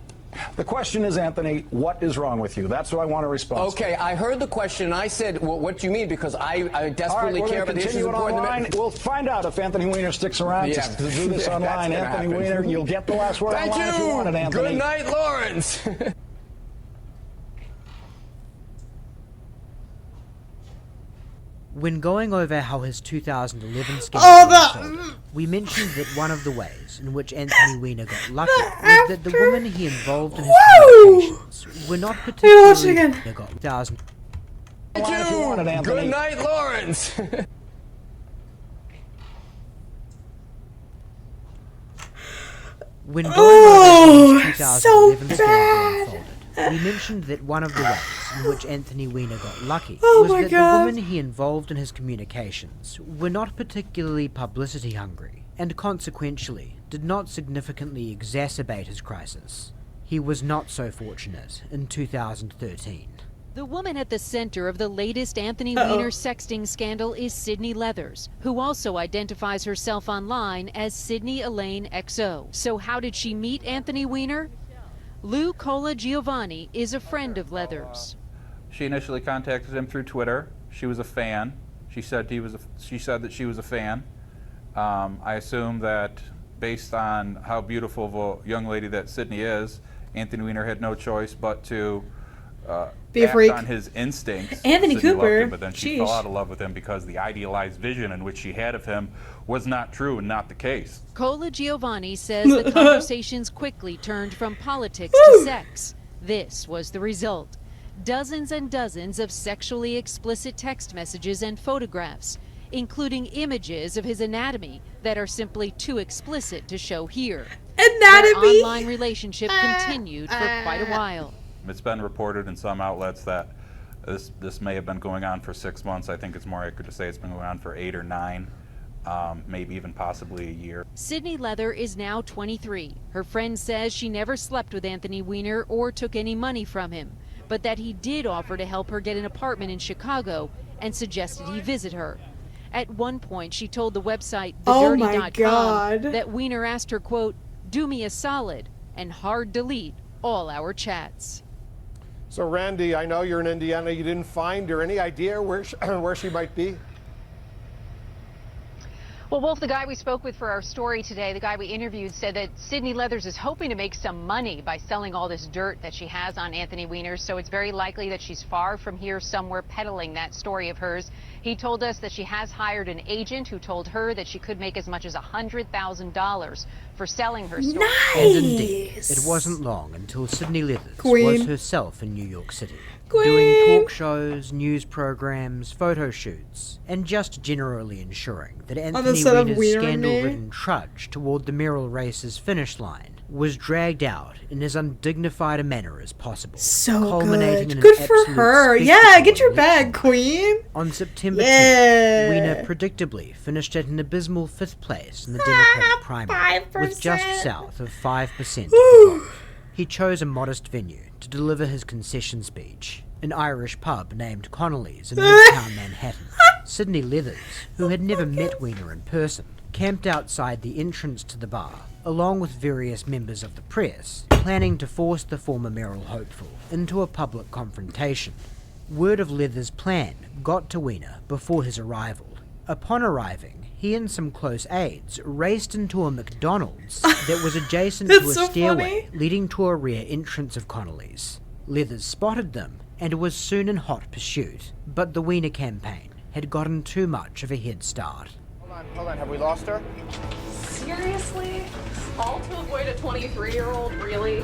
The question is, Anthony, what is wrong with you? That's what I want to respond to. Okay, I heard the question, and I said, well, what do you mean? Because I desperately All right, care we're about going the to issues continue it important to online. me. We'll find out if Anthony Weiner sticks around Yeah. to do this Yeah, online. that's gonna Anthony happen. Weiner, you'll get the last word Thank online if you want it, Anthony. Good night, Lawrence. When going over how his 2011 scandal Oh, unfolded, we mentioned that one of the ways in which Anthony Weiner got lucky was that the women he involved in his communications were not watch it particularly again. got thousand. Thank If you want it, Anthony. Good night, Lawrence. When going Oh, over his 2011 so scandal bad. unfolded, we mentioned that one of the ways in which Anthony Weiner got lucky Oh was my that God. the women he involved in his communications were not particularly publicity hungry, and consequentially did not significantly exacerbate his crisis. He was not so fortunate in 2013. The woman at the center of the latest Anthony Uh-oh. Weiner sexting scandal is Sydney Leathers, who also identifies herself online as Sydney Elaine XO. So how did she meet Anthony Weiner? Lou Cola Giovanni is a friend of Leathers. She initially contacted him through Twitter. She was a fan. She said that she was a fan. I assume that based on how beautiful of a young lady that Sydney is, Anthony Weiner had no choice but to Be a act freak. on his instincts. Anthony Sydney loved Cooper. him, but then she Sheesh. fell out of love with him because the idealized vision in which she had of him was not true and not the case. Cola Giovanni says the conversations quickly turned from politics to sex. This was the result. Dozens and dozens of sexually explicit text messages and photographs, including images of his anatomy that are simply too explicit to show here. Anatomy? Their online relationship continued for quite a while. It's been reported in some outlets that this may have been going on for 6 months. I think it's more accurate to say it's been going on for 8 or 9, maybe even possibly a year. Sydney Leather is now 23. Her friend says she never slept with Anthony Weiner or took any money from him, but that he did offer to help her get an apartment in Chicago and suggested he visit her. At one point, she told the website Oh my TheDirty.com God. that Weiner asked her, quote, "Do me a solid," and hard delete all our chats. So Randy, I know you're in Indiana. You didn't find her. Any idea where she might be? Well, Wolf, the guy we spoke with for our story today, the guy we interviewed, said that Sydney Leathers is hoping to make some money by selling all this dirt that she has on Anthony Weiner. So it's very likely that she's far from here somewhere peddling that story of hers. He told us that she has hired an agent who told her that she could make as much as $100,000 for selling her story. Nice. And indeed, it wasn't long until Sydney Leathers Queen. was herself in New York City, Queen. doing talk shows, news programs, photo shoots, and just generally ensuring that Anthony set of Weiner's Weiner and scandal-ridden trudge toward the mayoral race's finish line was dragged out in as undignified a manner as possible, So culminating good. in Good an for absolute her. Yeah, spectacle get your on bag, election Queen. On September Yeah. 10th, Weiner predictably finished at an abysmal 5th place in the Democratic primary, with just 5%. south of 5% of the vote. He chose a modest venue to deliver his concession speech, an Irish pub named Connolly's in Midtown Manhattan. Sydney Leathers, who had never met Weiner in person, camped outside the entrance to the bar, along with various members of the press, planning to force the former mayoral hopeful into a public confrontation. Word of Leathers' plan got to Weiner before his arrival. Upon arriving, he and some close aides raced into a McDonald's that was adjacent to a That's so stairway funny. leading to a rear entrance of Connolly's. Leathers spotted them and was soon in hot pursuit, but the Weiner campaign had gotten too much of a head start. Hold on, have we lost her? Seriously? All to avoid a 23-year-old, really?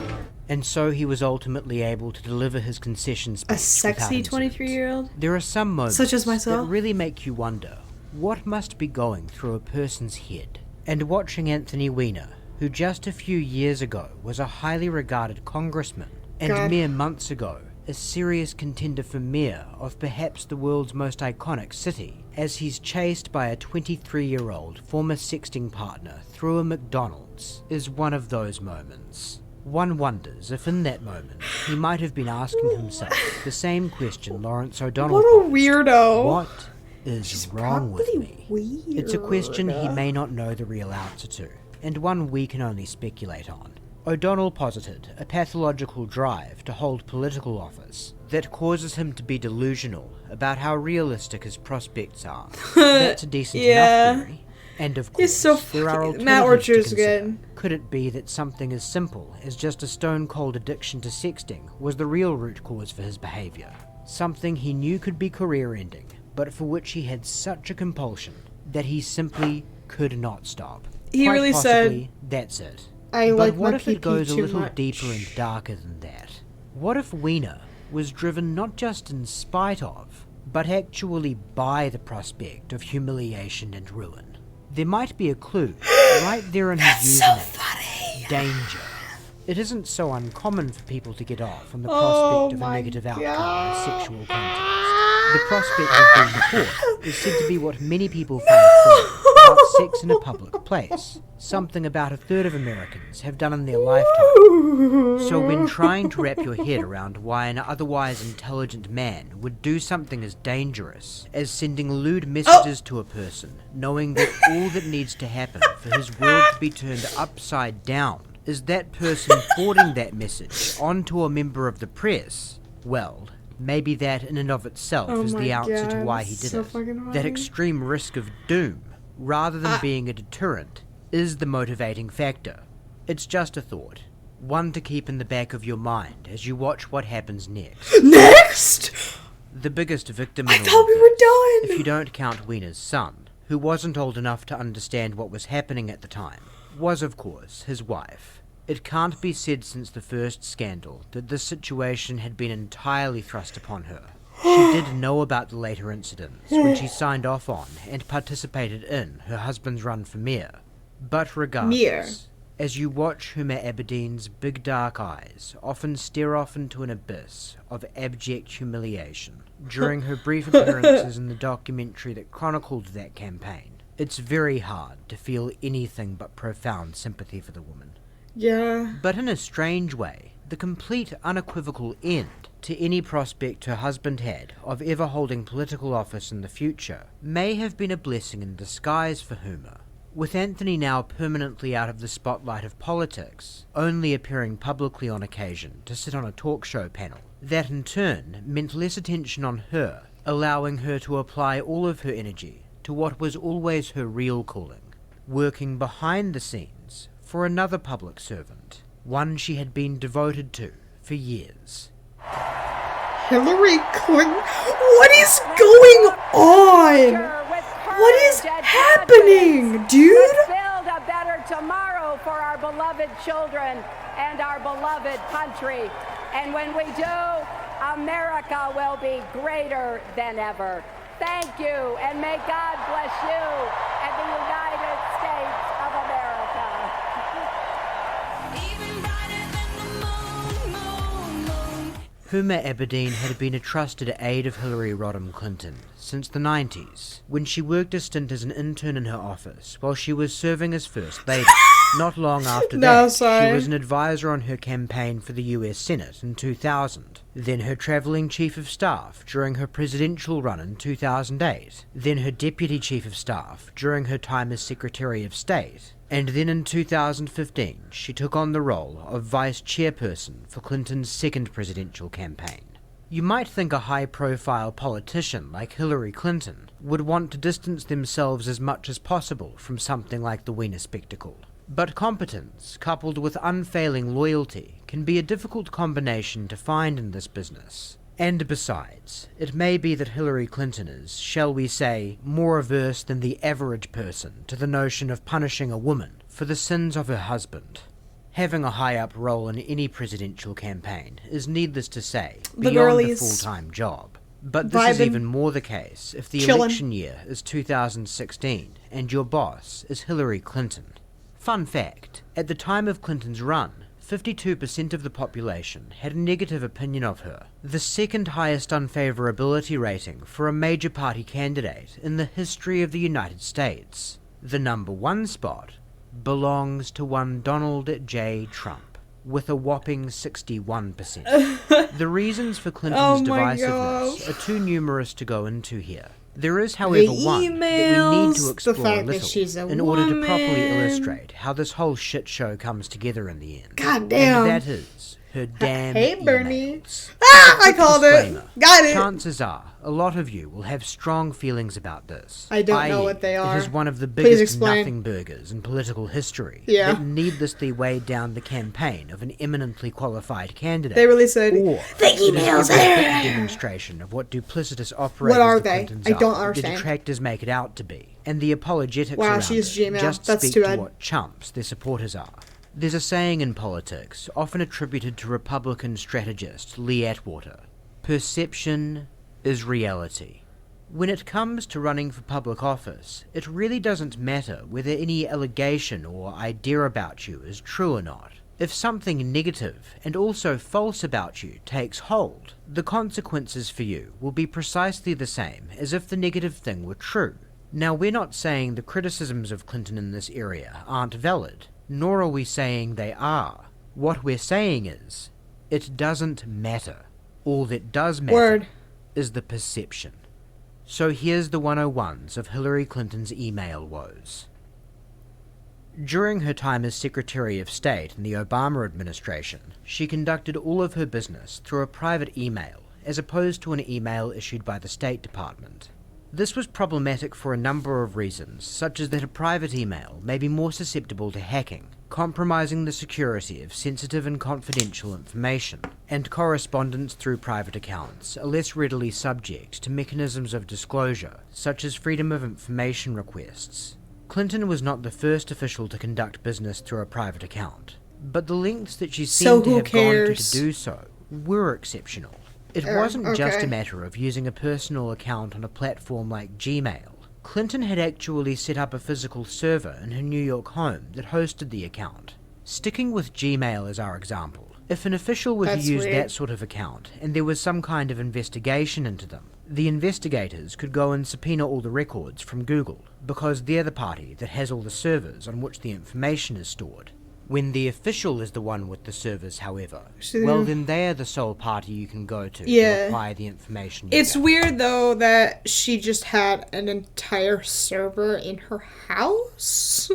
And so he was ultimately able to deliver his concession speech. A sexy 23-year-old? There are some moments Such as myself? that really make you wonder what must be going through a person's head. And watching Anthony Weiner, who just a few years ago was a highly regarded congressman, and God. mere months ago a serious contender for mayor of perhaps the world's most iconic city, as he's chased by a 23-year-old former sexting partner through a McDonald's, is one of those moments. One wonders if in that moment he might have been asking himself the same question Lawrence O'Donnell What a posed. weirdo. What is wrong with me? Weird. It's a question he may not know the real answer to, and one we can only speculate on. O'Donnell posited a pathological drive to hold political office that causes him to be delusional about how realistic his prospects are. That's a decent Yeah. enough theory. And of He's course, so there are fucking- Matt alternatives to Orchard's consider. good. Could it be that something as simple as just a stone-cold addiction to sexting was the real root cause for his behaviour? Something he knew could be career-ending, but for which he had such a compulsion that he simply could not stop. He Quite really possibly, said, that's it. I But like what my if it PP goes a too little much. deeper and darker than that? What if Weiner was driven not just in spite of, but actually by the prospect of humiliation and ruin? There might be a clue right there in his username. Danger. It isn't so uncommon for people to get off on the prospect of a negative outcome in a sexual context. The prospect of being caught is said to be what many people find thrilling about sex in a public place, something about a third of Americans have done in their lifetime. So when trying to wrap your head around why an otherwise intelligent man would do something as dangerous as sending lewd messages to a person, knowing that all that needs to happen for his world to be turned upside down is that person forwarding that message onto a member of the press, well, maybe that in and of itself Oh is my the answer to God, why he did so it. fucking That funny. extreme risk of doom, rather than being a deterrent, is the motivating factor. It's just a thought, one to keep in the back of your mind as you watch what happens next. Next? The biggest victim I in thought all we of were this, done. if you don't count Weiner's son, who wasn't old enough to understand what was happening at the time, was of course his wife. It can't be said since the first scandal that this situation had been entirely thrust upon her. She did know about the later incidents when she signed off on and participated in her husband's run for mayor. But regardless, as you watch Huma Abedin's big dark eyes often stare off into an abyss of abject humiliation during her brief appearances in the documentary that chronicled that campaign, it's very hard to feel anything but profound sympathy for the woman. Yeah. But in a strange way, the complete unequivocal end to any prospect her husband had of ever holding political office in the future may have been a blessing in disguise for Huma. With Anthony now permanently out of the spotlight of politics, only appearing publicly on occasion to sit on a talk show panel, That in turn meant less attention on her, allowing her to apply all of her energy to what was always her real calling, working behind the scenes for another public servant, one she had been devoted to for years. Hillary Clinton? What is going on? What is happening, dude? Let's build a better tomorrow for our beloved children and our beloved country. And when we do, America will be greater than ever. Thank you, and may God bless you and the United States of America. Huma Abedin had been a trusted aide of Hillary Rodham Clinton since the 90s, when she worked a stint as an intern in her office while she was serving as First Lady. Not long after that, she was an advisor on her campaign for the US Senate in 2000, then her travelling chief of staff during her presidential run in 2008, then her deputy chief of staff during her time as Secretary of State, and then in 2015 she took on the role of vice chairperson for Clinton's second presidential campaign. You might think a high-profile politician like Hillary Clinton would want to distance themselves as much as possible from something like the WEINER spectacle. But competence, coupled with unfailing loyalty, can be a difficult combination to find in this business. And besides, it may be that Hillary Clinton is, shall we say, more averse than the average person to the notion of punishing a woman for the sins of her husband. Having a high-up role in any presidential campaign is, needless to say, beyond a full-time job. But this is even more the case if the election year is 2016 and your boss is Hillary Clinton. Fun fact, at the time of Clinton's run, 52% of the population had a negative opinion of her, the second highest unfavourability rating for a major party candidate in the history of the United States. The number one spot belongs to one Donald J. Trump, with a whopping 61%. The reasons for Clinton's divisiveness are too numerous to go into here. There is, however, one that we need to explore a little in order to properly illustrate how this whole shit show comes together in the end. God damn. And that is her damn Hey, Bernie. emails. I called it. Got it. Chances are, a lot of you will have strong feelings about this. I don't know what they are. It is one of the Please biggest explain. nothing burgers in political history Yeah. that needlessly weighed down the campaign of an eminently qualified candidate. They really said, or the emails it is a demonstration of what duplicitous operators What are the they? Clintons I don't are, understand. The detractors make it out to be, and the apologetics Wow, around she's it Gmail. just That's speak too to bad. what chumps their supporters are. There's a saying in politics, often attributed to Republican strategist Lee Atwater: perception is reality. When it comes to running for public office, it really doesn't matter whether any allegation or idea about you is true or not. If something negative and also false about you takes hold, the consequences for you will be precisely the same as if the negative thing were true. Now, we're not saying the criticisms of Clinton in this area aren't valid, nor are we saying they are. What we're saying is, it doesn't matter. All that does matter is the perception. So here's the 101s of Hillary Clinton's email woes. During her time as Secretary of State in the Obama administration, she conducted all of her business through a private email, as opposed to an email issued by the State Department. This was problematic for a number of reasons, such as that a private email may be more susceptible to hacking, compromising the security of sensitive and confidential information, and correspondence through private accounts are less readily subject to mechanisms of disclosure, such as freedom of information requests. Clinton was not the first official to conduct business through a private account, but the lengths that she seemed to have gone to do so were exceptional. It wasn't just a matter of using a personal account on a platform like Gmail. Clinton had actually set up a physical server in her New York home that hosted the account. Sticking with Gmail as our example, if an official were to use that sort of account and there was some kind of investigation into them, the investigators could go and subpoena all the records from Google, because they're the party that has all the servers on which the information is stored. When the official is the one with the servers, however, well, then they are the sole party you can go to acquire the information. It's weird, though, that she just had an entire server in her house.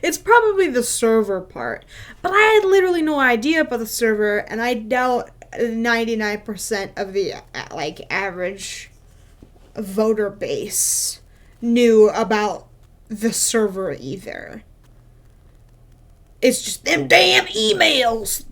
It's probably the server part. But I had literally no idea about the server, and I doubt 99% of the average voter base knew about the server either. It's just them damn emails.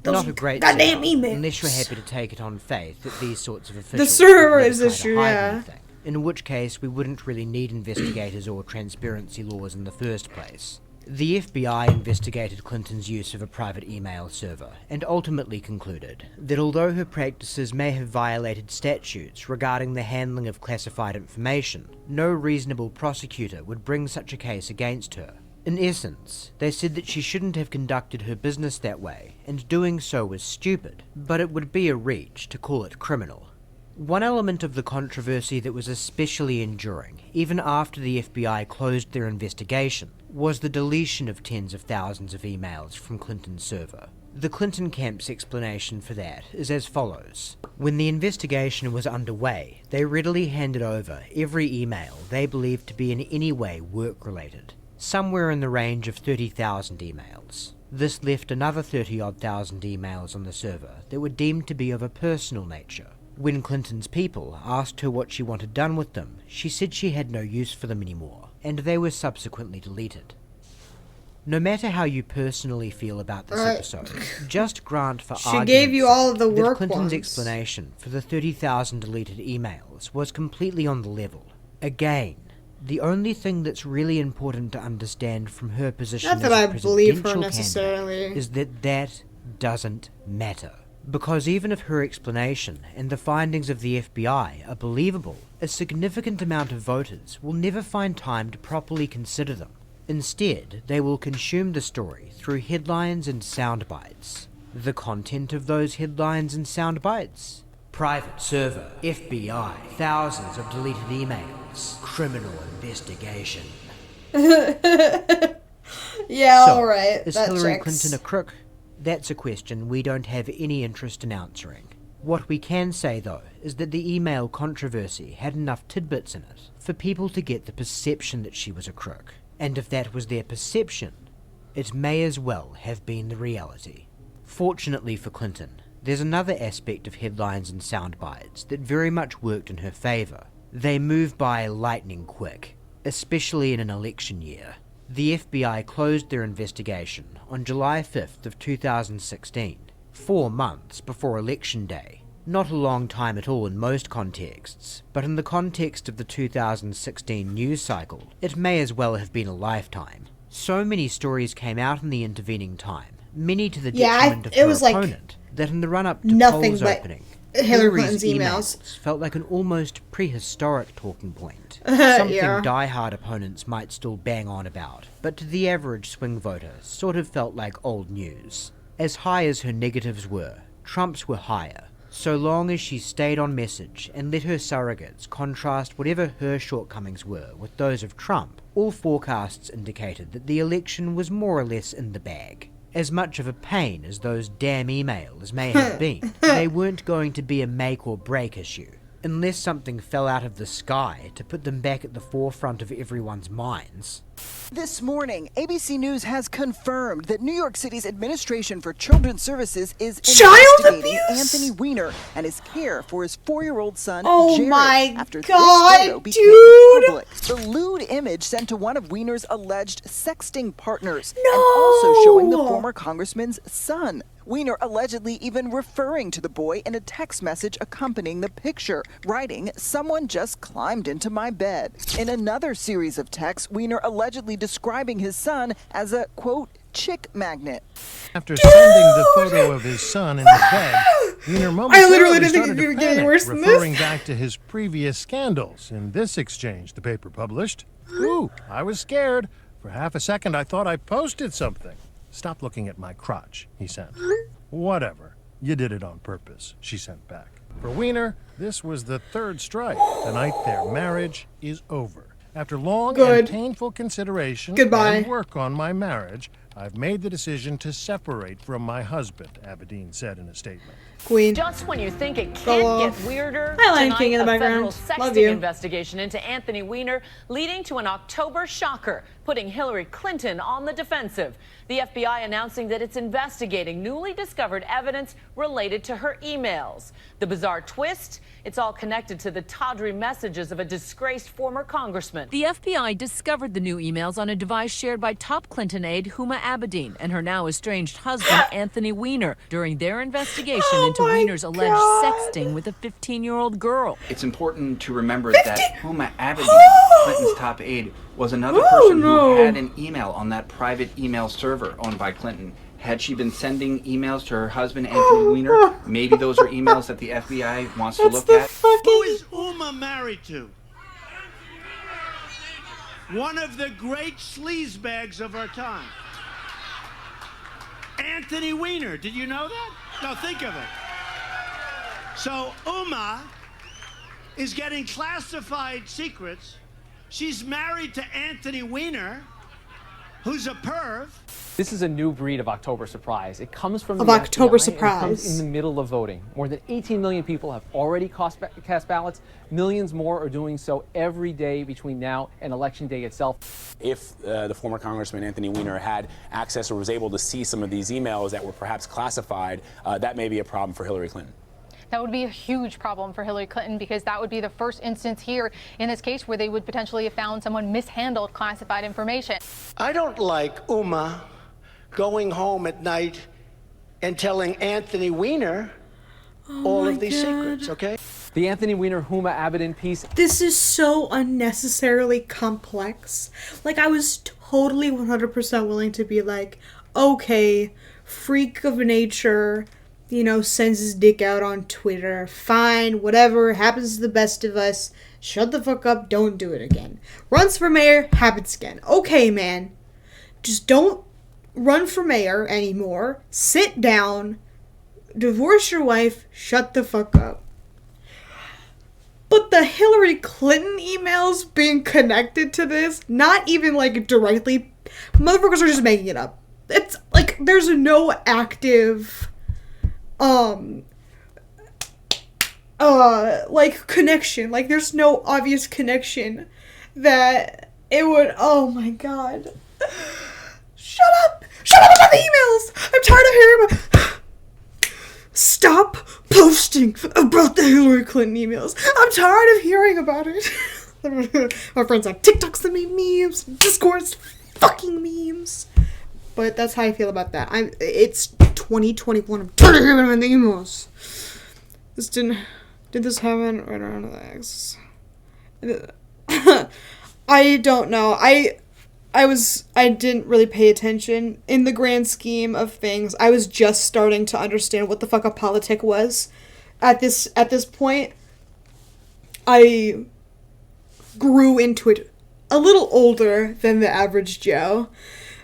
Not a great goddamn signal, emails. unless you're happy to take it on faith that these sorts of officials The server would is never try issue, to hide yeah. anything, in which case we wouldn't really need investigators or transparency laws in the first place. The FBI investigated Clinton's use of a private email server and ultimately concluded that although her practices may have violated statutes regarding the handling of classified information, no reasonable prosecutor would bring such a case against her. In essence, they said that she shouldn't have conducted her business that way, and doing so was stupid, but it would be a reach to call it criminal. One element of the controversy that was especially enduring, even after the FBI closed their investigation, was the deletion of tens of thousands of emails from Clinton's server. The Clinton camp's explanation for that is as follows. When the investigation was underway, they readily handed over every email they believed to be in any way work-related. Somewhere in the range of 30,000 emails. This left another 30-odd thousand emails on the server that were deemed to be of a personal nature. When Clinton's people asked her what she wanted done with them, she said she had no use for them anymore, and they were subsequently deleted. No matter how you personally feel about this episode, just grant for She gave you all of the that work Clinton's ones. explanation for the 30,000 deleted emails was completely on the level. Again, the only thing that's really important to understand from her position Not that as I a believe her presidential necessarily. candidate is that that doesn't matter. Because even if her explanation and the findings of the FBI are believable, a significant amount of voters will never find time to properly consider them. Instead, they will consume the story through headlines and sound bites. The content of those headlines and sound bites? Private server, FBI, thousands of deleted emails, criminal investigation. Yeah, So, alright. Is That Hillary checks. Clinton a crook? That's a question we don't have any interest in answering. What we can say, though, is that the email controversy had enough tidbits in it for people to get the perception that she was a crook. And if that was their perception, it may as well have been the reality. Fortunately for Clinton, there's another aspect of headlines and sound bites that very much worked in her favour. They move by lightning quick, especially in an election year. The FBI closed their investigation on July 5th of 2016, 4 months before Election Day. Not a long time at all in most contexts, but in the context of the 2016 news cycle, it may as well have been a lifetime. So many stories came out in the intervening time, many to the detriment of it her was like opponent, that in the run-up to nothing polls but opening, Hillary Hillary's Clinton's emails. felt like an almost prehistoric talking point. Yeah. Something die-hard opponents might still bang on about, but to the average swing voter sort of felt like old news. As high as her negatives were, Trump's were higher, so long as she stayed on message and let her surrogates contrast whatever her shortcomings were with those of Trump. All forecasts indicated that the election was more or less in the bag. As much of a pain as those damn emails may have been, they weren't going to be a make or break issue. Unless something fell out of the sky to put them back at the forefront of everyone's minds. This morning, ABC News has confirmed that New York City's Administration for Children's Services is investigating Anthony Weiner and his care for his 4-year-old son, Oh Jared, my after God, this photo became dude! public. The lewd image sent to one of Weiner's alleged sexting partners, and also showing the former congressman's son. Weiner allegedly even referring to the boy in a text message accompanying the picture, writing, "Someone just climbed into my bed." In another series of texts, Weiner allegedly describing his son as a, quote, chick magnet. After sending the photo of his son in the bed, Weiner momentarily didn't think started it to could get any panic, worse than this. referring back to his previous scandals. In this exchange, the paper published, "Ooh, I was scared. For half a second, I thought I posted something. Stop looking at my crotch," he sent. "Whatever. You did it on purpose," she sent back. For Weiner, this was the third strike. Tonight, their marriage is over. After long and painful consideration Goodbye. and work on my marriage, I've made the decision to separate from my husband, Abedin said in a statement. Queen. Just when you think it Go can't off. get weirder, Hi, Lion tonight King in the a federal background. Love sexting you. investigation into Anthony Weiner leading to an October shocker, putting Hillary Clinton on the defensive. The FBI announcing that it's investigating newly discovered evidence related to her emails. The bizarre twist, it's all connected to the tawdry messages of a disgraced former congressman. The FBI discovered the new emails on a device shared by top Clinton aide Huma Abedin and her now estranged husband Anthony Weiner during their investigation into Weiner's alleged sexting with a 15-year-old girl. It's important to remember that Huma Abedin, Clinton's top aide, was another person who had an email on that private email server owned by Clinton. Had she been sending emails to her husband, Anthony Weiner, maybe those are emails that the FBI wants to look at. Who is Uma married to? One of the great sleazebags of our time. Anthony Weiner. Did you know that? No, think of it. So Uma is getting classified secrets. She's married to Anthony Weiner, who's a perv. This is a new breed of October surprise. It comes from Of the October FBI, and it comes surprise. in the middle of voting. More than 18 million people have already cast ballots. Millions more are doing so every day between now and Election Day itself. If the former Congressman Anthony Weiner had access or was able to see some of these emails that were perhaps classified, that may be a problem for Hillary Clinton. That would be a huge problem for Hillary Clinton because that would be the first instance here in this case where they would potentially have found someone mishandled classified information. I don't like Uma going home at night and telling Anthony Weiner all of these secrets, okay? The Anthony Weiner Huma Abedin piece. This is so unnecessarily complex. Like, I was totally 100% willing to be like, okay, freak of nature, you know, sends his dick out on Twitter. Fine, whatever, happens to the best of us. Shut the fuck up, don't do it again. Runs for mayor, happens again. Okay, man. Just don't run for mayor anymore. Sit down. Divorce your wife. Shut the fuck up. But the Hillary Clinton emails being connected to this, not even like directly, motherfuckers are just making it up. It's like there's no active like connection. Like there's no obvious connection that it would. Oh my god. Shut up! Shut up about the emails! I'm tired of hearing about. Stop posting about the Hillary Clinton emails. I'm tired of hearing about it. My friends on TikTok send me memes, Discord's fucking memes. But that's how I feel about that. It's 2021. I'm tired of hearing about the emails. Did this happen right around the X? I don't know. I didn't really pay attention in the grand scheme of things. I was just starting to understand what the fuck a politic was at this point. I grew into it a little older than the average Joe.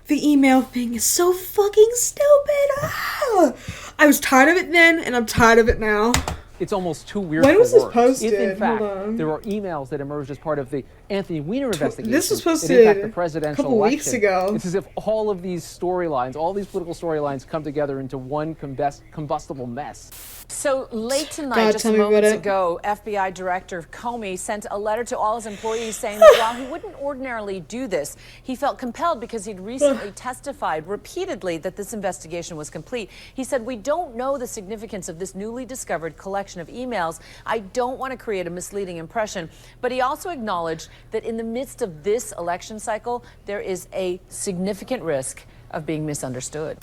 The email thing is so fucking stupid. Ah! I was tired of it then, and I'm tired of it now. It's almost too weird When for was this words. posted? If, in fact, Hold on. there are emails that emerged as part of the Anthony Weiner investigation This was that posted impact the presidential a couple election, weeks ago. It's as if all of these storylines, all these political storylines come together into one combustible mess. So late tonight, God, just tell me about moments it. ago, FBI Director Comey sent a letter to all his employees saying that while he wouldn't ordinarily do this, he felt compelled because he'd recently testified repeatedly that this investigation was complete. He said, "We don't know the significance of this newly discovered collection of emails. I don't want to create a misleading impression." But he also acknowledged that in the midst of this election cycle, there is a significant risk of being misunderstood.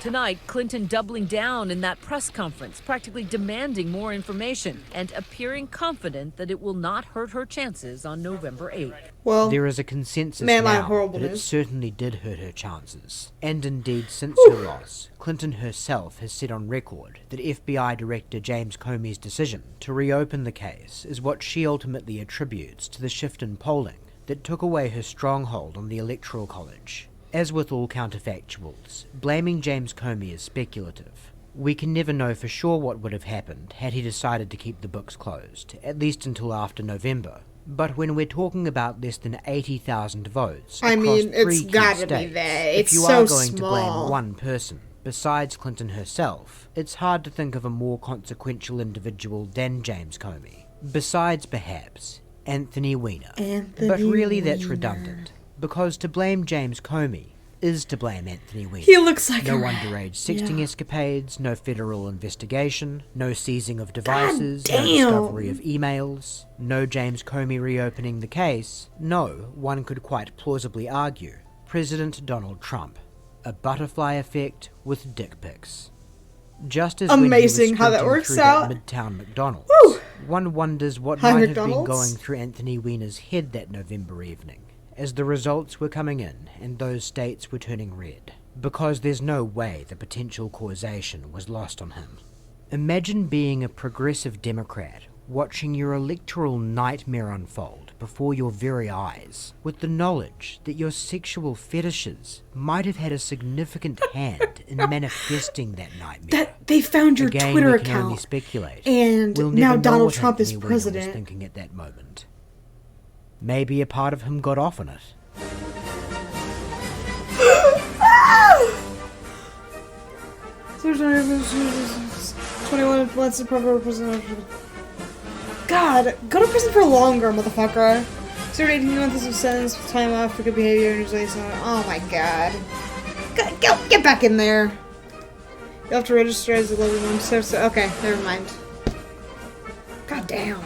Tonight, Clinton doubling down in that press conference, practically demanding more information and appearing confident that it will not hurt her chances on November 8th. Well, there is a consensus man, my now horrible that it news. certainly did hurt her chances. And indeed, since her loss, Clinton herself has said on record that FBI Director James Comey's decision to reopen the case is what she ultimately attributes to the shift in polling that took away her stronghold on the Electoral College. As with all counterfactuals, blaming James Comey is speculative. We can never know for sure what would have happened had he decided to keep the books closed, at least until after November, But when we're talking about less than 80,000 votes I across mean, it's 3 key gotta be states, there. if It's you so are going to blame small. one person besides Clinton herself, it's hard to think of a more consequential individual than James Comey. Besides, perhaps, Anthony Weiner. But really that's redundant, because to blame James Comey is to blame Anthony Weiner. He looks like no a underage sexting escapades, no federal investigation, no seizing of devices, no damn. discovery of emails, no James Comey reopening the case. No, one could quite plausibly argue, President Donald Trump. A butterfly effect with dick pics. Just as Amazing when he was how that sprinting works through out. that Midtown McDonald's, Woo! one wonders what Hi, might McDonald's. have been going through Anthony Weiner's head that November evening, as the results were coming in and those states were turning red, because there's no way the potential causation was lost on him. Imagine being a progressive Democrat watching your electoral nightmare unfold before your very eyes, with the knowledge that your sexual fetishes might have had a significant hand in manifesting that nightmare. That they found your Again, Twitter we can only account, speculate. and We'll now never know Donald what Trump is Anthony Weiner was president. thinking at that moment. Maybe a part of him got off on it. There's 21 months in proper prison. God, go to prison for longer, motherfucker. 18 months of sentence with time off for good behavior and usually oh my god. Get back in there. You have to register as a living room. So, okay, never mind. God damn.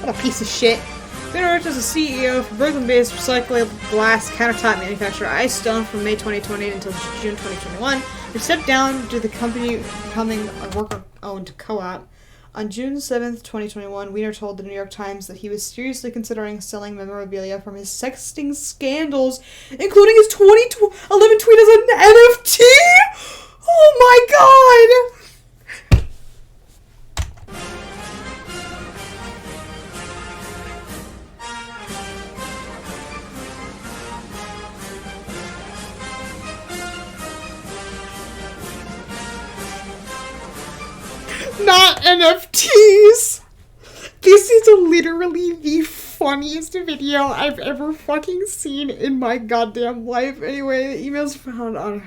What a piece of shit. Weiner worked as a CEO for Brooklyn-based recyclable glass countertop manufacturer Ice Stone from May 2020 until June 2021. He stepped down due to the company becoming a worker-owned co-op. On June 7th, 2021, Weiner told the New York Times that he was seriously considering selling memorabilia from his sexting scandals, including his 2011 tweet as an NFT? Oh my god! Not NFTs! This is literally the funniest video I've ever fucking seen in my goddamn life. Anyway, the emails found on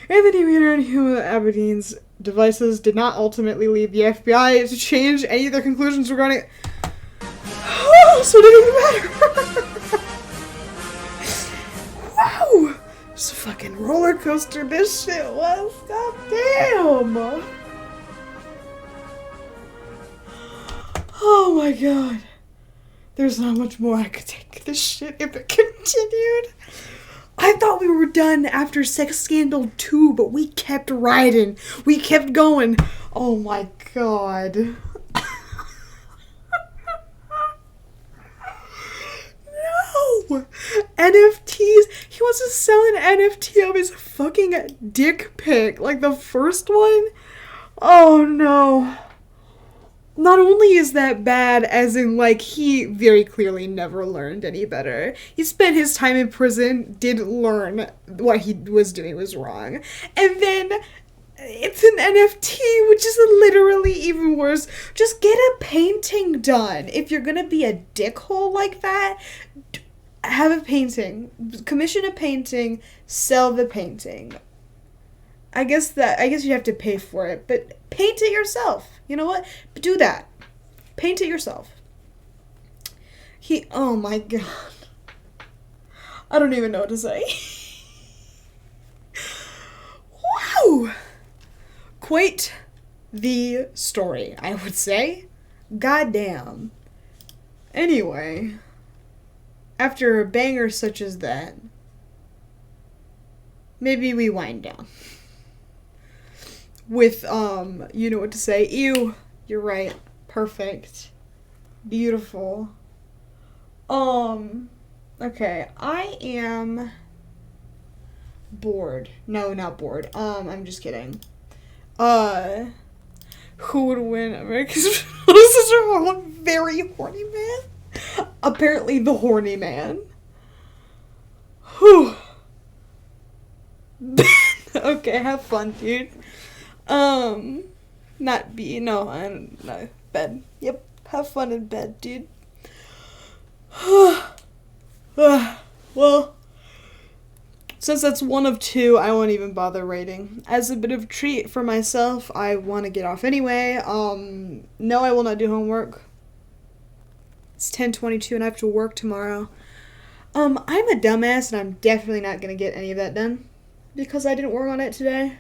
Anthony Weiner and Huma Abedin's devices did not ultimately lead the FBI to change any of their conclusions regarding it. So it didn't even matter. Wow! It's a fucking roller coaster this shit was. God damn! Oh my god. There's not much more I could take this shit if it continued. I thought we were done after Sex Scandal 2, but we kept riding. We kept going. Oh my god. No! NFTs? He wants to sell an NFT of his fucking dick pic. Like the first one? Oh no. Not only is that bad, as in, like, he very clearly never learned any better. He spent his time in prison, didn't learn what he was doing was wrong. And then it's an NFT, which is literally even worse. Just get a painting done. If you're gonna be a dickhole like that, have a painting. Commission a painting, sell the painting. I guess you have to pay for it, but paint it yourself. You know what? Do that. Paint it yourself. Oh my god. I don't even know what to say. Wow! Quite the story, I would say. Goddamn. Anyway, after a banger such as that, maybe we wind down. With, you know what to say. Ew, you're right. Perfect. Beautiful. Okay, I am bored. No, not bored. I'm just kidding. Who would win America's This is a very horny man. Apparently the horny man. Whew. Okay, have fun, dude. Not B, no, bed. Yep. Have fun in bed, dude. Well, since that's one of two, I won't even bother rating. As a bit of a treat for myself, I want to get off anyway. No, I will not do homework. It's 10:22 and I have to work tomorrow. I'm a dumbass and I'm definitely not going to get any of that done because I didn't work on it today.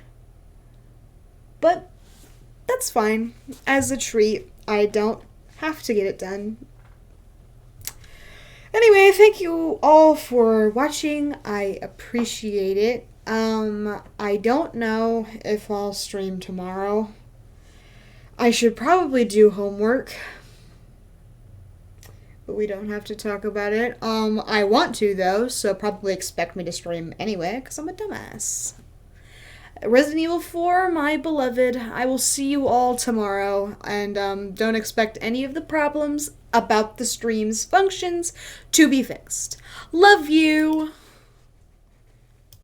But that's fine. As a treat, I don't have to get it done. Anyway, thank you all for watching. I appreciate it. I don't know if I'll stream tomorrow. I should probably do homework. But we don't have to talk about it. I want to though, so probably expect me to stream anyway, because I'm a dumbass. Resident Evil 4, my beloved, I will see you all tomorrow, and don't expect any of the problems about the stream's functions to be fixed. Love you!